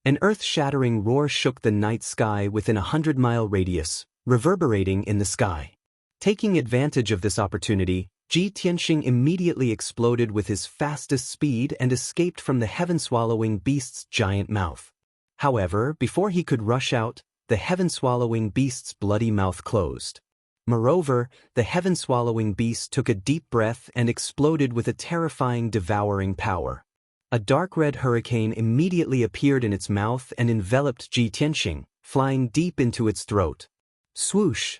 An earth-shattering roar shook the night sky within a 100-mile radius, reverberating in the sky. Taking advantage of this opportunity, Ji Tianxing immediately exploded with his fastest speed and escaped from the heaven-swallowing beast's giant mouth. However, before he could rush out, the heaven-swallowing beast's bloody mouth closed. Moreover, the heaven-swallowing beast took a deep breath and exploded with a terrifying devouring power. A dark red hurricane immediately appeared in its mouth and enveloped Ji Tianxing, flying deep into its throat. Swoosh!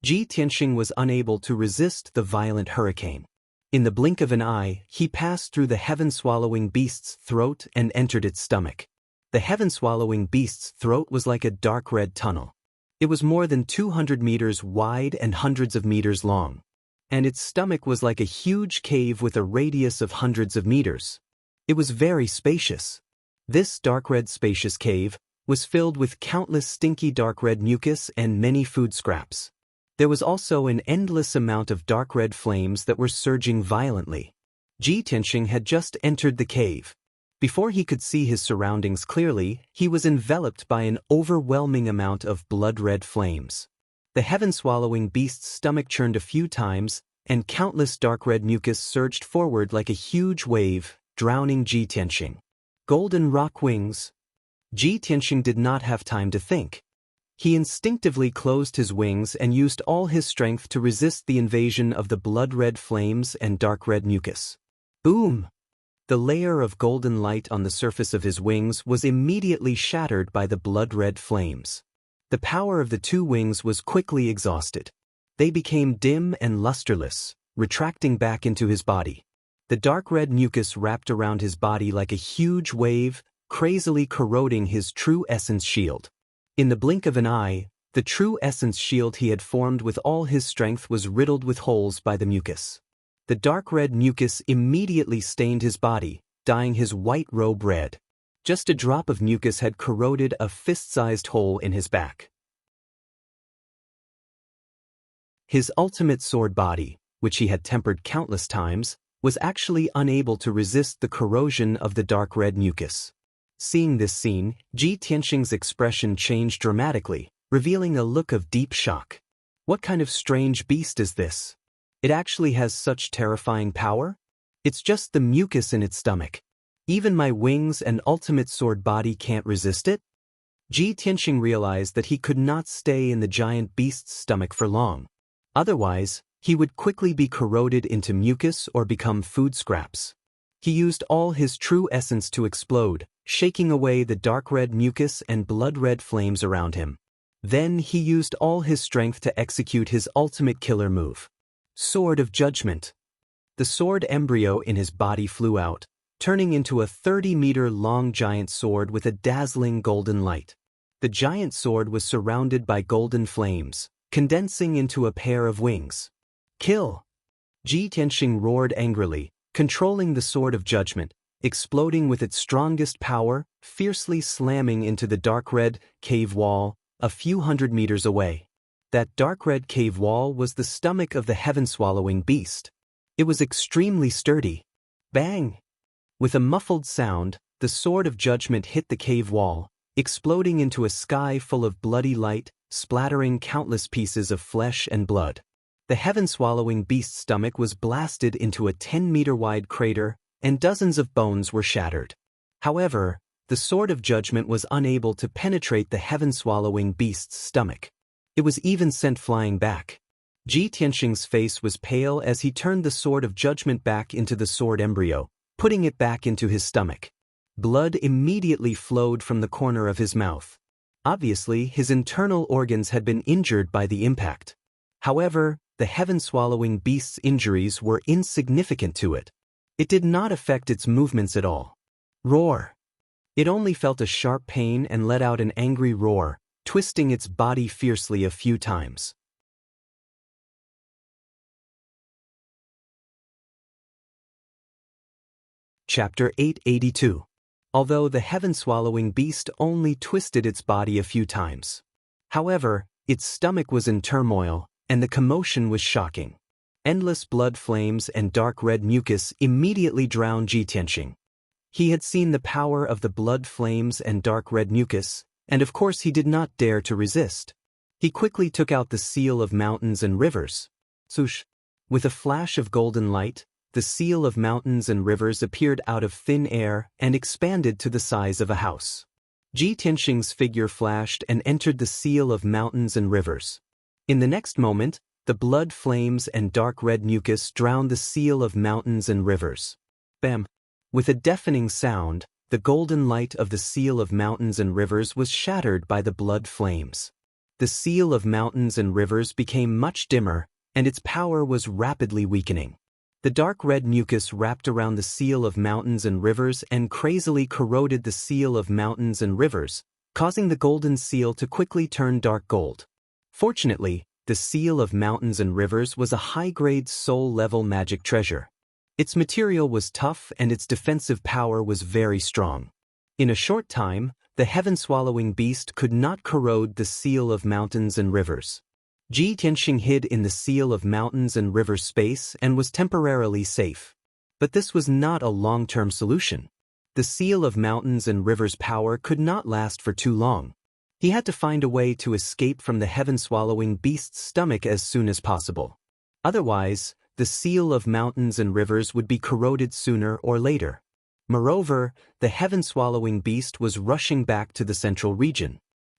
Ji Tianxing was unable to resist the violent hurricane. In the blink of an eye, he passed through the heaven-swallowing beast's throat and entered its stomach. The heaven-swallowing beast's throat was like a dark red tunnel. It was more than 200 meters wide and hundreds of meters long. And its stomach was like a huge cave with a radius of hundreds of meters. It was very spacious. This dark red spacious cave was filled with countless stinky dark red mucus and many food scraps. There was also an endless amount of dark red flames that were surging violently. Ji Tianxing had just entered the cave. Before he could see his surroundings clearly, he was enveloped by an overwhelming amount of blood-red flames. The heaven-swallowing beast's stomach churned a few times, and countless dark red mucus surged forward like a huge wave, drowning Ji Tianxing. Golden rock wings. Ji Tianxing did not have time to think. He instinctively closed his wings and used all his strength to resist the invasion of the blood-red flames and dark red mucus. Boom! The layer of golden light on the surface of his wings was immediately shattered by the blood-red flames. The power of the two wings was quickly exhausted. They became dim and lusterless, retracting back into his body. The dark red mucus wrapped around his body like a huge wave, crazily corroding his true essence shield. In the blink of an eye, the true essence shield he had formed with all his strength was riddled with holes by the mucus. The dark red mucus immediately stained his body, dyeing his white robe red. Just a drop of mucus had corroded a fist-sized hole in his back. His ultimate sword body, which he had tempered countless times, was actually unable to resist the corrosion of the dark red mucus. Seeing this scene, Ji Tianxing's expression changed dramatically, revealing a look of deep shock. What kind of strange beast is this? It actually has such terrifying power? It's just the mucus in its stomach. Even my wings and ultimate sword body can't resist it? Ji Tianxing realized that he could not stay in the giant beast's stomach for long. Otherwise, he would quickly be corroded into mucus or become food scraps. He used all his true essence to explode, shaking away the dark red mucus and blood-red flames around him. Then he used all his strength to execute his ultimate killer move. Sword of Judgment. The sword embryo in his body flew out, turning into a 30-meter-long giant sword with a dazzling golden light. The giant sword was surrounded by golden flames, condensing into a pair of wings. Kill! Ji Tianxing roared angrily, controlling the Sword of Judgment, exploding with its strongest power, fiercely slamming into the dark red cave wall a few hundred meters away. That dark red cave wall was the stomach of the heaven-swallowing beast. It was extremely sturdy. Bang! With a muffled sound, the Sword of Judgment hit the cave wall, exploding into a sky full of bloody light, splattering countless pieces of flesh and blood. The heaven-swallowing beast's stomach was blasted into a 10-meter-wide crater, and dozens of bones were shattered. However, the Sword of Judgment was unable to penetrate the heaven-swallowing beast's stomach. It was even sent flying back. Ji Tianxing's face was pale as he turned the Sword of Judgment back into the sword embryo, putting it back into his stomach. Blood immediately flowed from the corner of his mouth. Obviously, his internal organs had been injured by the impact. However, the heaven-swallowing beast's injuries were insignificant to it. It did not affect its movements at all. Roar! It only felt a sharp pain and let out an angry roar, twisting its body fiercely a few times. Chapter 882. Although the heaven-swallowing beast only twisted its body a few times. However, Its stomach was in turmoil, and the commotion was shocking. Endless blood flames and dark red mucus immediately drowned Ji Tianxing. He had seen the power of the blood flames and dark red mucus, and of course he did not dare to resist. He quickly took out the seal of mountains and rivers. Swoosh! With a flash of golden light, the seal of mountains and rivers appeared out of thin air and expanded to the size of a house. Ji Tianxing's figure flashed and entered the seal of mountains and rivers. In the next moment, the blood flames and dark red mucus drowned the seal of mountains and rivers. Bam! With a deafening sound, the golden light of the seal of mountains and rivers was shattered by the blood flames. The seal of mountains and rivers became much dimmer, and its power was rapidly weakening. The dark red mucus wrapped around the seal of mountains and rivers and crazily corroded the seal of mountains and rivers, causing the golden seal to quickly turn dark gold. Fortunately, the seal of mountains and rivers was a high-grade soul-level magic treasure. Its material was tough and its defensive power was very strong. In a short time, the heaven-swallowing beast could not corrode the seal of mountains and rivers. Ji Tianxing hid in the seal of mountains and rivers space and was temporarily safe. But this was not a long-term solution. The seal of mountains and rivers power could not last for too long. He had to find a way to escape from the heaven-swallowing beast's stomach as soon as possible. Otherwise, the seal of mountains and rivers would be corroded sooner or later. Moreover, the heaven-swallowing beast was rushing back to the central region.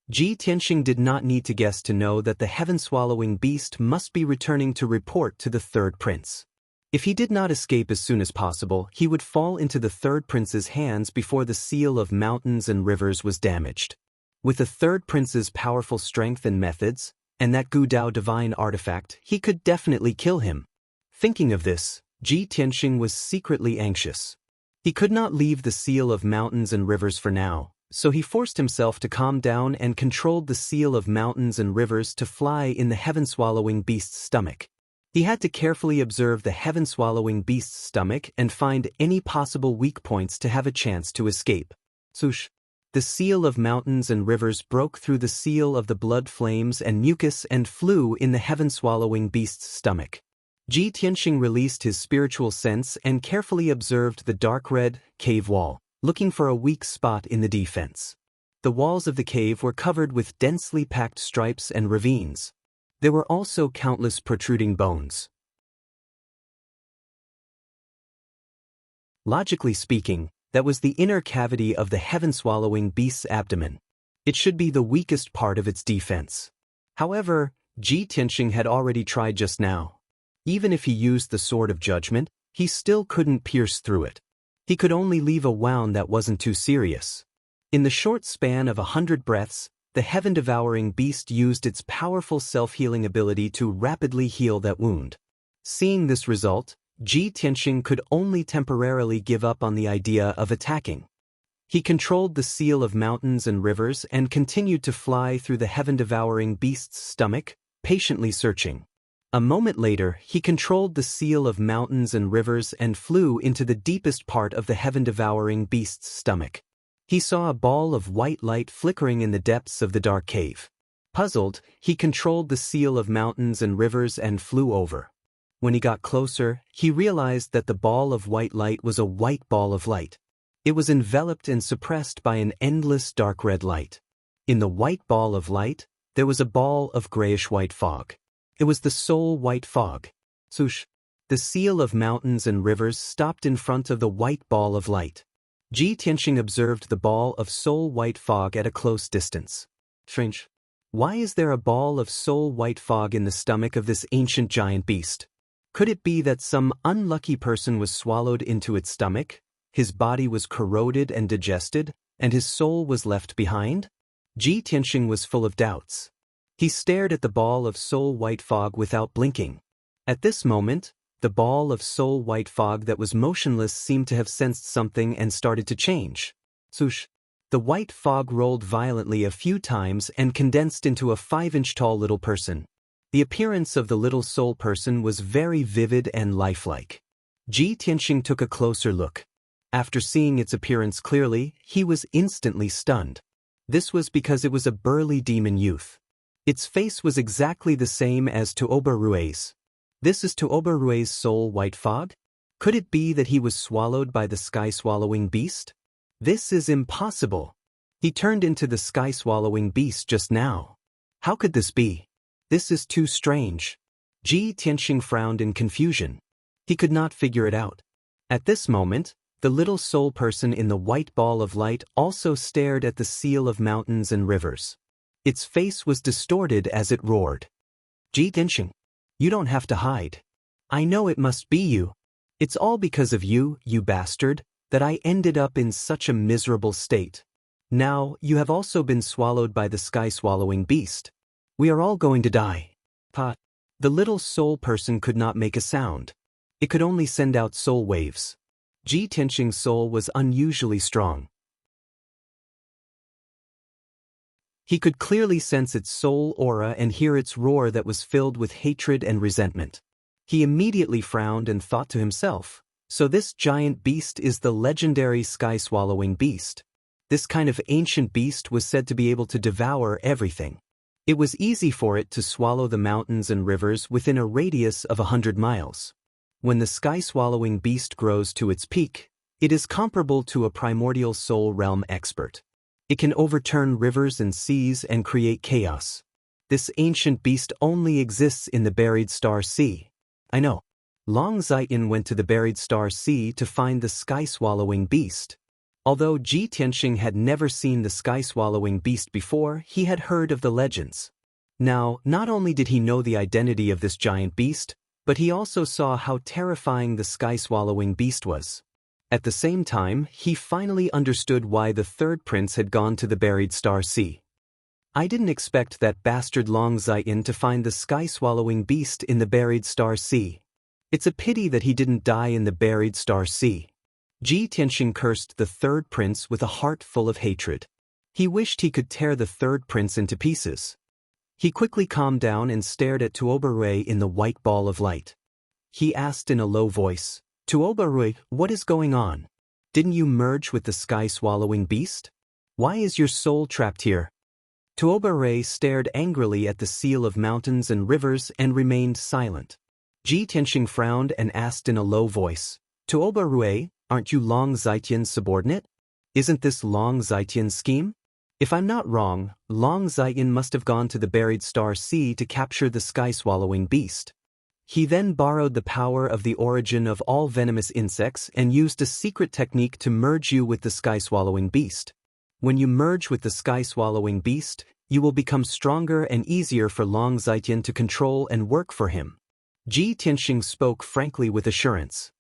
Ji Tianxing did not need to guess to know that the heaven-swallowing beast must be returning to report to the third prince. If he did not escape as soon as possible, he would fall into the third prince's hands before the seal of mountains and rivers was damaged. With the third prince's powerful strength and methods, and that Gu Dao divine artifact, he could definitely kill him. Thinking of this, Ji Tianxing was secretly anxious. He could not leave the seal of mountains and rivers for now, so he forced himself to calm down and controlled the seal of mountains and rivers to fly in the heaven-swallowing beast's stomach. He had to carefully observe the heaven-swallowing beast's stomach and find any possible weak points to have a chance to escape. Swoosh! The seal of mountains and rivers broke through the seal of the blood flames and mucus and flew in the heaven-swallowing beast's stomach. Ji Tianxing released his spiritual sense and carefully observed the dark red cave wall, looking for a weak spot in the defense. The walls of the cave were covered with densely packed stripes and ravines. There were also countless protruding bones. Logically speaking, that was the inner cavity of the heaven-swallowing beast's abdomen. It should be the weakest part of its defense. However, Ji Tianxing had already tried just now. Even if he used the sword of judgment, he still couldn't pierce through it. He could only leave a wound that wasn't too serious. In the short span of 100 breaths, the heaven-devouring beast used its powerful self-healing ability to rapidly heal that wound. Seeing this result, Ji Tianxing could only temporarily give up on the idea of attacking. He controlled the seal of mountains and rivers and continued to fly through the heaven-devouring beast's stomach, patiently searching. A moment later, he controlled the seal of mountains and rivers and flew into the deepest part of the heaven-devouring beast's stomach. He saw a ball of white light flickering in the depths of the dark cave. Puzzled, he controlled the seal of mountains and rivers and flew over. When he got closer, he realized that the ball of white light was a white ball of light. It was enveloped and suppressed by an endless dark red light. In the white ball of light, there was a ball of grayish-white fog. It was the soul white fog. Swoosh! The seal of mountains and rivers stopped in front of the white ball of light. Ji Tianxing observed the ball of soul white fog at a close distance. Strange. Why is there a ball of soul white fog in the stomach of this ancient giant beast? Could it be that some unlucky person was swallowed into its stomach, his body was corroded and digested, and his soul was left behind? Ji Tianxing was full of doubts. He stared at the ball of soul white fog without blinking. At this moment, the ball of soul white fog that was motionless seemed to have sensed something and started to change. Swoosh! The white fog rolled violently a few times and condensed into a 5-inch tall little person. The appearance of the little soul person was very vivid and lifelike. Ji Tianxing took a closer look. After seeing its appearance clearly, he was instantly stunned. This was because it was a burly demon youth. Its face was exactly the same as Tuoba Rue's. This is Tuoba Rue's soul white fog? Could it be that he was swallowed by the sky-swallowing beast? This is impossible. He turned into the sky-swallowing beast just now. How could this be? This is too strange. Ji Tianxing frowned in confusion. He could not figure it out. At this moment, the little soul person in the white ball of light also stared at the seal of mountains and rivers. Its face was distorted as it roared. Ji Tianxing, you don't have to hide. I know it must be you. It's all because of you, you bastard, that I ended up in such a miserable state. Now, you have also been swallowed by the sky-swallowing beast. We are all going to die. Pa. The little soul person could not make a sound. It could only send out soul waves. Ji Tianxing's soul was unusually strong. He could clearly sense its soul aura and hear its roar that was filled with hatred and resentment. He immediately frowned and thought to himself, so this giant beast is the legendary sky-swallowing beast. This kind of ancient beast was said to be able to devour everything. It was easy for it to swallow the mountains and rivers within a radius of 100 miles. When the sky-swallowing beast grows to its peak, it is comparable to a primordial soul realm expert. It can overturn rivers and seas and create chaos. This ancient beast only exists in the buried star sea. I know. Long Zaiyin went to the buried star sea to find the sky-swallowing beast. Although Ji Tianxing had never seen the sky-swallowing beast before, he had heard of the legends. Now, not only did he know the identity of this giant beast, but he also saw how terrifying the sky-swallowing beast was. At the same time, he finally understood why the third prince had gone to the buried star sea. I didn't expect that bastard Long Zaiyin to find the sky-swallowing beast in the buried star sea. It's a pity that he didn't die in the buried star sea. Ji Tianxing cursed the third prince with a heart full of hatred. He wished he could tear the third prince into pieces. He quickly calmed down and stared at Tuoba Rui in the white ball of light. He asked in a low voice, Tuoba Rui, what is going on? Didn't you merge with the sky-swallowing beast? Why is your soul trapped here? Tuoba Rui stared angrily at the seal of mountains and rivers and remained silent. Ji Tianxing frowned and asked in a low voice, Tuoba Rui, aren't you Long Zaiyan's subordinate? Isn't this Long Zaiyan's scheme? If I'm not wrong, Long Zaiyan must have gone to the buried star sea to capture the sky-swallowing beast. He then borrowed the power of the origin of all venomous insects and used a secret technique to merge you with the sky-swallowing beast. When you merge with the sky-swallowing beast, you will become stronger and easier for Long Zaiyan to control and work for him. Ji Tianxing spoke frankly with assurance.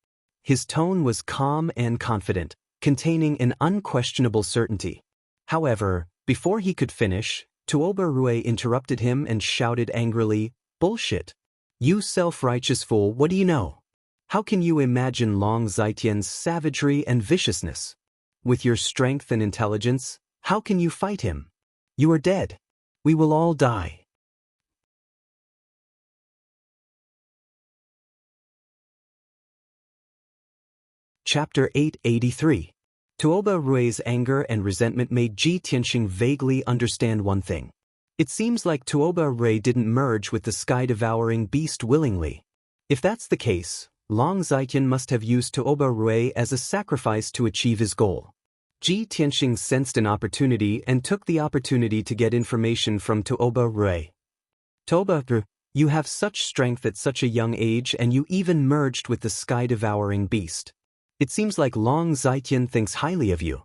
His tone was calm and confident, containing an unquestionable certainty. However, before he could finish, Tuoba Rui interrupted him and shouted angrily, Bullshit! You self-righteous fool, what do you know? How can you imagine Long Zaiyan's savagery and viciousness? With your strength and intelligence, how can you fight him? You are dead. We will all die. Chapter 883. Tuoba Rui's anger and resentment made Ji Tianxing vaguely understand one thing. It seems like Tuoba Rui didn't merge with the sky-devouring beast willingly. If that's the case, Long Zaiyan must have used Tuoba Rui as a sacrifice to achieve his goal. Ji Tianxing sensed an opportunity and took the opportunity to get information from Tuoba Rui. Tuoba Rui, you have such strength at such a young age and you even merged with the sky-devouring beast. It seems like Long Zaiyan thinks highly of you.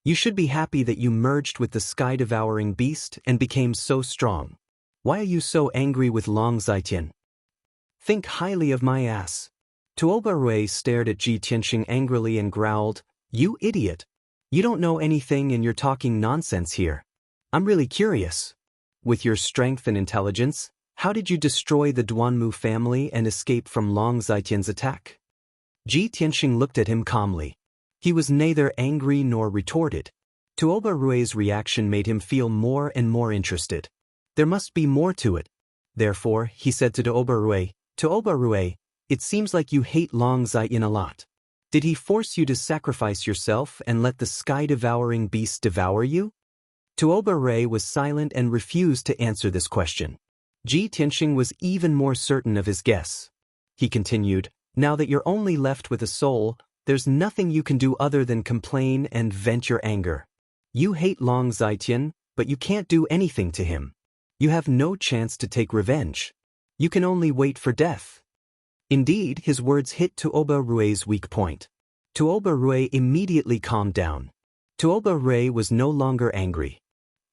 You should be happy that you merged with the sky-devouring beast and became so strong. Why are you so angry with Long Zaiyan? Think highly of my ass. Tuoba Rui stared at Ji Tianxing angrily and growled, You idiot! You don't know anything and you're talking nonsense here. I'm really curious. With your strength and intelligence, how did you destroy the Duanmu family and escape from Long Zaiyan's attack? Ji Tianxing looked at him calmly. He was neither angry nor retorted. Tuoba Rui's reaction made him feel more and more interested. There must be more to it. Therefore, he said to Tuoba Rui, it seems like you hate Long Zaiyan a lot. Did he force you to sacrifice yourself and let the sky-devouring beast devour you? Tuoba Rui was silent and refused to answer this question. Ji Tianxing was even more certain of his guess. He continued, now that you're only left with a soul, there's nothing you can do other than complain and vent your anger. You hate Long Zitian, but you can't do anything to him. You have no chance to take revenge. You can only wait for death. Indeed, his words hit Tuoba Rui's weak point. Tuoba Rui immediately calmed down. Tuoba Rui was no longer angry.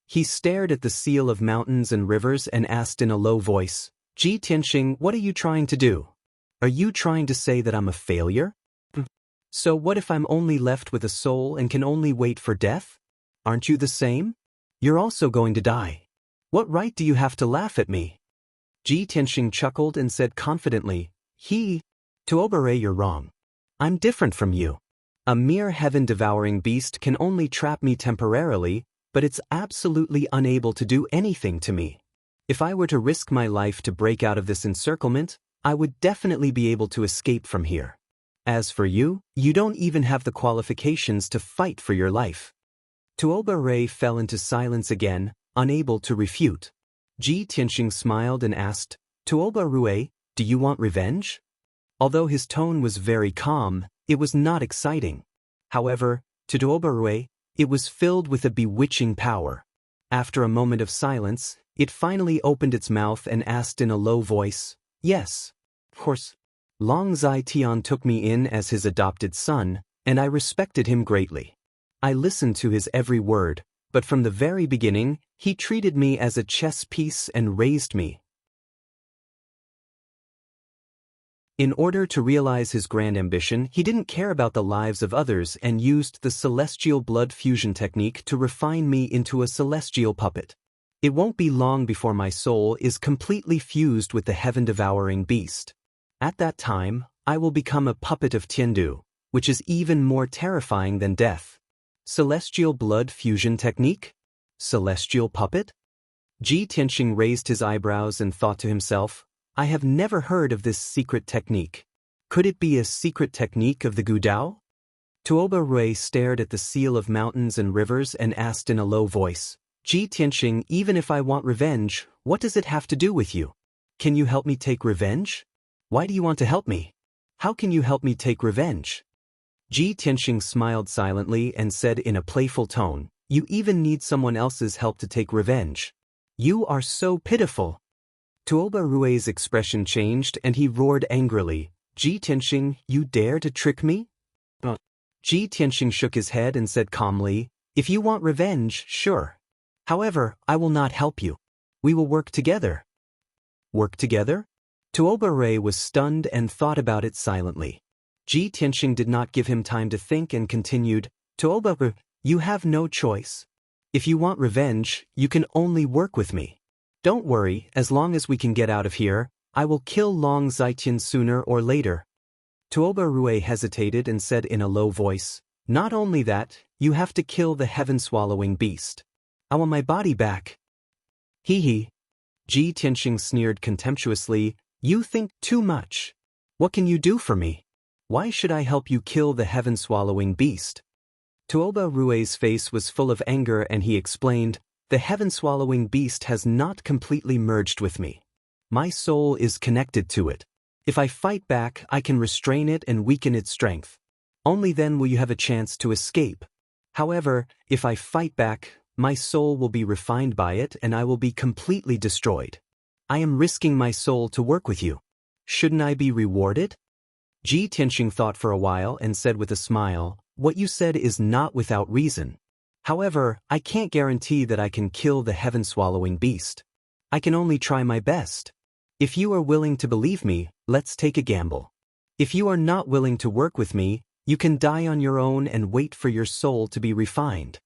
He stared at the seal of mountains and rivers and asked in a low voice, Ji Tianxing, what are you trying to do? Are you trying to say that I'm a failure? So what if I'm only left with a soul and can only wait for death? Aren't you the same? You're also going to die. What right do you have to laugh at me? Ji Tianxing chuckled and said confidently, Tuoba Rui, you're wrong. I'm different from you. A mere heaven-devouring beast can only trap me temporarily, but it's absolutely unable to do anything to me. If I were to risk my life to break out of this encirclement, I would definitely be able to escape from here. As for you, you don't even have the qualifications to fight for your life. Tuoba Rui fell into silence again, unable to refute. Ji Tianxing smiled and asked, Tuoba Rui, do you want revenge? Although his tone was very calm, it was not exciting. However, to Tuoba Rui, it was filled with a bewitching power. After a moment of silence, it finally opened its mouth and asked in a low voice, yes, of course. Long Zitian took me in as his adopted son, and I respected him greatly. I listened to his every word, but from the very beginning, he treated me as a chess piece and raised me. In order to realize his grand ambition, he didn't care about the lives of others and used the celestial blood fusion technique to refine me into a celestial puppet. It won't be long before my soul is completely fused with the heaven-devouring beast. At that time, I will become a puppet of Tiandu, which is even more terrifying than death. Celestial blood fusion technique? Celestial puppet? Ji Tianxing raised his eyebrows and thought to himself, I have never heard of this secret technique. Could it be a secret technique of the Gudao? Tuoba Rui stared at the seal of mountains and rivers and asked in a low voice, Ji Tianxing, even if I want revenge, what does it have to do with you? Can you help me take revenge? Why do you want to help me? How can you help me take revenge? Ji Tianxing smiled silently and said in a playful tone, you even need someone else's help to take revenge. You are so pitiful. Tuoba Rui's expression changed and he roared angrily, Ji Tianxing, you dare to trick me? Ji Tianxing shook his head and said calmly, if you want revenge, sure. However, I will not help you. We will work together. Work together? Tuoba Rui was stunned and thought about it silently. Ji Tianxing did not give him time to think and continued, Tuoba Rui, you have no choice. If you want revenge, you can only work with me. Don't worry, as long as we can get out of here, I will kill Long Zitian sooner or later. Tuoba Rui hesitated and said in a low voice, not only that, you have to kill the heaven-swallowing beast. I want my body back. Ji Tianxing sneered contemptuously, you think too much. What can you do for me? Why should I help you kill the heaven-swallowing beast? Tuoba Rui's face was full of anger and he explained, the heaven-swallowing beast has not completely merged with me. My soul is connected to it. If I fight back, I can restrain it and weaken its strength. Only then will you have a chance to escape. However, if I fight back, my soul will be refined by it and I will be completely destroyed. I am risking my soul to work with you. Shouldn't I be rewarded? Ji Tianxing thought for a while and said with a smile, what you said is not without reason. However, I can't guarantee that I can kill the heaven-swallowing beast. I can only try my best. If you are willing to believe me, let's take a gamble. If you are not willing to work with me, you can die on your own and wait for your soul to be refined.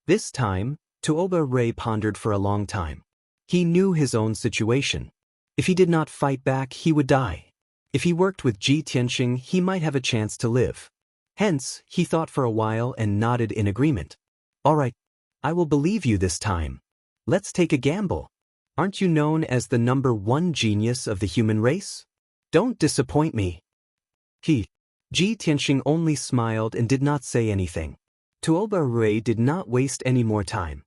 This time, Tuoba Rui pondered for a long time. He knew his own situation. If he did not fight back, he would die. If he worked with Ji Tianxing, he might have a chance to live. Hence, he thought for a while and nodded in agreement. All right, I will believe you this time. Let's take a gamble. Aren't you known as the #1 genius of the human race? Don't disappoint me. Ji Tianxing only smiled and did not say anything. Tuoba Rui did not waste any more time.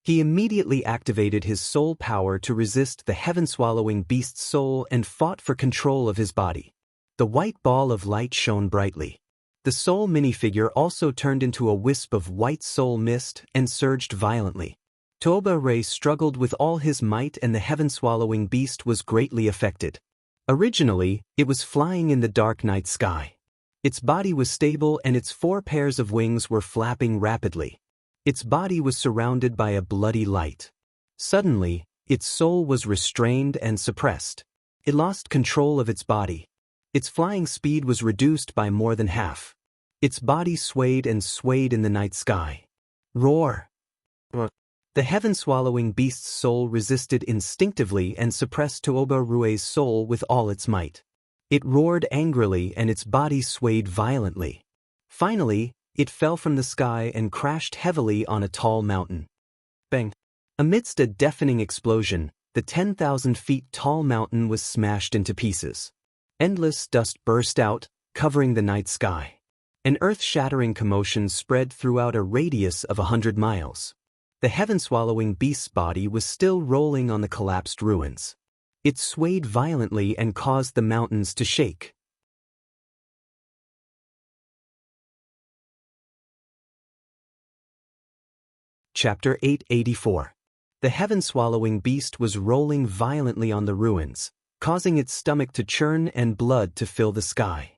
He immediately activated his soul power to resist the heaven-swallowing beast's soul and fought for control of his body. The white ball of light shone brightly. The soul minifigure also turned into a wisp of white soul mist and surged violently. Toba Ray struggled with all his might and the heaven-swallowing beast was greatly affected. Originally, it was flying in the dark night sky. Its body was stable and its 4 pairs of wings were flapping rapidly. Its body was surrounded by a bloody light. Suddenly, its soul was restrained and suppressed. It lost control of its body. Its flying speed was reduced by more than half. Its body swayed and swayed in the night sky. Roar! The heaven-swallowing beast's soul resisted instinctively and suppressed Toba Rue's soul with all its might. It roared angrily and its body swayed violently. Finally, it fell from the sky and crashed heavily on a tall mountain. Bang! Amidst a deafening explosion, the 10,000 feet tall mountain was smashed into pieces. Endless dust burst out, covering the night sky. An earth-shattering commotion spread throughout a radius of 100 miles. The heaven-swallowing beast's body was still rolling on the collapsed ruins. It swayed violently and caused the mountains to shake. Chapter 884. The heaven-swallowing beast was rolling violently on the ruins, causing its stomach to churn and blood to fill the sky.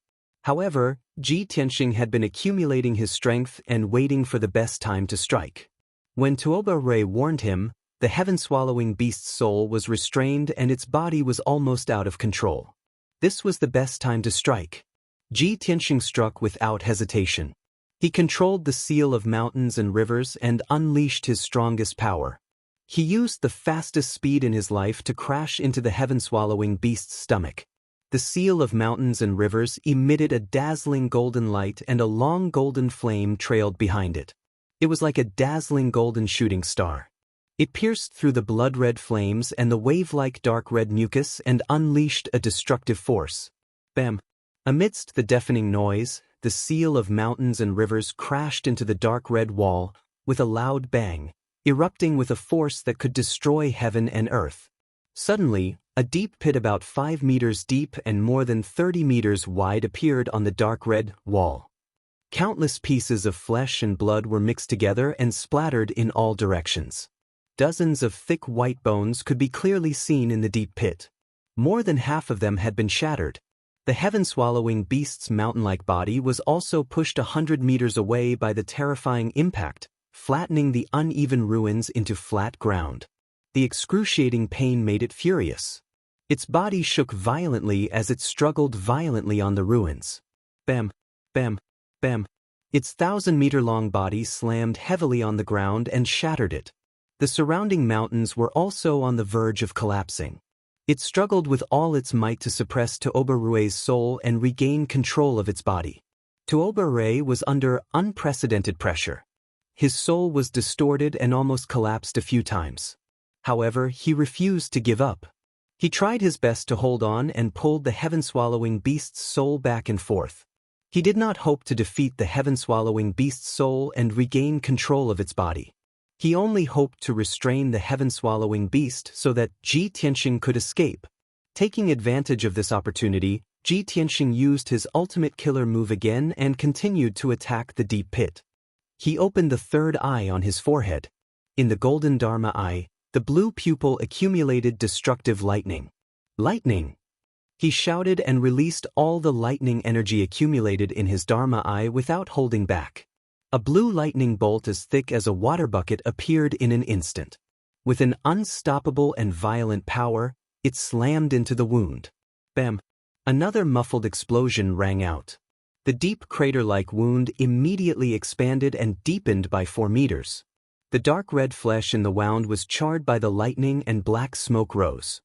However, Ji Tianxing had been accumulating his strength and waiting for the best time to strike. When Tuoba Rui warned him, the heaven-swallowing beast's soul was restrained and its body was almost out of control. This was the best time to strike. Ji Tianxing struck without hesitation. He controlled the seal of mountains and rivers and unleashed his strongest power. He used the fastest speed in his life to crash into the heaven-swallowing beast's stomach. The seal of mountains and rivers emitted a dazzling golden light and a long golden flame trailed behind it. It was like a dazzling golden shooting star. It pierced through the blood-red flames and the wave-like dark red mucus and unleashed a destructive force. Bam! Amidst the deafening noise, the seal of mountains and rivers crashed into the dark red wall with a loud bang, erupting with a force that could destroy heaven and earth. Suddenly, a deep pit about 5 meters deep and more than 30 meters wide appeared on the dark red wall. Countless pieces of flesh and blood were mixed together and splattered in all directions. Dozens of thick white bones could be clearly seen in the deep pit. More than half of them had been shattered. The heaven-swallowing beast's mountain-like body was also pushed 100 meters away by the terrifying impact, flattening the uneven ruins into flat ground. The excruciating pain made it furious. Its body shook violently as it struggled violently on the ruins. Bam! Bam! Bam! Its 1,000-meter-long body slammed heavily on the ground and shattered it. The surrounding mountains were also on the verge of collapsing. It struggled with all its might to suppress Tuoba Rue's soul and regain control of its body. Tuoba Rui was under unprecedented pressure. His soul was distorted and almost collapsed a few times. However, he refused to give up. He tried his best to hold on and pulled the heaven-swallowing beast's soul back and forth. He did not hope to defeat the heaven-swallowing beast's soul and regain control of its body. He only hoped to restrain the heaven-swallowing beast so that Ji Tianxing could escape. Taking advantage of this opportunity, Ji Tianxing used his ultimate killer move again and continued to attack the deep pit. He opened the third eye on his forehead. In the golden Dharma eye, the blue pupil accumulated destructive lightning. Lightning! He shouted and released all the lightning energy accumulated in his Dharma eye without holding back. A blue lightning bolt as thick as a water bucket appeared in an instant. With an unstoppable and violent power, it slammed into the wound. Bam! Another muffled explosion rang out. The deep crater-like wound immediately expanded and deepened by 4 meters. The dark red flesh in the wound was charred by the lightning and black smoke rose.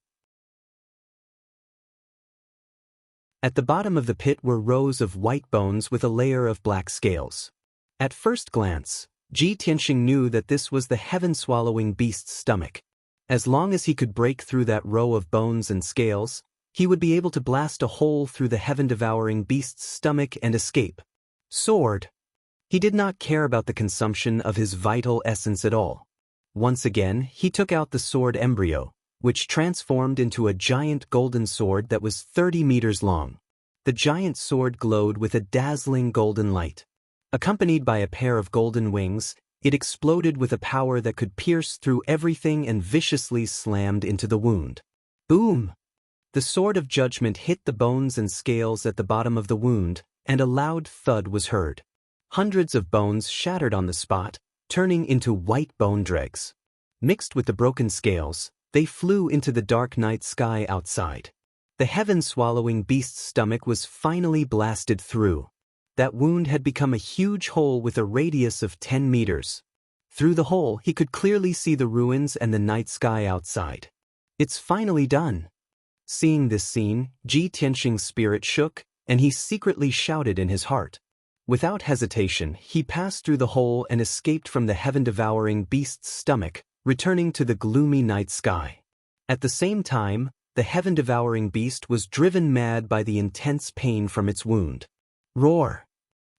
At the bottom of the pit were rows of white bones with a layer of black scales. At first glance, Ji Tianxing knew that this was the heaven-swallowing beast's stomach. As long as he could break through that row of bones and scales, he would be able to blast a hole through the heaven-devouring beast's stomach and escape. Sword! He did not care about the consumption of his vital essence at all. Once again, he took out the sword embryo, which transformed into a giant golden sword that was 30 meters long. The giant sword glowed with a dazzling golden light. Accompanied by a pair of golden wings, it exploded with a power that could pierce through everything and viciously slammed into the wound. Boom! The sword of judgment hit the bones and scales at the bottom of the wound, and a loud thud was heard. Hundreds of bones shattered on the spot, turning into white bone dregs. Mixed with the broken scales, they flew into the dark night sky outside. The heaven-swallowing beast's stomach was finally blasted through. That wound had become a huge hole with a radius of 10 meters. Through the hole, he could clearly see the ruins and the night sky outside. It's finally done. Seeing this scene, Ji Tianxing's spirit shook, and he secretly shouted in his heart. Without hesitation, he passed through the hole and escaped from the heaven-devouring beast's stomach, returning to the gloomy night sky. At the same time, the heaven-devouring beast was driven mad by the intense pain from its wound. Roar!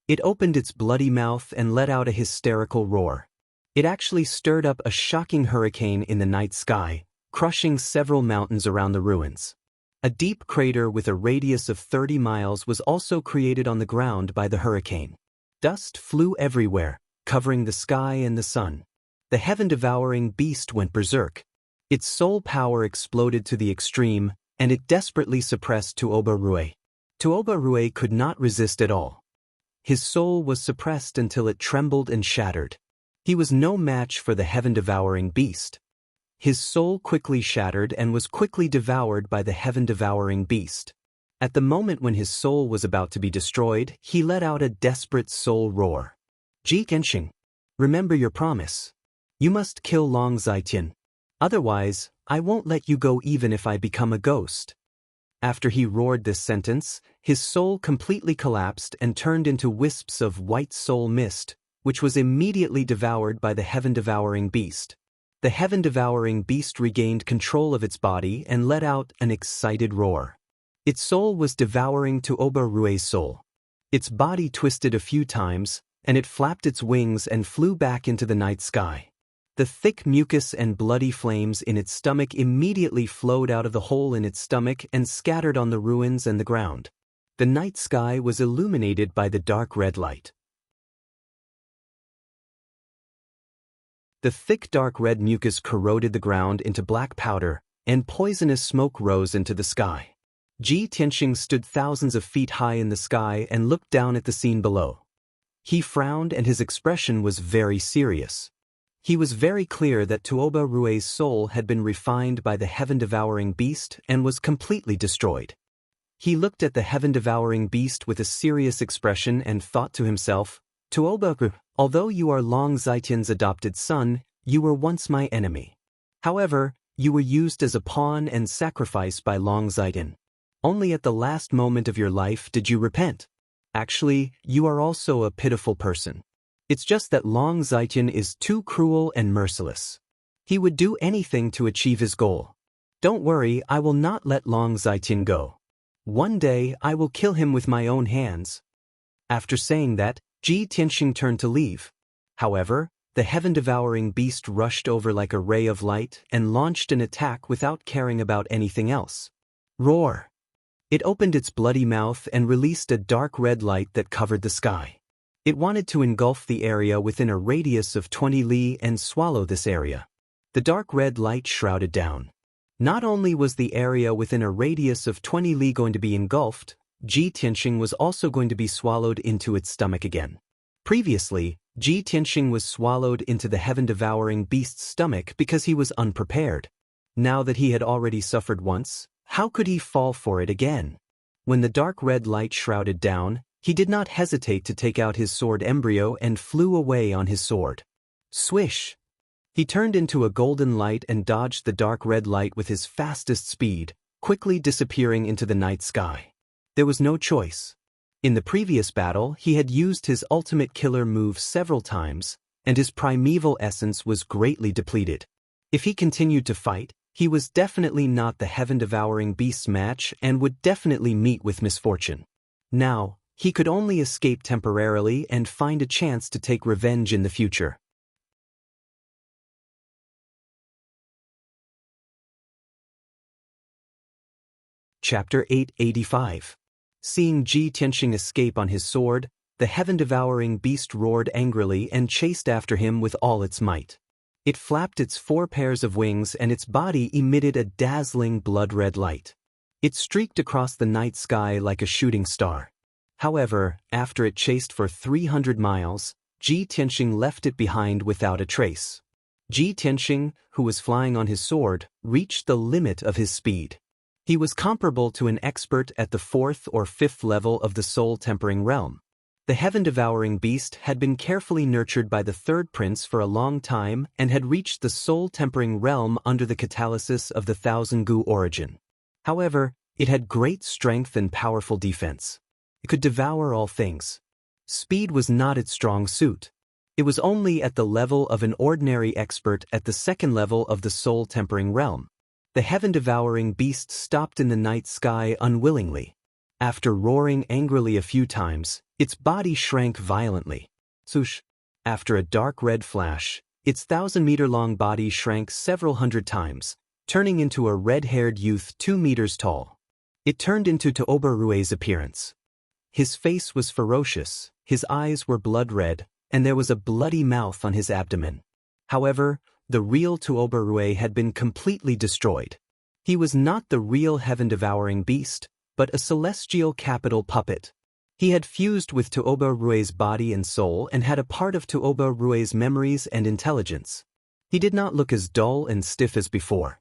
It opened its bloody mouth and let out a hysterical roar. It actually stirred up a shocking hurricane in the night sky, crushing several mountains around the ruins. A deep crater with a radius of 30 miles was also created on the ground by the hurricane. Dust flew everywhere, covering the sky and the sun. The heaven-devouring beast went berserk. Its soul power exploded to the extreme, and it desperately suppressed Tuoba Rue. Tuoba Rue could not resist at all. His soul was suppressed until it trembled and shattered. He was no match for the heaven-devouring beast. His soul quickly shattered and was quickly devoured by the heaven-devouring beast. At the moment when his soul was about to be destroyed, he let out a desperate soul roar. Ji Tianxing, remember your promise. You must kill Long Zaitian. Otherwise, I won't let you go even if I become a ghost. After he roared this sentence, his soul completely collapsed and turned into wisps of white soul mist, which was immediately devoured by the heaven-devouring beast. The heaven-devouring beast regained control of its body and let out an excited roar. Its soul was devouring Tuoba Rue's soul. Its body twisted a few times, and it flapped its wings and flew back into the night sky. The thick mucus and bloody flames in its stomach immediately flowed out of the hole in its stomach and scattered on the ruins and the ground. The night sky was illuminated by the dark red light. The thick dark red mucus corroded the ground into black powder, and poisonous smoke rose into the sky. Ji Tianxing stood thousands of feet high in the sky and looked down at the scene below. He frowned and his expression was very serious. He was very clear that Tuoba Rue's soul had been refined by the heaven-devouring beast and was completely destroyed. He looked at the heaven-devouring beast with a serious expression and thought to himself, Tuoba Rue, although you are Long Zaitian's adopted son, you were once my enemy. However, you were used as a pawn and sacrificed by Long Zaitian. Only at the last moment of your life did you repent. Actually, you are also a pitiful person. It's just that Long Zaitian is too cruel and merciless. He would do anything to achieve his goal. Don't worry, I will not let Long Zaitian go. One day, I will kill him with my own hands. After saying that, Ji Tianxing turned to leave. However, the heaven-devouring beast rushed over like a ray of light and launched an attack without caring about anything else. Roar! It opened its bloody mouth and released a dark red light that covered the sky. It wanted to engulf the area within a radius of 20 li and swallow this area. The dark red light shrouded down. Not only was the area within a radius of 20 li going to be engulfed, Ji Tianxing was also going to be swallowed into its stomach again. Previously, Ji Tianxing was swallowed into the heaven-devouring beast's stomach because he was unprepared. Now that he had already suffered once, how could he fall for it again? When the dark red light shrouded down, he did not hesitate to take out his sword embryo and flew away on his sword. Swish! He turned into a golden light and dodged the dark red light with his fastest speed, quickly disappearing into the night sky. There was no choice. In the previous battle, he had used his ultimate killer move several times, and his primeval essence was greatly depleted. If he continued to fight, he was definitely not the heaven-devouring beast's match and would definitely meet with misfortune. Now, he could only escape temporarily and find a chance to take revenge in the future. Chapter 885. Seeing Ji Tianxing escape on his sword, the heaven-devouring beast roared angrily and chased after him with all its might. It flapped its 4 pairs of wings and its body emitted a dazzling blood-red light. It streaked across the night sky like a shooting star. However, after it chased for 300 miles, Ji Tianxing left it behind without a trace. Ji Tianxing, who was flying on his sword, reached the limit of his speed. He was comparable to an expert at the 4th or 5th level of the soul-tempering realm. The heaven-devouring beast had been carefully nurtured by the 3rd prince for a long time and had reached the soul-tempering realm under the catalysis of the Thousand Gu origin. However, it had great strength and powerful defense. It could devour all things. Speed was not its strong suit. It was only at the level of an ordinary expert at the 2nd level of the soul-tempering realm. The heaven-devouring beast stopped in the night sky unwillingly. After roaring angrily a few times, its body shrank violently. Swoosh! After a dark red flash, its 1,000-meter-long body shrank several hundred times, turning into a red-haired youth 2 meters tall. It turned into Tuoba Rue's appearance. His face was ferocious, his eyes were blood-red, and there was a bloody mouth on his abdomen. However, the real Tuoba Rue had been completely destroyed. He was not the real heaven-devouring beast, but a celestial capital puppet. He had fused with Tuoba Rue's body and soul and had a part of Tuoba Rue's memories and intelligence. He did not look as dull and stiff as before.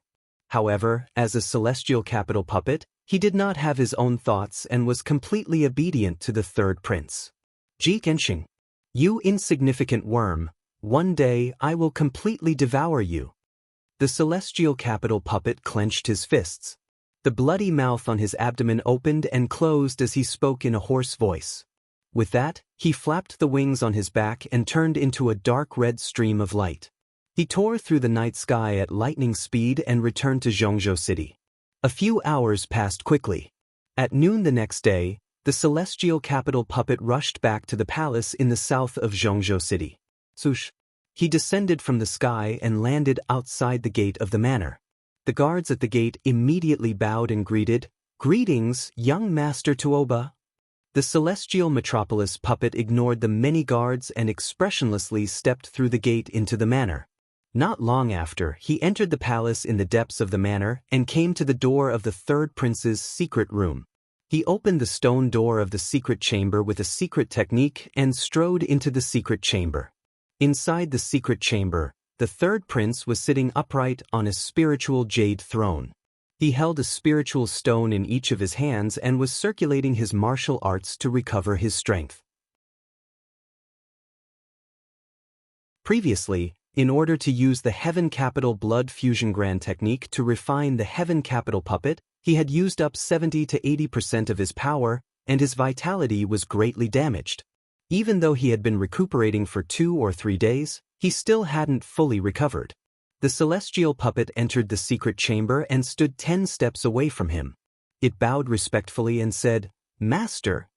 However, as a celestial capital puppet, he did not have his own thoughts and was completely obedient to the 3rd prince. Ji Tianxing, you insignificant worm, one day I will completely devour you. The celestial capital puppet clenched his fists. The bloody mouth on his abdomen opened and closed as he spoke in a hoarse voice. With that, he flapped the wings on his back and turned into a dark red stream of light. He tore through the night sky at lightning speed and returned to Zhongzhou City. A few hours passed quickly. At noon the next day, the celestial capital puppet rushed back to the palace in the south of Zhongzhou City. Swoosh! He descended from the sky and landed outside the gate of the manor. The guards at the gate immediately bowed and greeted, "Greetings, young Master Tuoba." The celestial metropolis puppet ignored the many guards and expressionlessly stepped through the gate into the manor. Not long after, he entered the palace in the depths of the manor and came to the door of the 3rd prince's secret room. He opened the stone door of the secret chamber with a secret technique and strode into the secret chamber. Inside the secret chamber, the 3rd prince was sitting upright on a spiritual jade throne. He held a spiritual stone in each of his hands and was circulating his martial arts to recover his strength. Previously, in order to use the Heaven Capital Blood Fusion Grand technique to refine the Heaven Capital puppet, he had used up 70 to 80% of his power, and his vitality was greatly damaged. Even though he had been recuperating for 2 or 3 days, he still hadn't fully recovered. The celestial puppet entered the secret chamber and stood 10 steps away from him. It bowed respectfully and said, "Master."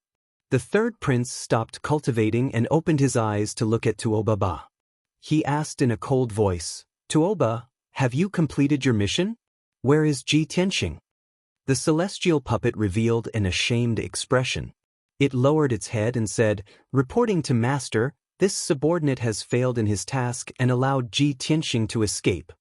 The 3rd prince stopped cultivating and opened his eyes to look at Tuoba Ba. He asked in a cold voice, "Tuoba, have you completed your mission? Where is Ji Tianxing?" The celestial puppet revealed an ashamed expression. It lowered its head and said, "Reporting to Master, this subordinate has failed in his task and allowed Ji Tianxing to escape."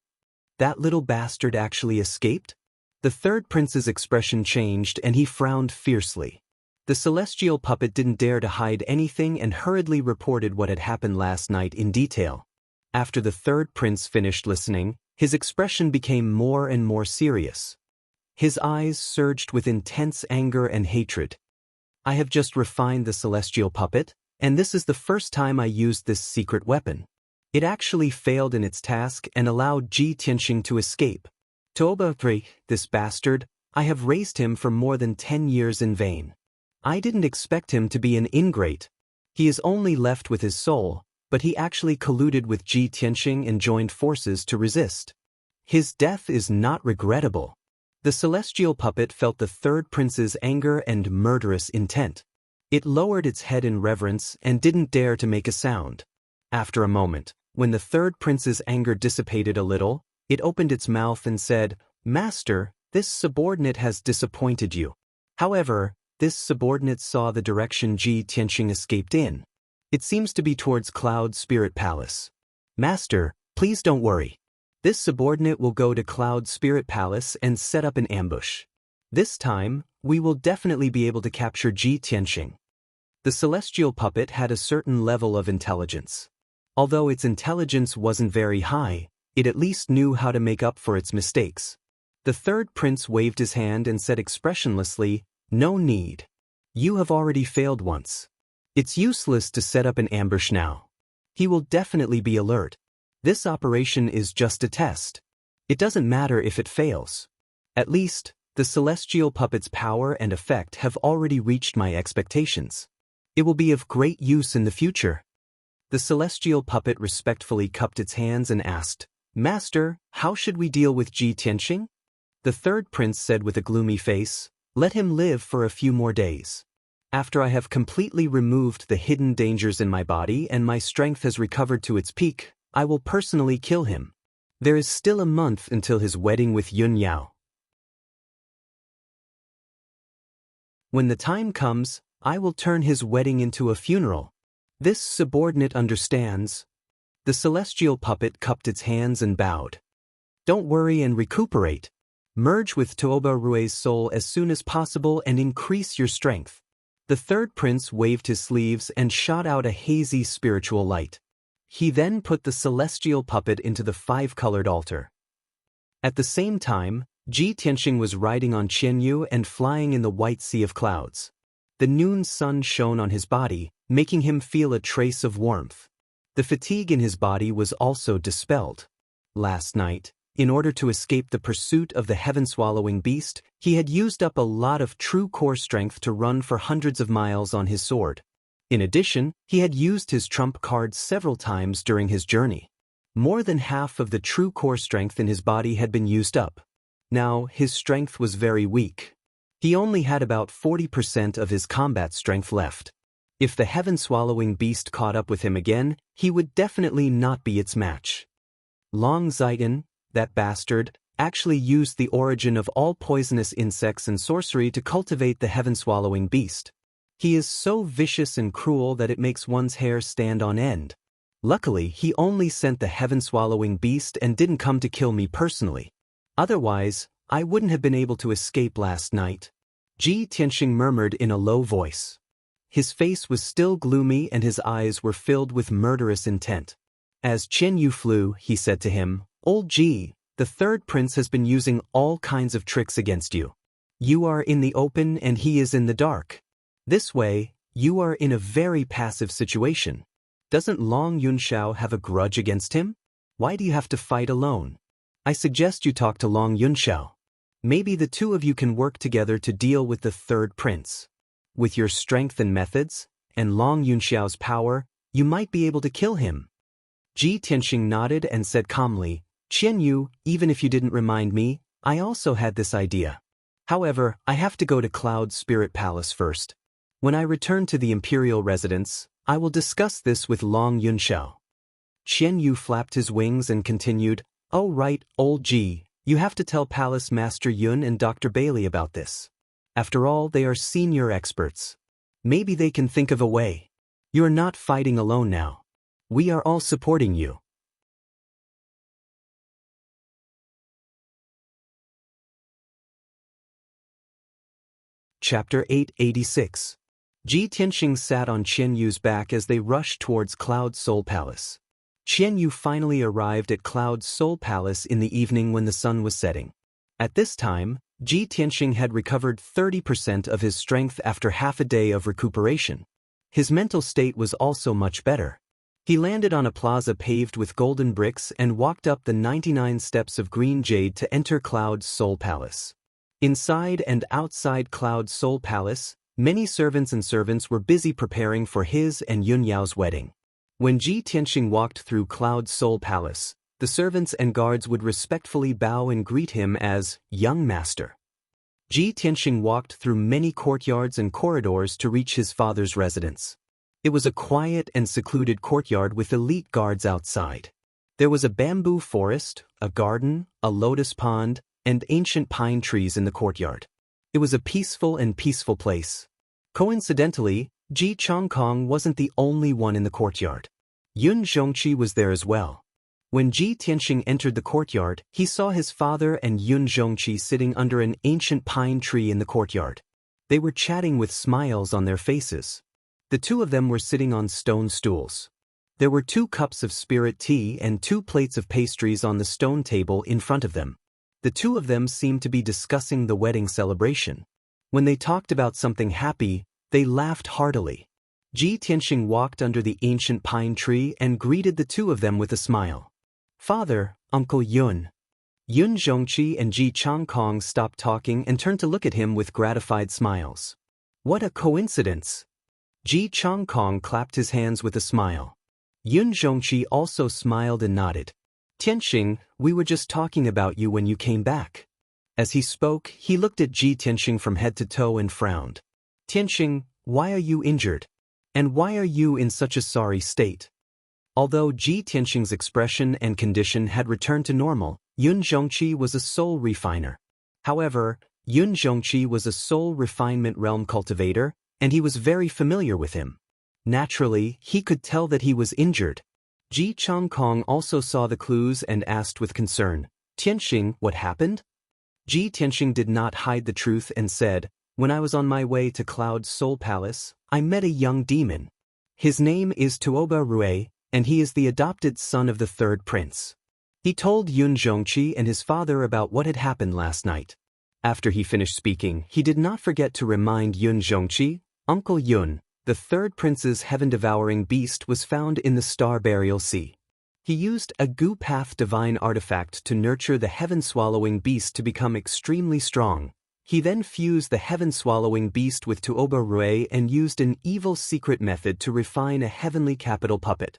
That little bastard actually escaped? The 3rd prince's expression changed and he frowned fiercely. The celestial puppet didn't dare to hide anything and hurriedly reported what had happened last night in detail. After the 3rd prince finished listening, his expression became more and more serious. His eyes surged with intense anger and hatred. "I have just refined the celestial puppet, and this is the first time I used this secret weapon. It actually failed in its task and allowed Ji Tianxing to escape. Tuoba, this bastard, I have raised him for more than 10 years in vain. I didn't expect him to be an ingrate. He is only left with his soul, but he actually colluded with Ji Tianxing and joined forces to resist. His death is not regrettable." The celestial puppet felt the 3rd prince's anger and murderous intent. It lowered its head in reverence and didn't dare to make a sound. After a moment, when the 3rd prince's anger dissipated a little, it opened its mouth and said, "Master, This subordinate has disappointed you. However, this subordinate saw the direction Ji Tianxing escaped in. It seems to be towards Cloud Spirit Palace. Master, please don't worry. This subordinate will go to Cloud Spirit Palace and set up an ambush. This time, we will definitely be able to capture Ji Tianxing. The celestial puppet had a certain level of intelligence. Although its intelligence wasn't very high, it at least knew how to make up for its mistakes. The third prince waved his hand and said expressionlessly, "No need. You have already failed once. It's useless to set up an ambush now. He will definitely be alert. This operation is just a test. It doesn't matter if it fails. At least, the celestial puppet's power and effect have already reached my expectations. It will be of great use in the future." The celestial puppet respectfully cupped its hands and asked, "Master, how should we deal with Ji Tianxing?" The third prince said with a gloomy face, "Let him live for a few more days. After I have completely removed the hidden dangers in my body and my strength has recovered to its peak, I will personally kill him. There is still a month until his wedding with Yun Yao. When the time comes, I will turn his wedding into a funeral. This subordinate understands." The celestial puppet cupped its hands and bowed. "Don't worry and recuperate. Merge with Toba Rue's soul as soon as possible and increase your strength." The third prince waved his sleeves and shot out a hazy spiritual light. He then put the celestial puppet into the five-colored altar. At the same time, Ji Tianxing was riding on Qianyu and flying in the white sea of clouds. The noon sun shone on his body, making him feel a trace of warmth. The fatigue in his body was also dispelled. Last night, in order to escape the pursuit of the heaven-swallowing beast, he had used up a lot of true core strength to run for hundreds of miles on his sword. In addition, he had used his trump card several times during his journey. More than half of the true core strength in his body had been used up. Now, his strength was very weak. He only had about 40% of his combat strength left. If the heaven-swallowing beast caught up with him again, he would definitely not be its match. Long Zaidan, that bastard, actually used the origin of all poisonous insects and sorcery to cultivate the heaven-swallowing beast. He is so vicious and cruel that it makes one's hair stand on end. Luckily, he only sent the heaven-swallowing beast and didn't come to kill me personally. Otherwise, I wouldn't have been able to escape last night. Ji Tianxing murmured in a low voice. His face was still gloomy and his eyes were filled with murderous intent. As Qianyu flew, he said to him, "Old Ji, the third prince has been using all kinds of tricks against you. You are in the open and he is in the dark. This way, you are in a very passive situation. Doesn't Long Yunxiao have a grudge against him? Why do you have to fight alone? I suggest you talk to Long Yunxiao. Maybe the two of you can work together to deal with the third prince. With your strength and methods, and Long Yunxiao's power, you might be able to kill him." Ji Tianxing nodded and said calmly, "Qianyu, even if you didn't remind me, I also had this idea. However, I have to go to Cloud Spirit Palace first. When I return to the imperial residence, I will discuss this with Long Yunxiao." Qianyu flapped his wings and continued, "Oh right, old Ji, you have to tell Palace Master Yun and Dr. Bailey about this. After all, they are senior experts. Maybe they can think of a way. You're not fighting alone now. We are all supporting you." Chapter 886. Ji Tianxing sat on Qianyu's back as they rushed towards Cloud Soul Palace. Qianyu finally arrived at Cloud Soul Palace in the evening when the sun was setting. At this time, Ji Tianxing had recovered 30% of his strength after half a day of recuperation. His mental state was also much better. He landed on a plaza paved with golden bricks and walked up the 99 steps of green jade to enter Cloud Soul Palace. Inside and outside Cloud Soul Palace, many servants were busy preparing for his and Yun Yao's wedding. When Ji Tianxing walked through Cloud Soul Palace, the servants and guards would respectfully bow and greet him as young master. Ji Tianxing walked through many courtyards and corridors to reach his father's residence. It was a quiet and secluded courtyard with elite guards outside. There was a bamboo forest, a garden, a lotus pond, and ancient pine trees in the courtyard. It was a peaceful place. Coincidentally, Ji Changkong wasn't the only one in the courtyard. Yun Zhongqi was there as well. When Ji Tianxing entered the courtyard, he saw his father and Yun Zhongqi sitting under an ancient pine tree in the courtyard. They were chatting with smiles on their faces. The two of them were sitting on stone stools. There were 2 cups of spirit tea and 2 plates of pastries on the stone table in front of them. The two of them seemed to be discussing the wedding celebration. When they talked about something happy, they laughed heartily. Ji Tianxing walked under the ancient pine tree and greeted the two of them with a smile. "Father, Uncle Yun." Yun Zhongqi and Ji Changkong stopped talking and turned to look at him with gratified smiles. "What a coincidence!" Ji Changkong clapped his hands with a smile. Yun Zhongqi also smiled and nodded. "Tianxing, we were just talking about you when you came back." As he spoke, he looked at Ji Tianxing from head to toe and frowned. "Tianxing, why are you injured? And why are you in such a sorry state?" Although Ji Tianxing's expression and condition had returned to normal, Yun Zhongqi was a soul refiner. However, Yun Zhongqi was a soul refinement realm cultivator, and he was very familiar with him. Naturally, he could tell that he was injured. Ji Changkong also saw the clues and asked with concern, "Tianxing, what happened?" Ji Tianxing did not hide the truth and said, "When I was on my way to Cloud's Soul Palace, I met a young demon. His name is Tuoba Rue, and he is the adopted son of the 3rd prince." He told Yun Zhongqi and his father about what had happened last night. After he finished speaking, he did not forget to remind Yun Zhongqi, "Uncle Yun, the 3rd prince's heaven-devouring beast was found in the Star Burial Sea. He used a Gu Path divine artifact to nurture the heaven-swallowing beast to become extremely strong. He then fused the heaven-swallowing beast with Tuoba Rue and used an evil secret method to refine a heavenly capital puppet.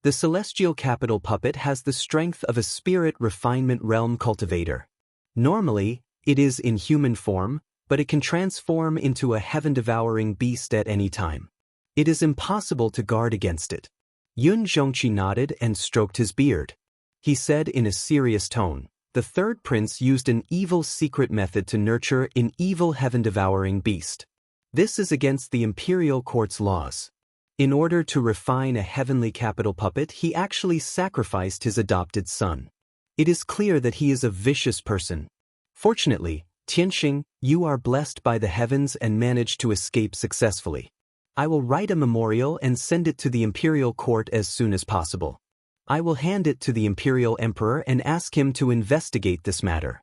The celestial capital puppet has the strength of a spirit refinement realm cultivator. Normally, it is in human form, but it can transform into a heaven-devouring beast at any time. It is impossible to guard against it. Yun Zhongqi nodded and stroked his beard. He said in a serious tone, "The 3rd prince used an evil secret method to nurture an evil heaven-devouring beast. This is against the imperial court's laws. In order to refine a heavenly capital puppet, he actually sacrificed his adopted son. It is clear that he is a vicious person. Fortunately, Tianxing, you are blessed by the heavens and managed to escape successfully. I will write a memorial and send it to the imperial court as soon as possible. I will hand it to the imperial emperor and ask him to investigate this matter."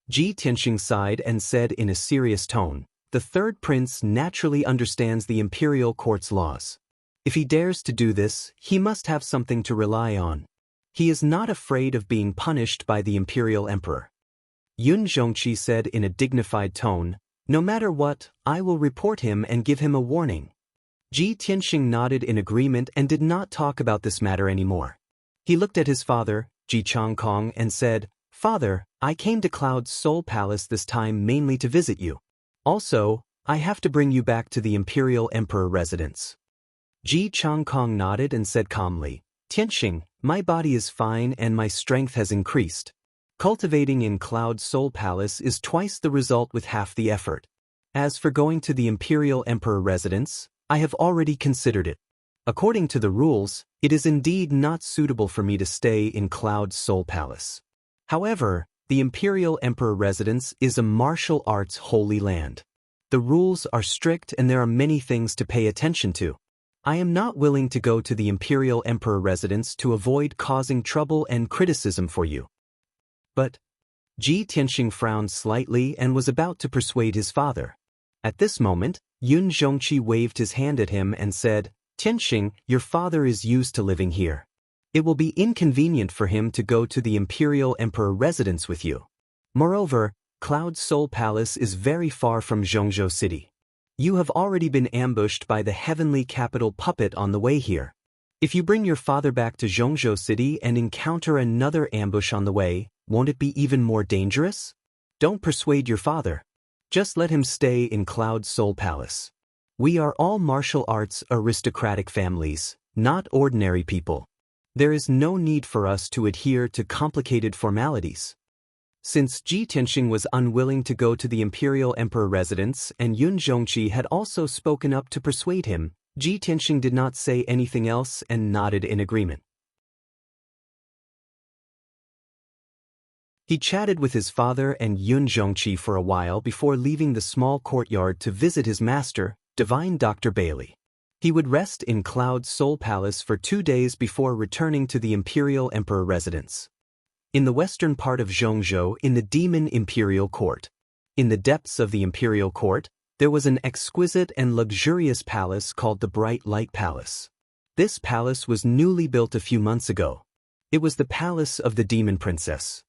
Ji Tianxing sighed and said in a serious tone, "The 3rd prince naturally understands the imperial court's laws. If he dares to do this, he must have something to rely on. He is not afraid of being punished by the imperial emperor." Yun Zhongqi said in a dignified tone, "No matter what, I will report him and give him a warning." Ji Tianxing nodded in agreement and did not talk about this matter anymore. He looked at his father, Ji Changkong, and said, "Father, I came to Cloud's Soul Palace this time mainly to visit you. Also, I have to bring you back to the imperial emperor residence." Ji Changkong nodded and said calmly, "Tianxing, my body is fine and my strength has increased. Cultivating in Cloud Soul Palace is twice the result with half the effort. As for going to the imperial emperor residence, I have already considered it. According to the rules, it is indeed not suitable for me to stay in Cloud Soul Palace. However, the imperial emperor residence is a martial arts holy land. The rules are strict and there are many things to pay attention to. I am not willing to go to the imperial emperor residence to avoid causing trouble and criticism for you." But Ji Tianxing frowned slightly and was about to persuade his father. At this moment, Yun Zhongqi waved his hand at him and said, "Tianxing, your father is used to living here. It will be inconvenient for him to go to the imperial emperor residence with you. Moreover, Cloud Soul Palace is very far from Zhongzhou City. You have already been ambushed by the heavenly capital puppet on the way here. If you bring your father back to Zhongzhou City and encounter another ambush on the way, won't it be even more dangerous? Don't persuade your father. Just let him stay in Cloud Soul Palace. We are all martial arts aristocratic families, not ordinary people. There is no need for us to adhere to complicated formalities. Since Ji Tianxing was unwilling to go to the imperial emperor residence and Yun Zhongqi had also spoken up to persuade him, Ji Tianxing did not say anything else and nodded in agreement. He chatted with his father and Yun Zhongqi for a while before leaving the small courtyard to visit his master, Divine Dr. Bailey. He would rest in Cloud Soul Palace for 2 days before returning to the imperial emperor residence. In the western part of Zhongzhou, in the Demon Imperial Court. In the depths of the Imperial Court, there was an exquisite and luxurious palace called the Bright Light Palace. This palace was newly built a few months ago. It was the palace of the Demon Princess.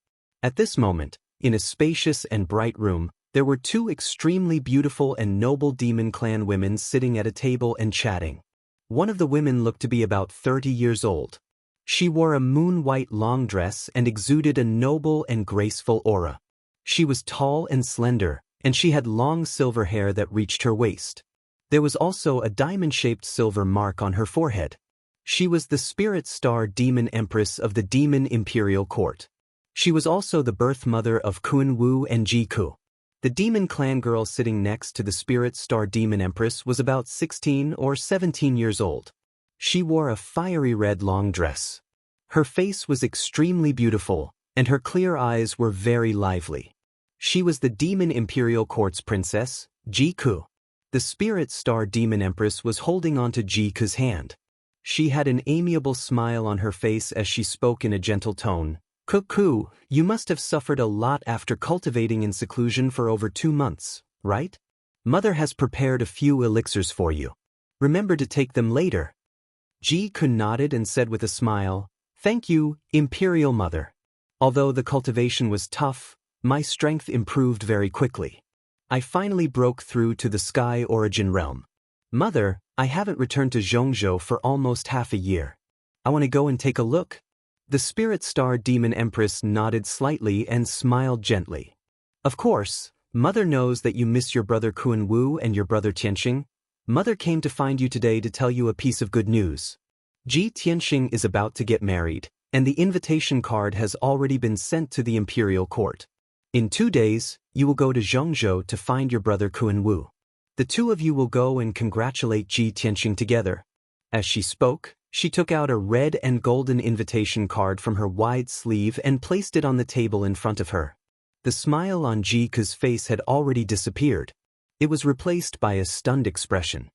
At this moment, in a spacious and bright room, there were 2 extremely beautiful and noble demon clan women sitting at a table and chatting. One of the women looked to be about 30 years old. She wore a moon-white long dress and exuded a noble and graceful aura. She was tall and slender, and she had long silver hair that reached her waist. There was also a diamond-shaped silver mark on her forehead. She was the Spirit Star Demon Empress of the Demon Imperial Court. She was also the birth mother of Kun Wu and Ji Ku. The demon clan girl sitting next to the Spirit Star Demon Empress was about 16 or 17 years old. She wore a fiery red long dress. Her face was extremely beautiful, and her clear eyes were very lively. She was the Demon Imperial Court's princess, Ji Ku. The Spirit Star Demon Empress was holding onto Ji Ku's hand. She had an amiable smile on her face as she spoke in a gentle tone. Ku, you must have suffered a lot after cultivating in seclusion for over 2 months, right? Mother has prepared a few elixirs for you. Remember to take them later. Ji Ku nodded and said with a smile, "Thank you, Imperial Mother. Although the cultivation was tough, my strength improved very quickly. I finally broke through to the Sky Origin Realm. Mother, I haven't returned to Zhongzhou for almost half a year. I want to go and take a look." The Spirit Star Demon Empress nodded slightly and smiled gently. "Of course, Mother knows that you miss your brother Kun Wu and your brother Tianxing. Mother came to find you today to tell you a piece of good news. Ji Tianxing is about to get married, and the invitation card has already been sent to the Imperial Court. In 2 days, you will go to Zhongzhou to find your brother Kun Wu. The 2 of you will go and congratulate Ji Tianxing together." As she spoke, she took out a red and golden invitation card from her wide sleeve and placed it on the table in front of her. The smile on Ji Ku's face had already disappeared. It was replaced by a stunned expression.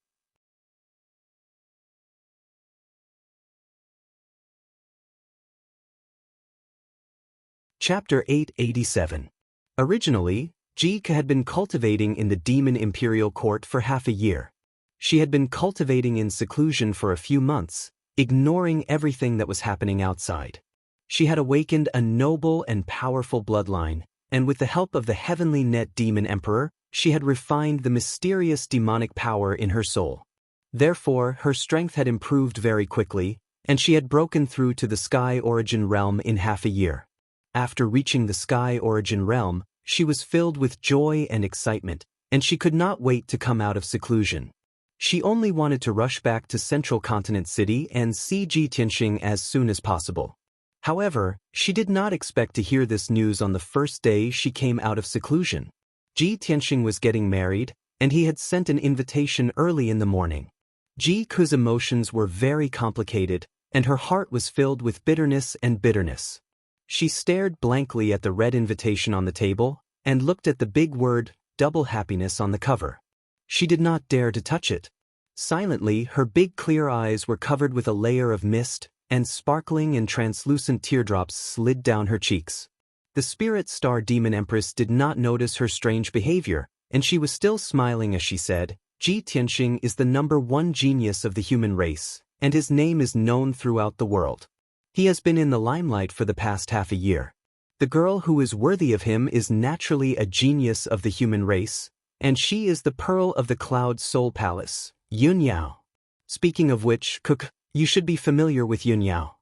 Chapter 887. Originally, Ji Ku had been cultivating in the Demon Imperial Court for half a year. She had been cultivating in seclusion for a few months, ignoring everything that was happening outside. She had awakened a noble and powerful bloodline, and with the help of the heavenly net demon emperor, she had refined the mysterious demonic power in her soul. Therefore, her strength had improved very quickly, and she had broken through to the Sky Origin Realm in half a year. After reaching the Sky Origin Realm, she was filled with joy and excitement, and she could not wait to come out of seclusion. She only wanted to rush back to Central Continent City and see Ji Tianxing as soon as possible. However, she did not expect to hear this news on the first day she came out of seclusion. Ji Tianxing was getting married, and he had sent an invitation early in the morning. Ji Ku's emotions were very complicated, and her heart was filled with bitterness and bitterness. She stared blankly at the red invitation on the table, and looked at the big word, "Double Happiness," on the cover. She did not dare to touch it. Silently, her big clear eyes were covered with a layer of mist, and sparkling and translucent teardrops slid down her cheeks. The Spirit Star Demon Empress did not notice her strange behavior, and she was still smiling as she said, "Ji Tianxing is the #1 genius of the human race, and his name is known throughout the world. He has been in the limelight for the past half a year. The girl who is worthy of him is naturally a genius of the human race, and she is the Pearl of the Cloud Soul Palace, Yun Yao. Speaking of which, Cook, you should be familiar with Yun Yao.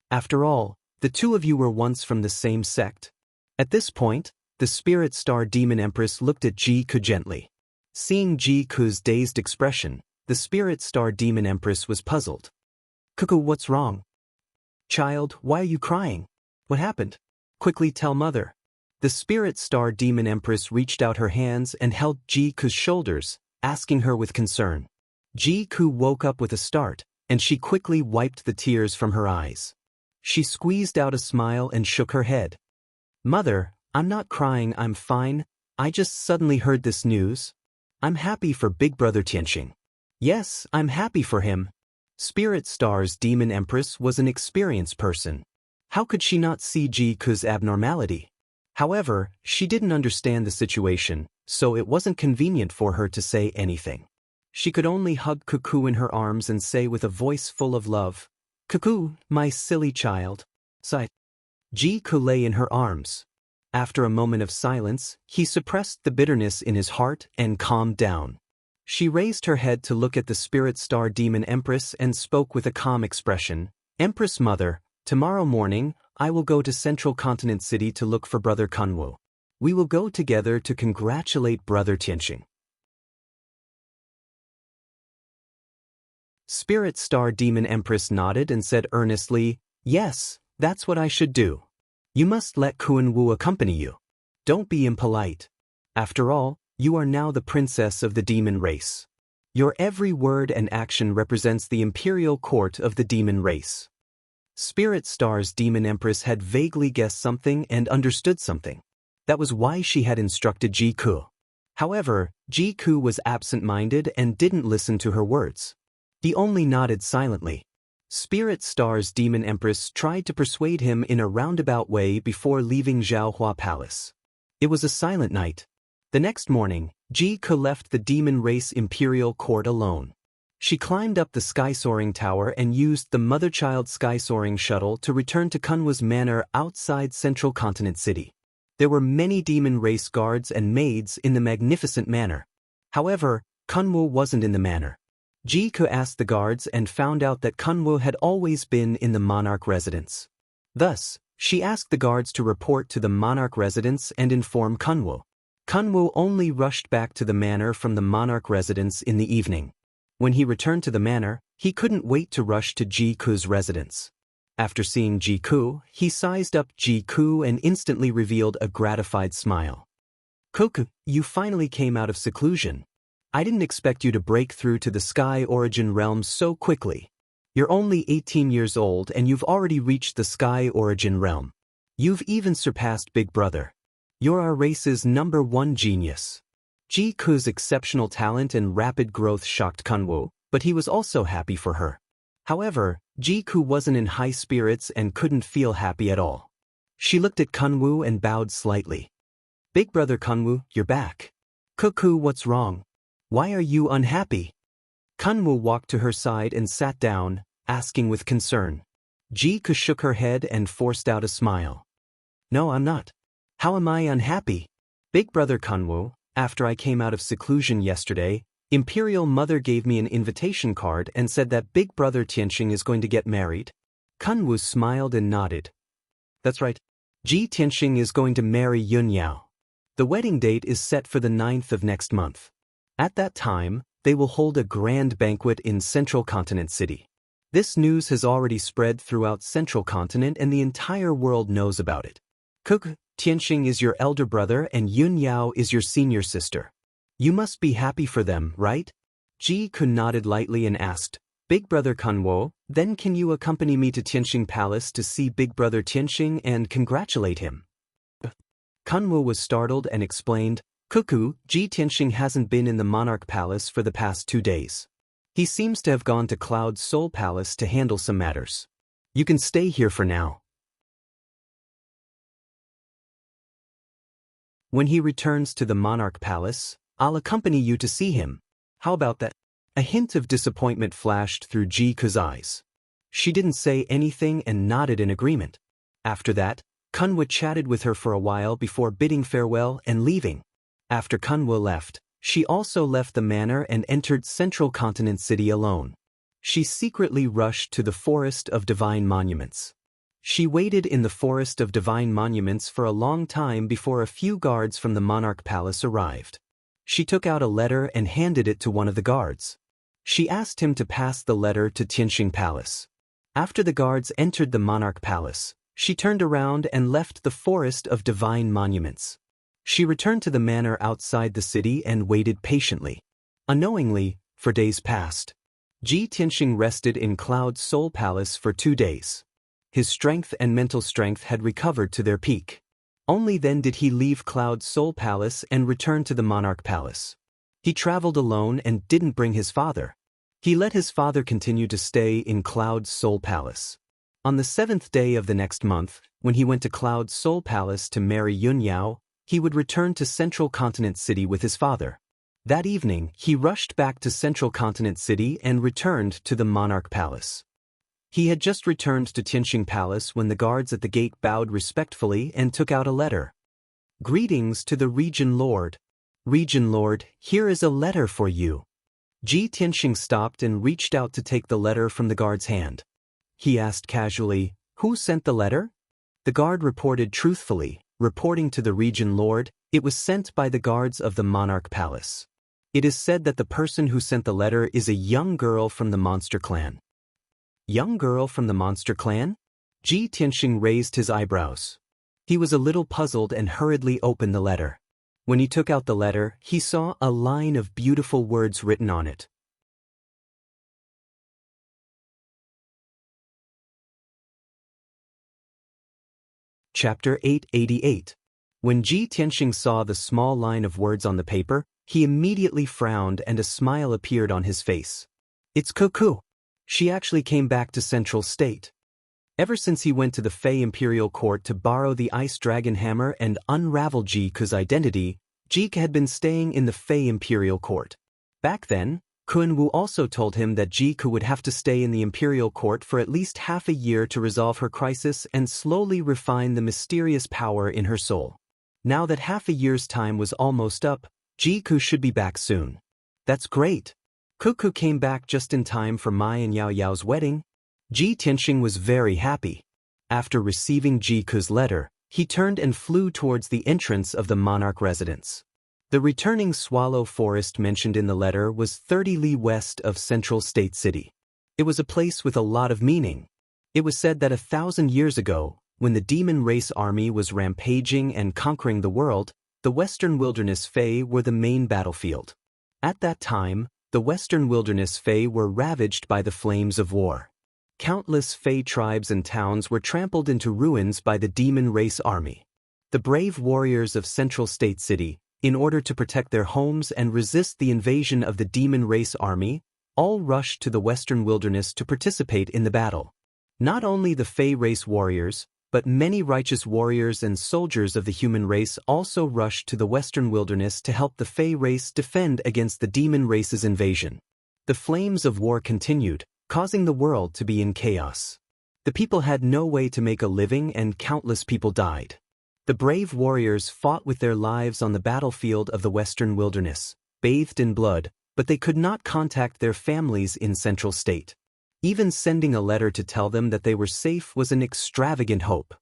After all, the 2 of you were once from the same sect." At this point, the Spirit Star Demon Empress looked at Ji Ku gently. Seeing Ji Ku's dazed expression, the Spirit Star Demon Empress was puzzled. "Cuckoo, what's wrong?" Child, why are you crying? What happened? Quickly tell mother. The spirit star demon empress reached out her hands and held Ji-ku's shoulders, asking her with concern. Ji-ku woke up with a start, and she quickly wiped the tears from her eyes. She squeezed out a smile and shook her head. Mother, I'm not crying, I'm fine. I just suddenly heard this news. I'm happy for Big Brother Tianqing. Yes, I'm happy for him. Spirit Star's demon empress was an experienced person. How could she not see Ji-ku's abnormality? However, she didn't understand the situation, so it wasn't convenient for her to say anything. She could only hug Cuckoo in her arms and say with a voice full of love, Cuckoo, my silly child. Sigh. Ji-ku lay in her arms. After a moment of silence, he suppressed the bitterness in his heart and calmed down. She raised her head to look at the spirit star demon empress and spoke with a calm expression. Empress Mother, tomorrow morning, I will go to Central Continent City to look for Brother Kunwu. We will go together to congratulate Brother Tianqing. Spirit Star Demon Empress nodded and said earnestly, Yes, that's what I should do. You must let Kunwu accompany you. Don't be impolite. After all, you are now the princess of the demon race. Your every word and action represents the imperial court of the demon race. Spirit Star's demon empress had vaguely guessed something and understood something. That was why she had instructed Ji-ku. However, Ji-ku was absent-minded and didn't listen to her words. He only nodded silently. Spirit Star's demon empress tried to persuade him in a roundabout way before leaving Zhaohua Palace. It was a silent night. The next morning, Ji-ku left the demon race imperial court alone. She climbed up the sky-soaring tower and used the mother-child sky-soaring shuttle to return to Kunwu's manor outside Central Continent City. There were many demon race guards and maids in the magnificent manor. However, Kunwu wasn't in the manor. Ji-ku asked the guards and found out that Kunwu had always been in the monarch residence. Thus, she asked the guards to report to the monarch residence and inform Kunwu. Kunwu only rushed back to the manor from the monarch residence in the evening. When he returned to the manor, he couldn't wait to rush to Ji-ku's residence. After seeing Ji-ku, he sized up Ji-ku and instantly revealed a gratified smile. Cuckoo, you finally came out of seclusion. I didn't expect you to break through to the Sky Origin realm so quickly. You're only 18 years old and you've already reached the Sky Origin realm. You've even surpassed Big Brother. You're our race's #1 genius. Ji-ku's exceptional talent and rapid growth shocked Kunwu, but he was also happy for her. However, Ji-ku wasn't in high spirits and couldn't feel happy at all. She looked at Kunwu and bowed slightly. Big Brother Kunwu, you're back. Cuckoo, what's wrong? Why are you unhappy? Kunwu walked to her side and sat down, asking with concern. Ji-ku shook her head and forced out a smile. No, I'm not. How am I unhappy? Big Brother Kunwu, after I came out of seclusion yesterday, Imperial Mother gave me an invitation card and said that Big Brother Tianqing is going to get married. Kunwu smiled and nodded. That's right. Ji Tianqing is going to marry Yunyao. The wedding date is set for the 9th of next month. At that time, they will hold a grand banquet in Central Continent City. This news has already spread throughout Central Continent and the entire world knows about it. Tianqing is your elder brother and Yunyao is your senior sister. You must be happy for them, right? Ji-ku nodded lightly and asked, Big Brother Kunwu, then can you accompany me to Tianqing Palace to see Big Brother Tianqing and congratulate him? Kunwu was startled and explained, Cuckoo, Ji Tianqing hasn't been in the Monarch Palace for the past 2 days. He seems to have gone to Cloud Soul Palace to handle some matters. You can stay here for now. When he returns to the Monarch Palace, I'll accompany you to see him. How about that? A hint of disappointment flashed through Ji-ku's eyes. She didn't say anything and nodded in agreement. After that, Kunwu chatted with her for a while before bidding farewell and leaving. After Kunwu left, she also left the manor and entered Central Continent City alone. She secretly rushed to the Forest of Divine Monuments. She waited in the Forest of Divine Monuments for a long time before a few guards from the Monarch Palace arrived. She took out a letter and handed it to one of the guards. She asked him to pass the letter to Tianqing Palace. After the guards entered the monarch palace, she turned around and left the forest of divine monuments. She returned to the manor outside the city and waited patiently. Unknowingly, for days passed. Ji Tianxing rested in Cloud's Soul Palace for 2 days. His strength and mental strength had recovered to their peak. Only then did he leave Cloud's Soul Palace and return to the monarch palace. He traveled alone and didn't bring his father. He let his father continue to stay in Cloud's Soul Palace. On the 7th day of the next month, when he went to Cloud's Soul Palace to marry Yunyao, he would return to Central Continent City with his father. That evening, he rushed back to Central Continent City and returned to the monarch palace. He had just returned to Tianxing Palace when the guards at the gate bowed respectfully and took out a letter. Greetings to the Region Lord. Region Lord, here is a letter for you. Ji Tianxing stopped and reached out to take the letter from the guard's hand. He asked casually, "Who sent the letter?" The guard reported truthfully, reporting to the Region Lord, it was sent by the guards of the monarch palace. It is said that the person who sent the letter is a young girl from the monster clan. Young girl from the monster clan? Ji Tianxing raised his eyebrows. He was a little puzzled and hurriedly opened the letter. When he took out the letter, he saw a line of beautiful words written on it. Chapter 888. When Ji Tianxing saw the small line of words on the paper, he immediately frowned and a smile appeared on his face. It's Cuckoo. She actually came back to Central State. Ever since he went to the Fey Imperial Court to borrow the Ice Dragon Hammer and unravel Jiku's identity, Jiku had been staying in the Fey Imperial Court. Back then, Kunwu also told him that Jiku would have to stay in the Imperial Court for at least half a year to resolve her crisis and slowly refine the mysterious power in her soul. Now that half a year's time was almost up, Jiku should be back soon. That's great. Cuckoo came back just in time for Mai and Yao Yao's wedding. Ji Tianxing was very happy. After receiving Jiku's letter, he turned and flew towards the entrance of the monarch residence. The returning swallow forest mentioned in the letter was 30 li west of Central State City. It was a place with a lot of meaning. It was said that 1,000 years ago, when the demon race army was rampaging and conquering the world, the Western Wilderness Fae were the main battlefield. At that time, the Western Wilderness Fae were ravaged by the flames of war. Countless Fae tribes and towns were trampled into ruins by the demon race army. The brave warriors of Central State City, in order to protect their homes and resist the invasion of the demon race army, all rushed to the Western Wilderness to participate in the battle. Not only the Fae race warriors, but many righteous warriors and soldiers of the human race also rushed to the Western Wilderness to help the Fae race defend against the demon race's invasion. The flames of war continued, causing the world to be in chaos. The people had no way to make a living and countless people died. The brave warriors fought with their lives on the battlefield of the Western Wilderness, bathed in blood, but they could not contact their families in Central State. Even sending a letter to tell them that they were safe was an extravagant hope.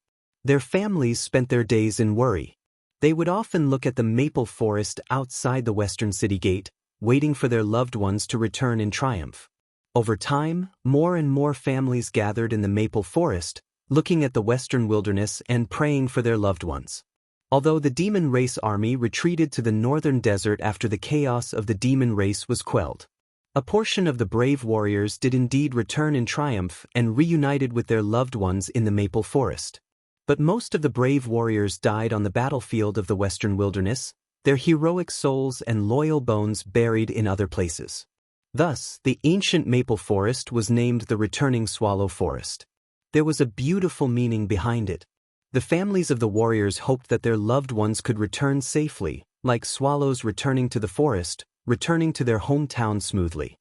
Their families spent their days in worry. They would often look at the maple forest outside the Western City Gate, waiting for their loved ones to return in triumph. Over time, more and more families gathered in the maple forest, looking at the Western Wilderness and praying for their loved ones. Although the demon race army retreated to the northern desert after the chaos of the demon race was quelled, a portion of the brave warriors did indeed return in triumph and reunited with their loved ones in the maple forest. But most of the brave warriors died on the battlefield of the Western Wilderness, their heroic souls and loyal bones buried in other places. Thus, the ancient maple forest was named the Returning Swallow Forest. There was a beautiful meaning behind it. The families of the warriors hoped that their loved ones could return safely, like swallows returning to the forest, returning to their hometown smoothly.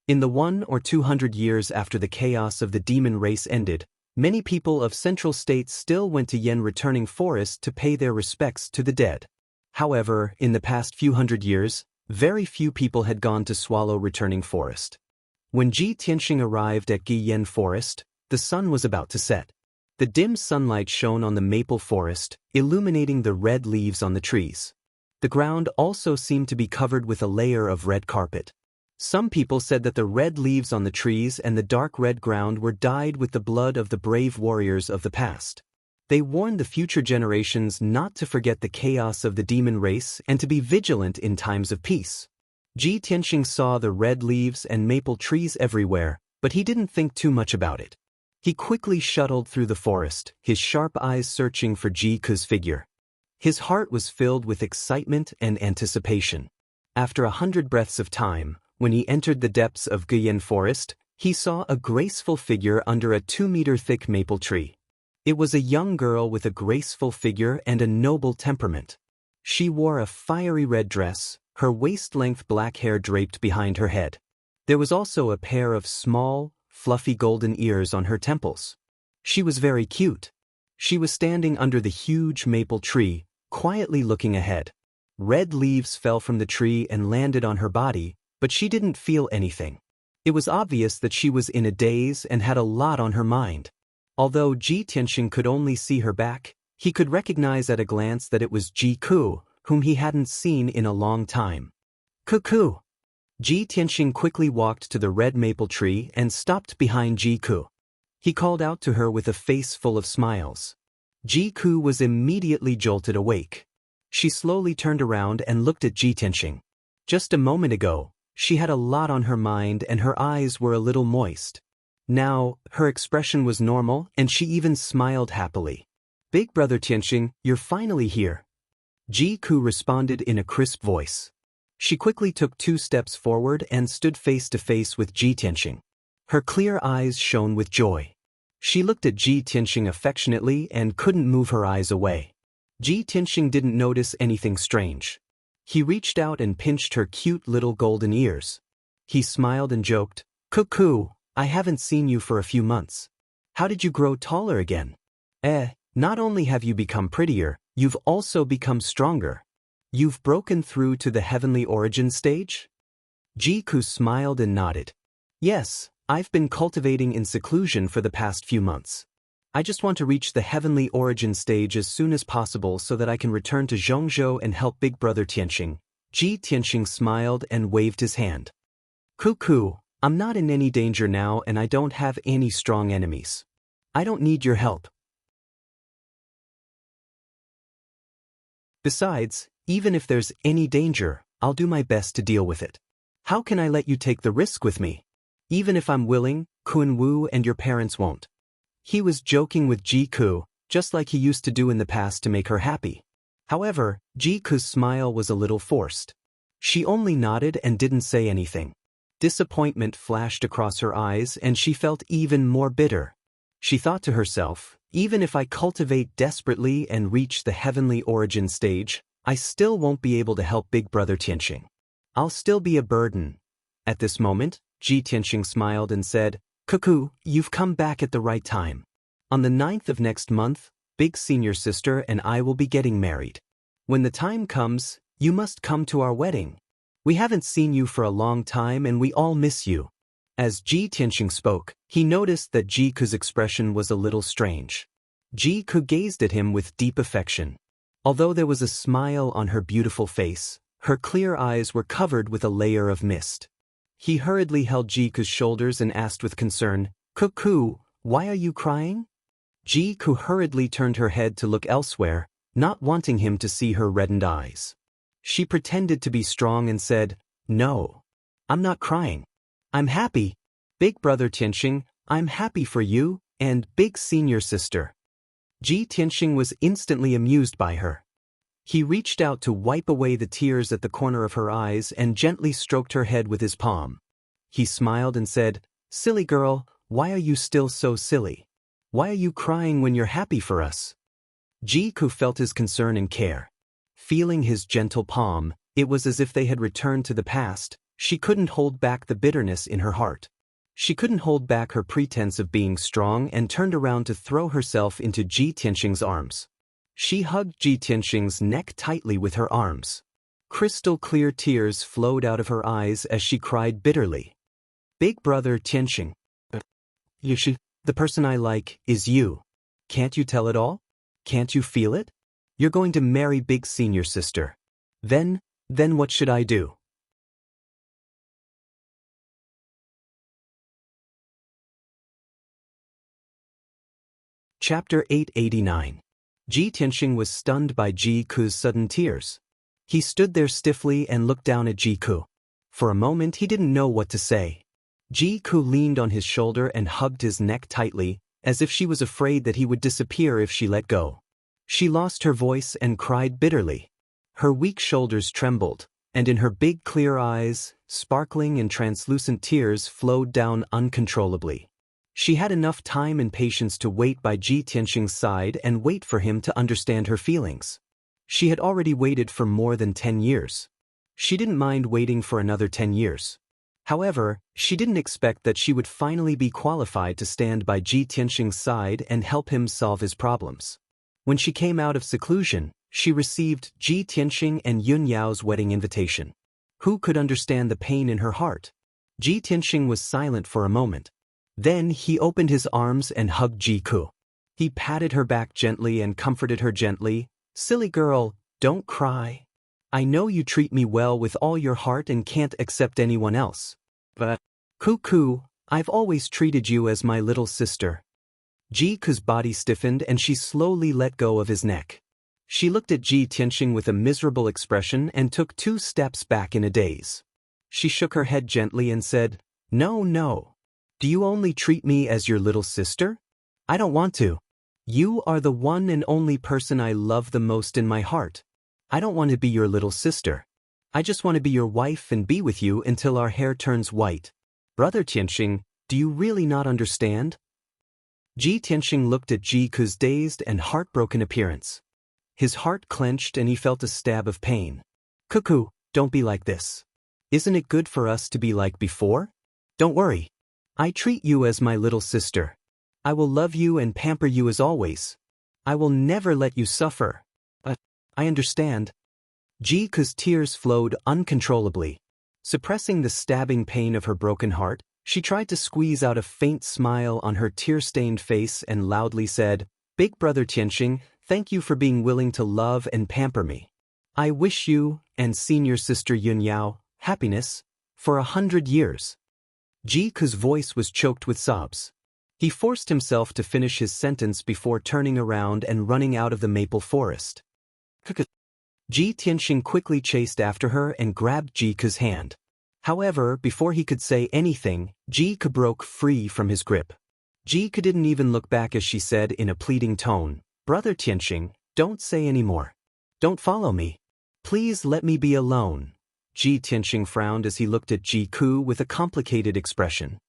In the 100 or 200 years after the chaos of the demon race ended, many people of Central State still went to Yen Returning Forest to pay their respects to the dead. However, in the past few hundred years, very few people had gone to Swallow Returning Forest. When Ji Tianxing arrived at Yen Forest, the sun was about to set. The dim sunlight shone on the maple forest, illuminating the red leaves on the trees. The ground also seemed to be covered with a layer of red carpet. Some people said that the red leaves on the trees and the dark red ground were dyed with the blood of the brave warriors of the past. They warned the future generations not to forget the chaos of the demon race and to be vigilant in times of peace. Ji Tianxing saw the red leaves and maple trees everywhere, but he didn't think too much about it. He quickly shuttled through the forest, his sharp eyes searching for Ji Ku's figure. His heart was filled with excitement and anticipation. After 100 breaths of time, when he entered the depths of Guyan Forest, he saw a graceful figure under a 2-meter-thick maple tree. It was a young girl with a graceful figure and a noble temperament. She wore a fiery red dress, her waist-length black hair draped behind her head. There was also a pair of small, fluffy golden ears on her temples. She was very cute. She was standing under the huge maple tree, quietly looking ahead. Red leaves fell from the tree and landed on her body, but she didn't feel anything. It was obvious that she was in a daze and had a lot on her mind. Although Ji Tianxing could only see her back, he could recognize at a glance that it was Ji Ku, whom he hadn't seen in a long time. Cuckoo! Ji Tianxing quickly walked to the red maple tree and stopped behind Ji Ku. He called out to her with a face full of smiles. Ji Ku was immediately jolted awake. She slowly turned around and looked at Ji Tianxing. Just a moment ago, she had a lot on her mind and her eyes were a little moist. Now, her expression was normal and she even smiled happily. Big brother Tianxing, you're finally here. Ji Ku responded in a crisp voice. She quickly took 2 steps forward and stood face to face with Ji Tianxing. Her clear eyes shone with joy. She looked at Ji Tianxing affectionately and couldn't move her eyes away. Ji Tianxing didn't notice anything strange. He reached out and pinched her cute little golden ears. He smiled and joked, Cuckoo, I haven't seen you for a few months. How did you grow taller again? Not only have you become prettier, you've also become stronger. You've broken through to the heavenly origin stage? Ji Ku smiled and nodded. Yes, I've been cultivating in seclusion for the past few months. I just want to reach the heavenly origin stage as soon as possible so that I can return to Zhongzhou and help big brother Tianxing. Ji Tianxing smiled and waved his hand. Cuckoo, I'm not in any danger now and I don't have any strong enemies. I don't need your help. Besides, even if there's any danger, I'll do my best to deal with it. How can I let you take the risk with me? Even if I'm willing, Kun Wu and your parents won't. He was joking with Ji Ku, just like he used to do in the past to make her happy. However, Ji Ku's smile was a little forced. She only nodded and didn't say anything. Disappointment flashed across her eyes and she felt even more bitter. She thought to herself, even if I cultivate desperately and reach the heavenly origin stage, I still won't be able to help big brother Tianxing. I'll still be a burden. At this moment, Ji Tianxing smiled and said, Cuckoo, you've come back at the right time. On the 9th of next month, big senior sister and I will be getting married. When the time comes, you must come to our wedding. We haven't seen you for a long time and we all miss you. As Ji Tianxing spoke, he noticed that Ji Ku's expression was a little strange. Ji Ku gazed at him with deep affection. Although there was a smile on her beautiful face, her clear eyes were covered with a layer of mist. He hurriedly held Ji Ku's shoulders and asked with concern, Cuckoo, why are you crying? Ji Ku hurriedly turned her head to look elsewhere, not wanting him to see her reddened eyes. She pretended to be strong and said, No, I'm not crying. I'm happy. Big brother Tianxing, I'm happy for you, and big senior sister. Ji Tianxing was instantly amused by her. He reached out to wipe away the tears at the corner of her eyes and gently stroked her head with his palm. He smiled and said, Silly girl, why are you still so silly? Why are you crying when you're happy for us? Ji Ku felt his concern and care. Feeling his gentle palm, it was as if they had returned to the past. She couldn't hold back the bitterness in her heart. She couldn't hold back her pretense of being strong and turned around to throw herself into Ji Tianxing's arms. She hugged Ji Tianxing's neck tightly with her arms. Crystal clear tears flowed out of her eyes as she cried bitterly. Big brother Tianxing. The person I like is you. Can't you tell it all? Can't you feel it? You're going to marry big senior sister. Then what should I do? Chapter 889. Ji Tianxing was stunned by Ji Ku's sudden tears. He stood there stiffly and looked down at Ji Ku. For a moment he didn't know what to say. Ji Ku leaned on his shoulder and hugged his neck tightly, as if she was afraid that he would disappear if she let go. She lost her voice and cried bitterly. Her weak shoulders trembled, and in her big clear eyes, sparkling and translucent tears flowed down uncontrollably. She had enough time and patience to wait by Ji Tianxing's side and wait for him to understand her feelings. She had already waited for more than 10 years. She didn't mind waiting for another 10 years. However, she didn't expect that she would finally be qualified to stand by Ji Tianxing's side and help him solve his problems. When she came out of seclusion, she received Ji Tianxing and Yun Yao's wedding invitation. Who could understand the pain in her heart? Ji Tianxing was silent for a moment. Then he opened his arms and hugged Ji Ku. He patted her back gently and comforted her gently. "Silly girl, don't cry. I know you treat me well with all your heart and can't accept anyone else. But, Ku, I've always treated you as my little sister." Ji Ku's body stiffened and she slowly let go of his neck. She looked at Ji Tianxing with a miserable expression and took 2 steps back in a daze. She shook her head gently and said, No. Do you only treat me as your little sister? I don't want to. You are the one and only person I love the most in my heart. I don't want to be your little sister. I just want to be your wife and be with you until our hair turns white. Brother Tianxing, do you really not understand? Ji Tianxing looked at Ji Ku's dazed and heartbroken appearance. His heart clenched and he felt a stab of pain. Ku, don't be like this. Isn't it good for us to be like before? Don't worry. I treat you as my little sister. I will love you and pamper you as always. I will never let you suffer. I understand. Ji Ku's tears flowed uncontrollably. Suppressing the stabbing pain of her broken heart, she tried to squeeze out a faint smile on her tear-stained face and loudly said, "Big brother Tianxing, thank you for being willing to love and pamper me. I wish you, and senior sister Yun Yao, happiness, for 100 years. Ji Ku's voice was choked with sobs. He forced himself to finish his sentence before turning around and running out of the maple forest. Ji Tianxing quickly chased after her and grabbed Ji Ku's hand. However, before he could say anything, Ji Ku broke free from his grip. Ji Ku didn't even look back as she said in a pleading tone, "Brother Tianxing, don't say any more. Don't follow me. Please let me be alone." Ji Tianxing frowned as he looked at Ji Ku with a complicated expression.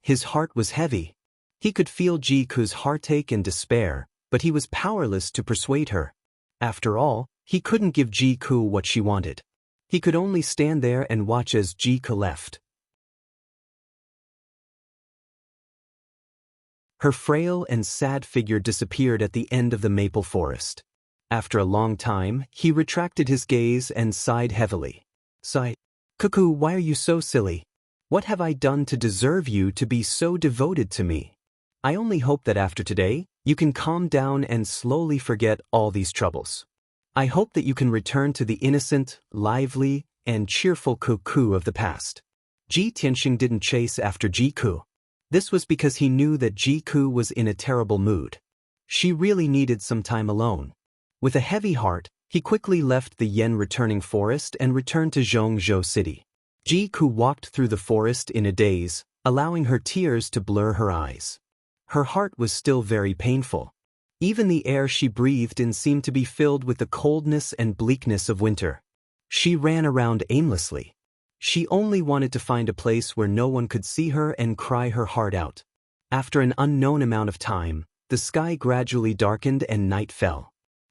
His heart was heavy. He could feel Ji Ku's heartache and despair, but he was powerless to persuade her. After all, he couldn't give Ji Ku what she wanted. He could only stand there and watch as Ji Ku left. Her frail and sad figure disappeared at the end of the maple forest. After a long time, he retracted his gaze and sighed heavily. Ku, why are you so silly? What have I done to deserve you to be so devoted to me? I only hope that after today, you can calm down and slowly forget all these troubles. I hope that you can return to the innocent, lively, and cheerful Ku of the past. Ji Tianxing didn't chase after Ji Ku. This was because he knew that Ji Ku was in a terrible mood. She really needed some time alone. With a heavy heart, he quickly left the yen-returning forest and returned to Zhongzhou City. Ji Ku walked through the forest in a daze, allowing her tears to blur her eyes. Her heart was still very painful. Even the air she breathed in seemed to be filled with the coldness and bleakness of winter. She ran around aimlessly. She only wanted to find a place where no one could see her and cry her heart out. After an unknown amount of time, the sky gradually darkened and night fell.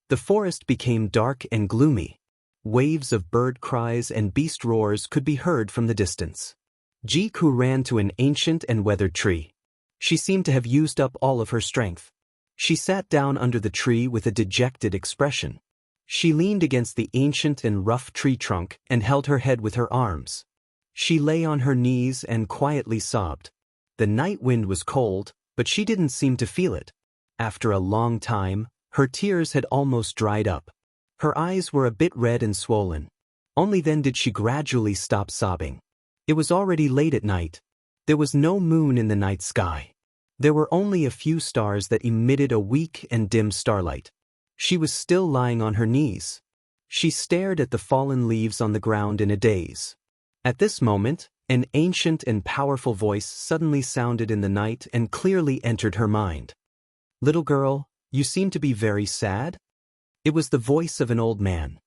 The forest became dark and gloomy. Waves of bird cries and beast roars could be heard from the distance. Ji Ku ran to an ancient and weathered tree. She seemed to have used up all of her strength. She sat down under the tree with a dejected expression. She leaned against the ancient and rough tree trunk and held her head with her arms. She lay on her knees and quietly sobbed. The night wind was cold, but she didn't seem to feel it. After a long time, her tears had almost dried up. Her eyes were a bit red and swollen. Only then did she gradually stop sobbing. It was already late at night. There was no moon in the night sky. There were only a few stars that emitted a weak and dim starlight. She was still lying on her knees. She stared at the fallen leaves on the ground in a daze. At this moment, an ancient and powerful voice suddenly sounded in the night and clearly entered her mind. "Little girl, you seem to be very sad?" It was the voice of an old man.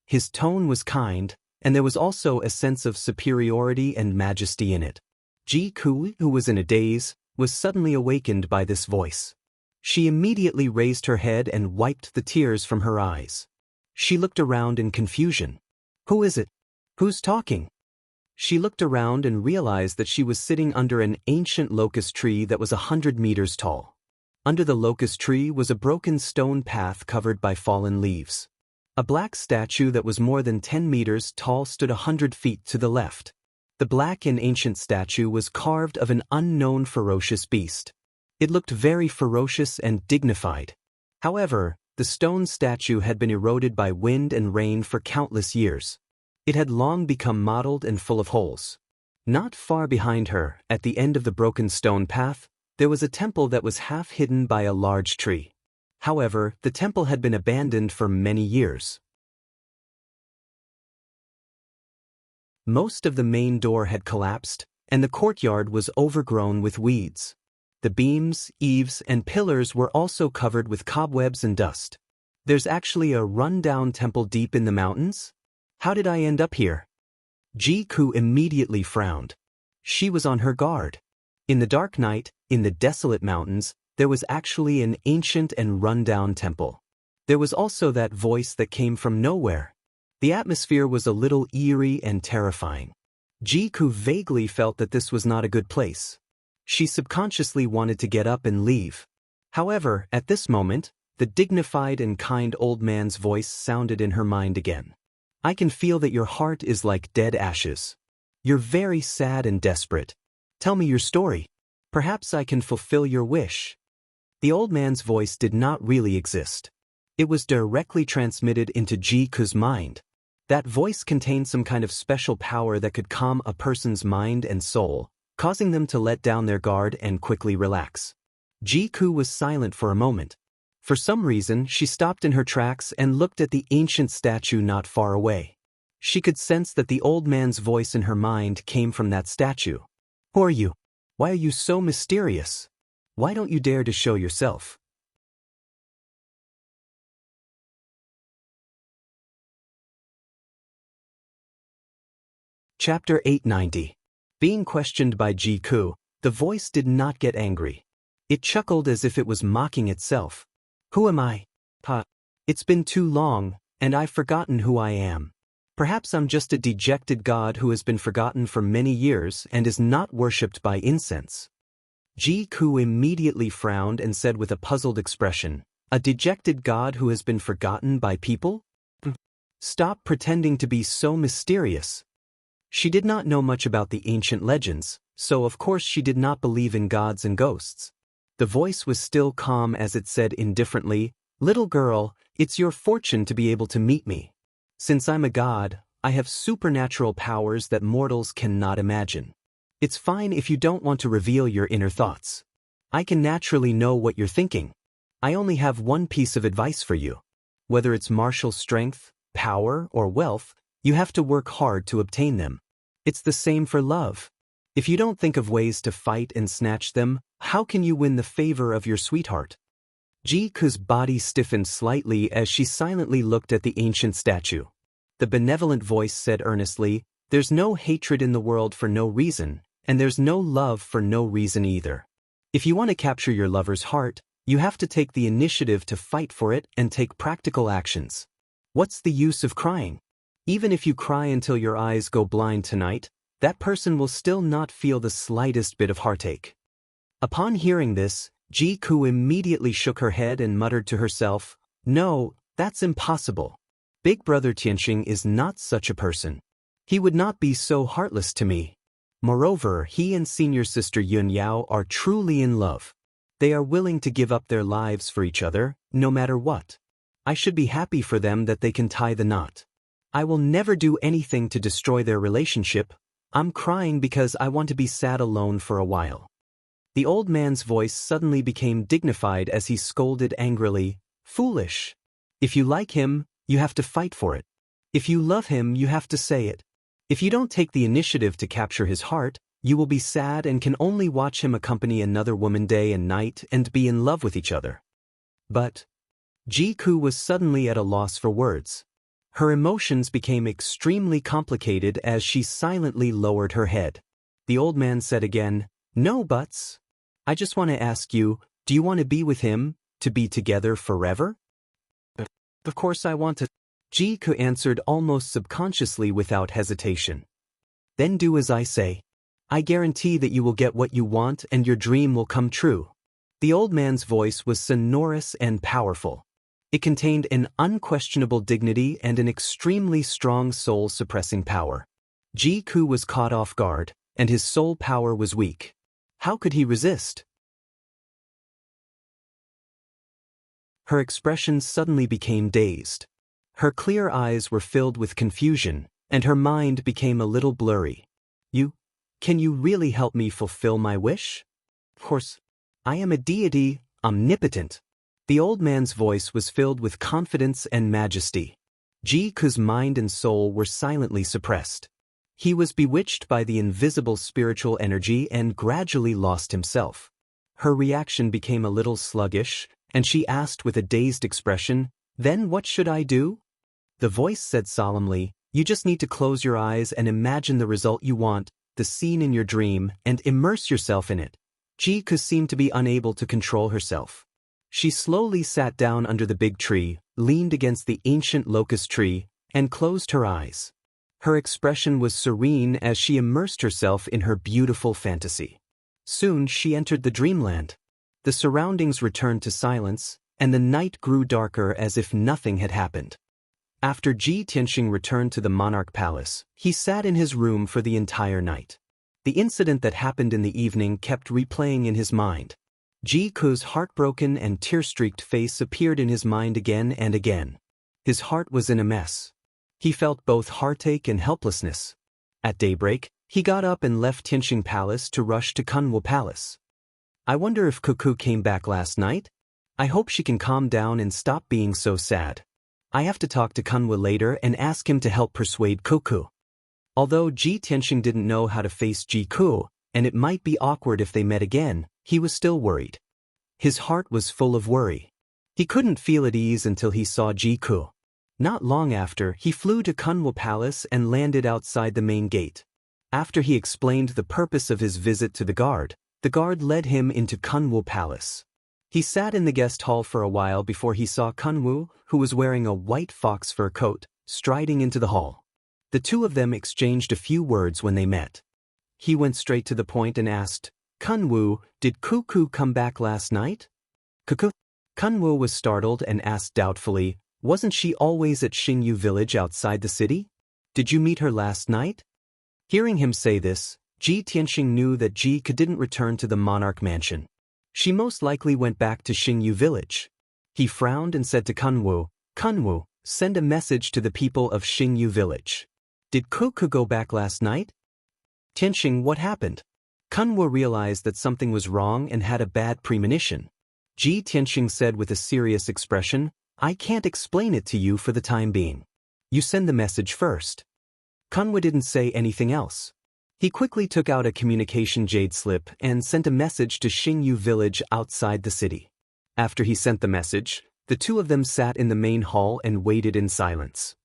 His tone was kind, and there was also a sense of superiority and majesty in it. Ji-ku, who was in a daze, was suddenly awakened by this voice. She immediately raised her head and wiped the tears from her eyes. She looked around in confusion. Who is it? Who's talking? She looked around and realized that she was sitting under an ancient locust tree that was 100 meters tall. Under the locust tree was a broken stone path covered by fallen leaves. A black statue that was more than 10 meters tall stood 100 feet to the left. The black and ancient statue was carved of an unknown ferocious beast. It looked very ferocious and dignified. However, the stone statue had been eroded by wind and rain for countless years. It had long become mottled and full of holes. Not far behind her, at the end of the broken stone path, there was a temple that was half hidden by a large tree. However, the temple had been abandoned for many years. Most of the main door had collapsed, and the courtyard was overgrown with weeds. The beams, eaves, and pillars were also covered with cobwebs and dust. There's actually a run-down temple deep in the mountains? How did I end up here? Ji-ku immediately frowned. She was on her guard. In the dark night, in the desolate mountains, there was actually an ancient and run-down temple. There was also that voice that came from nowhere. The atmosphere was a little eerie and terrifying. Ji-ku vaguely felt that this was not a good place. She subconsciously wanted to get up and leave. However, at this moment, the dignified and kind old man's voice sounded in her mind again. "I can feel that your heart is like dead ashes. You're very sad and desperate. Tell me your story. Perhaps I can fulfill your wish." The old man's voice did not really exist. It was directly transmitted into Ji-ku's mind. That voice contained some kind of special power that could calm a person's mind and soul, causing them to let down their guard and quickly relax. Ji-ku was silent for a moment. For some reason, she stopped in her tracks and looked at the ancient statue not far away. She could sense that the old man's voice in her mind came from that statue. "Who are you? Why are you so mysterious? Why don't you dare to show yourself?" Chapter 890. Being questioned by Ji-ku, the voice did not get angry. It chuckled as if it was mocking itself. "Who am I? It's been too long, and I've forgotten who I am. Perhaps I'm just a dejected god who has been forgotten for many years and is not worshipped by incense." Ji-ku immediately frowned and said with a puzzled expression, "A dejected god who has been forgotten by people? Stop pretending to be so mysterious." She did not know much about the ancient legends, so of course she did not believe in gods and ghosts. The voice was still calm as it said indifferently, "Little girl, it's your fortune to be able to meet me. Since I'm a god, I have supernatural powers that mortals cannot imagine. It's fine if you don't want to reveal your inner thoughts. I can naturally know what you're thinking. I only have one piece of advice for you. Whether it's martial strength, power, or wealth, you have to work hard to obtain them. It's the same for love. If you don't think of ways to fight and snatch them, how can you win the favor of your sweetheart?" Ji-ku's body stiffened slightly as she silently looked at the ancient statue. The benevolent voice said earnestly, "There's no hatred in the world for no reason, and there's no love for no reason either. If you want to capture your lover's heart, you have to take the initiative to fight for it and take practical actions. What's the use of crying? Even if you cry until your eyes go blind tonight, that person will still not feel the slightest bit of heartache." Upon hearing this, Ji-ku immediately shook her head and muttered to herself, "No, that's impossible. Big brother Tianxing is not such a person. He would not be so heartless to me. Moreover, he and senior sister Yun Yao are truly in love. They are willing to give up their lives for each other, no matter what. I should be happy for them that they can tie the knot. I will never do anything to destroy their relationship. I'm crying because I want to be sad alone for a while." The old man's voice suddenly became dignified as he scolded angrily, "Foolish! If you like him, you have to fight for it. If you love him, you have to say it. If you don't take the initiative to capture his heart, you will be sad and can only watch him accompany another woman day and night and be in love with each other." But Jiku was suddenly at a loss for words. Her emotions became extremely complicated as she silently lowered her head. The old man said again, "No buts. I just want to ask you, do you want to be with him, to be together forever?" Of course I want to," Jiku answered almost subconsciously without hesitation. "Then do as I say. I guarantee that you will get what you want and your dream will come true." The old man's voice was sonorous and powerful. It contained an unquestionable dignity and an extremely strong soul-suppressing power. Jiku was caught off guard, and his soul power was weak. How could he resist? Her expression suddenly became dazed. Her clear eyes were filled with confusion, and her mind became a little blurry. Can you really help me fulfill my wish?" "Of course. I am a deity, omnipotent." The old man's voice was filled with confidence and majesty. Jiku's mind and soul were silently suppressed. He was bewitched by the invisible spiritual energy and gradually lost himself. Her reaction became a little sluggish, and she asked with a dazed expression, "Then what should I do?" The voice said solemnly, "You just need to close your eyes and imagine the result you want, the scene in your dream, and immerse yourself in it." Jiku seemed to be unable to control herself. She slowly sat down under the big tree, leaned against the ancient locust tree, and closed her eyes. Her expression was serene as she immersed herself in her beautiful fantasy. Soon she entered the dreamland. The surroundings returned to silence, and the night grew darker as if nothing had happened. After Ji Tianxing returned to the monarch palace, he sat in his room for the entire night. The incident that happened in the evening kept replaying in his mind. Jiku's heartbroken and tear-streaked face appeared in his mind again and again. His heart was in a mess. He felt both heartache and helplessness. At daybreak, he got up and left Tianxing Palace to rush to Kunwu Palace. "I wonder if Cuckoo came back last night? I hope she can calm down and stop being so sad. I have to talk to Kunwu later and ask him to help persuade Cuckoo." Although Ji Tianxing didn't know how to face Jiku, and it might be awkward if they met again, he was still worried. His heart was full of worry. He couldn't feel at ease until he saw Jiku. Not long after, he flew to Kunwu Palace and landed outside the main gate. After he explained the purpose of his visit to the guard led him into Kunwu Palace. He sat in the guest hall for a while before he saw Kunwu, who was wearing a white fox fur coat, striding into the hall. The two of them exchanged a few words when they met. He went straight to the point and asked, "Kunwu, did Cuckoo come back last night?" "Cuckoo?" Kunwu was startled and asked doubtfully, "Wasn't she always at Xingyu village outside the city? Did you meet her last night?" Hearing him say this, Ji Tianxing knew that Jiku didn't return to the monarch mansion. She most likely went back to Xingyu village. He frowned and said to Kunwu, "Kunwu, send a message to the people of Xingyu village. Did Cuckoo go back last night?" "Tianxing, what happened?" Kunwu realized that something was wrong and had a bad premonition. Ji Tianxing said with a serious expression, "I can't explain it to you for the time being. You send the message first." Kunwu didn't say anything else. He quickly took out a communication jade slip and sent a message to Xingyu village outside the city. After he sent the message, the two of them sat in the main hall and waited in silence.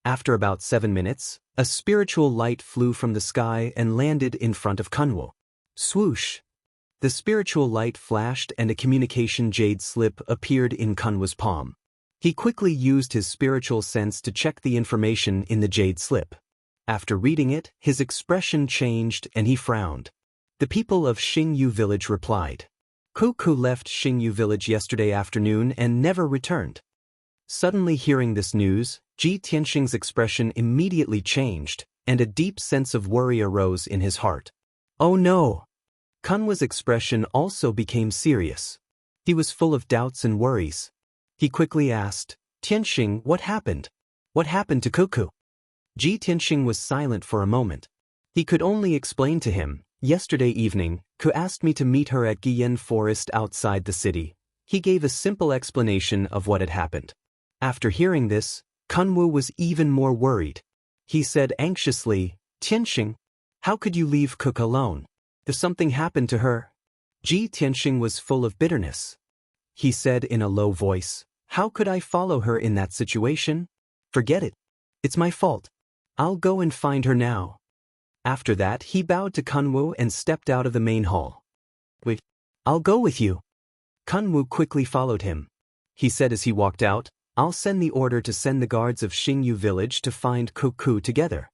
After about 7 minutes, a spiritual light flew from the sky and landed in front of Kunwu. Swoosh! The spiritual light flashed and a communication jade slip appeared in Kunwu's palm. He quickly used his spiritual sense to check the information in the jade slip. After reading it, his expression changed and he frowned. The people of Xingyu village replied, "Cuckoo left Xingyu village yesterday afternoon and never returned." Suddenly hearing this news, Ji Tianxing's expression immediately changed, and a deep sense of worry arose in his heart. "Oh no!" Kunwu's expression also became serious. He was full of doubts and worries. He quickly asked, "Tianxing, what happened? What happened to Cuckoo?" Ji Tianxing was silent for a moment. He could only explain to him, yesterday evening, Ku asked me to meet her at Guiyen Forest outside the city. He gave a simple explanation of what had happened. After hearing this, Kunwu was even more worried. He said anxiously, Tianxing, how could you leave Cook alone? If something happened to her? Ji Tianxing was full of bitterness. He said in a low voice, how could I follow her in that situation? Forget it. It's my fault. I'll go and find her now. After that, he bowed to Kunwu and stepped out of the main hall. Wait, I'll go with you. Kunwu quickly followed him. He said as he walked out, I'll send the order to send the guards of Xingyu village to find Ku together.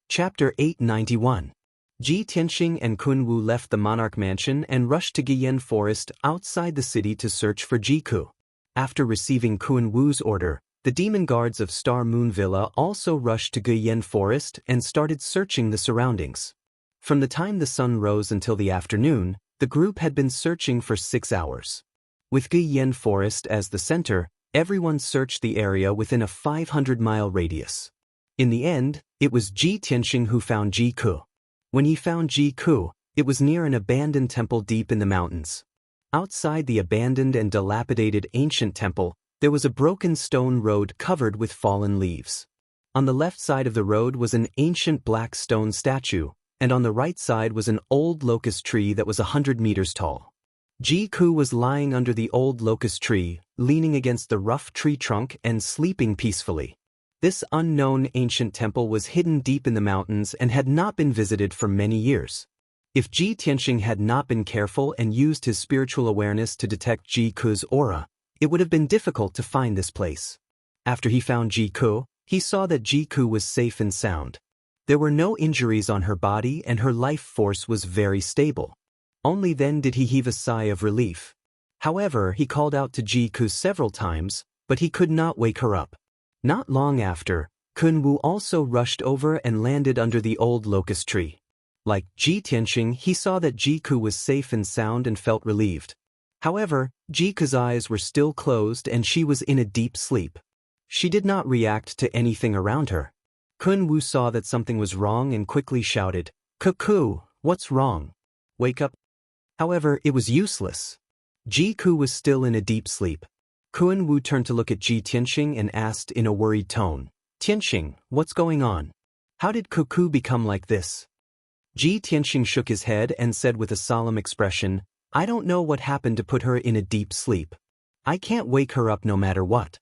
Chapter 891. Ji Tianxing and Kunwu left the monarch mansion and rushed to Guiyen Forest outside the city to search for Jiku. After receiving Kunwu's order, the demon guards of Star Moon Villa also rushed to Guiyen Forest and started searching the surroundings. From the time the sun rose until the afternoon, the group had been searching for 6 hours. With Guiyen Forest as the center, everyone searched the area within a 500-mile radius. In the end, it was Ji Tianxing who found Jiku. When he found Jiku, it was near an abandoned temple deep in the mountains. Outside the abandoned and dilapidated ancient temple, there was a broken stone road covered with fallen leaves. On the left side of the road was an ancient black stone statue, and on the right side was an old locust tree that was 100 meters tall. Jiku was lying under the old locust tree, leaning against the rough tree trunk and sleeping peacefully. This unknown ancient temple was hidden deep in the mountains and had not been visited for many years. If Ji Tianxing had not been careful and used his spiritual awareness to detect Jiku's aura, it would have been difficult to find this place. After he found Jiku, he saw that Jiku was safe and sound. There were no injuries on her body and her life force was very stable. Only then did he heave a sigh of relief. However, he called out to Jiku several times, but he could not wake her up. Not long after, Kunwu also rushed over and landed under the old locust tree. Like Ji Tianxing, he saw that Jiku was safe and sound and felt relieved. However, Jiku's eyes were still closed and she was in a deep sleep. She did not react to anything around her. Kunwu saw that something was wrong and quickly shouted, Ku, what's wrong? Wake up. However, it was useless. Jiku was still in a deep sleep. Kunwu turned to look at Ji Tianxing and asked in a worried tone, Tianxing, what's going on? How did Ku become like this? Ji Tianxing shook his head and said with a solemn expression, I don't know what happened to put her in a deep sleep. I can't wake her up no matter what.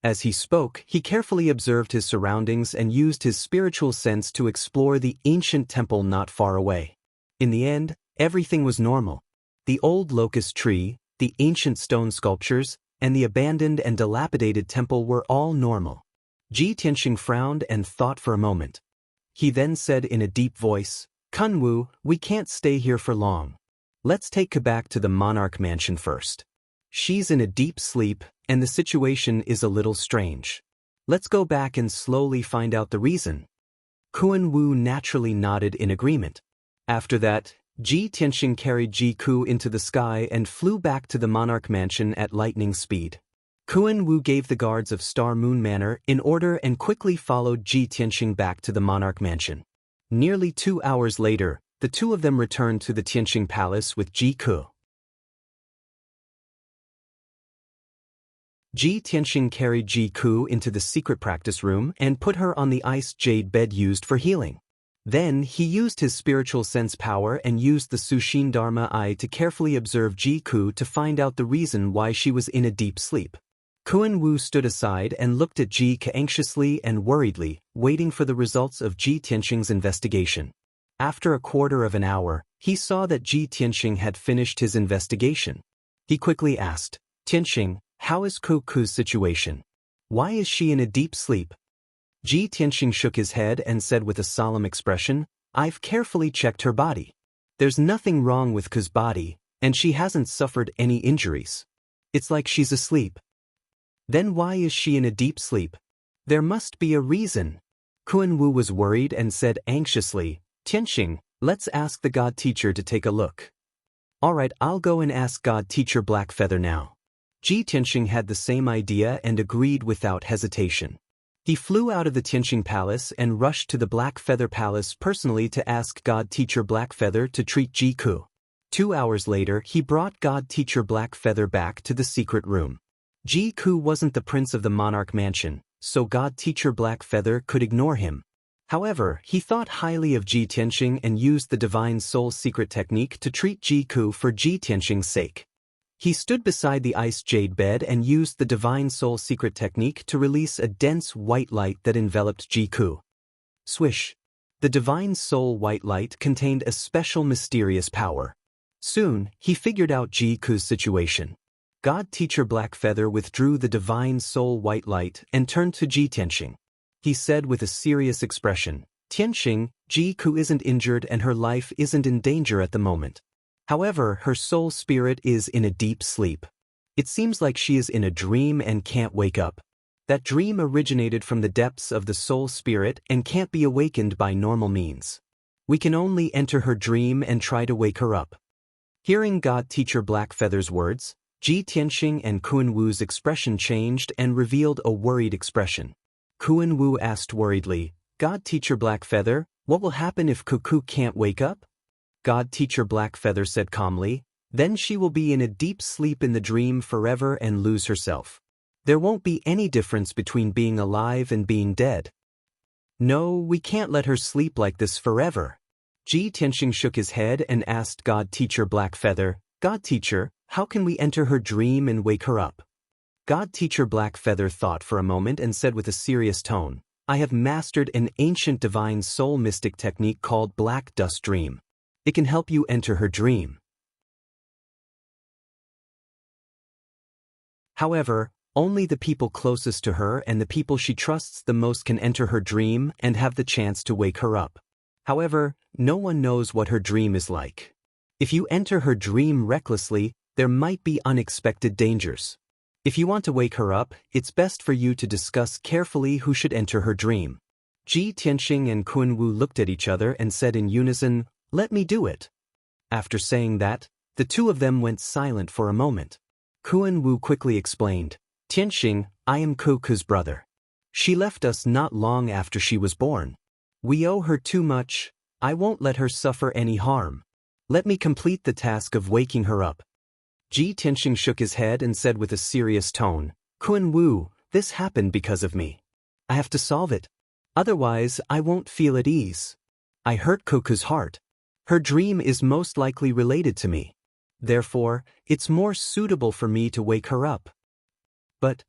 As he spoke, he carefully observed his surroundings and used his spiritual sense to explore the ancient temple not far away. In the end, everything was normal. The old locust tree, the ancient stone sculptures, and the abandoned and dilapidated temple were all normal. Ji Tianxing frowned and thought for a moment. He then said in a deep voice, Kunwu, we can't stay here for long. Let's take Ku back to the monarch mansion first. She's in a deep sleep, and the situation is a little strange. Let's go back and slowly find out the reason. Kunwu naturally nodded in agreement. After that, Ji Tianxing carried Jiku into the sky and flew back to the monarch mansion at lightning speed. Kunwu gave the guards of Star Moon Manor an order and quickly followed Ji Tianxing back to the monarch mansion. Nearly 2 hours later, the two of them returned to the Tianxing Palace with Jiku. Ji Tianxing carried Jiku into the secret practice room and put her on the ice jade bed used for healing. Then, he used his spiritual sense power and used the Sushin Dharma eye to carefully observe Jiku to find out the reason why she was in a deep sleep. Kunwu stood aside and looked at Jiku anxiously and worriedly, waiting for the results of Ji Tianxing's investigation. After a quarter of an hour, he saw that Ji Tianxing had finished his investigation. He quickly asked, Tianxing, how is Ku's situation? Why is she in a deep sleep? Ji Tianxing shook his head and said with a solemn expression, I've carefully checked her body. There's nothing wrong with Ku's body, and she hasn't suffered any injuries. It's like she's asleep. Then why is she in a deep sleep? There must be a reason. Kunwu was worried and said anxiously, Tianxing, let's ask the God Teacher to take a look. Alright, I'll go and ask God Teacher Blackfeather now. Ji Tianxing had the same idea and agreed without hesitation. He flew out of the Tianxing Palace and rushed to the Black Feather Palace personally to ask God Teacher Black Feather to treat Ji Ku. 2 hours later, he brought God Teacher Black Feather back to the secret room. Ji Ku wasn't the prince of the monarch mansion, so God Teacher Black Feather could ignore him. However, he thought highly of Ji Tianxing and used the Divine Soul secret technique to treat Ji Ku for Ji Tianxing's sake. He stood beside the ice jade bed and used the Divine Soul secret technique to release a dense white light that enveloped Ji Ku. Swish! The Divine Soul white light contained a special mysterious power. Soon, he figured out Ji Ku's situation. God Teacher Black Feather withdrew the Divine Soul white light and turned to Ji Tianxing. He said with a serious expression, "Tianxing, Ji Ku isn't injured and her life isn't in danger at the moment. However, her soul spirit is in a deep sleep. It seems like she is in a dream and can't wake up. That dream originated from the depths of the soul spirit and can't be awakened by normal means. We can only enter her dream and try to wake her up." Hearing God Teacher Black Feather's words, Ji Tianxing and Kun Wu's expression changed and revealed a worried expression. Kun Wu asked worriedly, "God Teacher Black Feather, what will happen if Cuckoo can't wake up?" God Teacher Black Feather said calmly, "Then she will be in a deep sleep in the dream forever and lose herself. There won't be any difference between being alive and being dead." "No, we can't let her sleep like this forever." Ji Tianxing shook his head and asked God Teacher Black Feather, "God Teacher, how can we enter her dream and wake her up?" God Teacher Black Feather thought for a moment and said with a serious tone, "I have mastered an ancient divine soul mystic technique called Black Dust Dream. It can help you enter her dream. However, only the people closest to her and the people she trusts the most can enter her dream and have the chance to wake her up. However, no one knows what her dream is like. If you enter her dream recklessly, there might be unexpected dangers. If you want to wake her up, it's best for you to discuss carefully who should enter her dream." Ji Tianxing and Kun Wu looked at each other and said in unison, "Let me do it." After saying that, the two of them went silent for a moment. Kun Wu quickly explained, "Tianxing, I am Kuku's brother. She left us not long after she was born. We owe her too much. I won't let her suffer any harm. Let me complete the task of waking her up." Ji Tianxing shook his head and said with a serious tone, "Kun Wu, this happened because of me. I have to solve it. Otherwise, I won't feel at ease. I hurt Kuku's heart. Her dream is most likely related to me. Therefore, it's more suitable for me to wake her up." But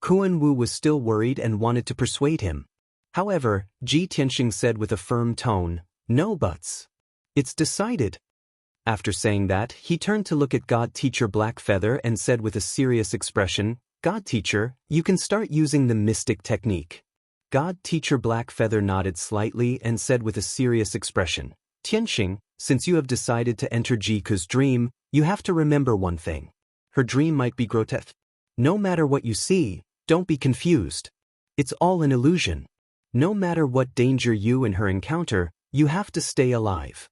Kun Wu was still worried and wanted to persuade him. However, Ji Tianxing said with a firm tone, "No buts. It's decided." After saying that, he turned to look at God Teacher Black Feather and said with a serious expression, "God Teacher, you can start using the mystic technique." God Teacher Black Feather nodded slightly and said with a serious expression, "Tianxing, since you have decided to enter Jiku's dream, you have to remember one thing. Her dream might be grotesque. No matter what you see, don't be confused. It's all an illusion. No matter what danger you and her encounter, you have to stay alive."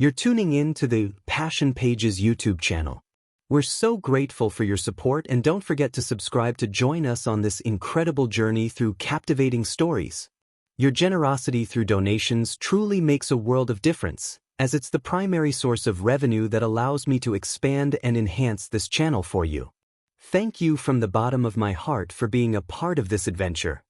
You're tuning in to the Passion Pages YouTube channel. We're so grateful for your support, and don't forget to subscribe to join us on this incredible journey through captivating stories. Your generosity through donations truly makes a world of difference, as it's the primary source of revenue that allows me to expand and enhance this channel for you. Thank you from the bottom of my heart for being a part of this adventure.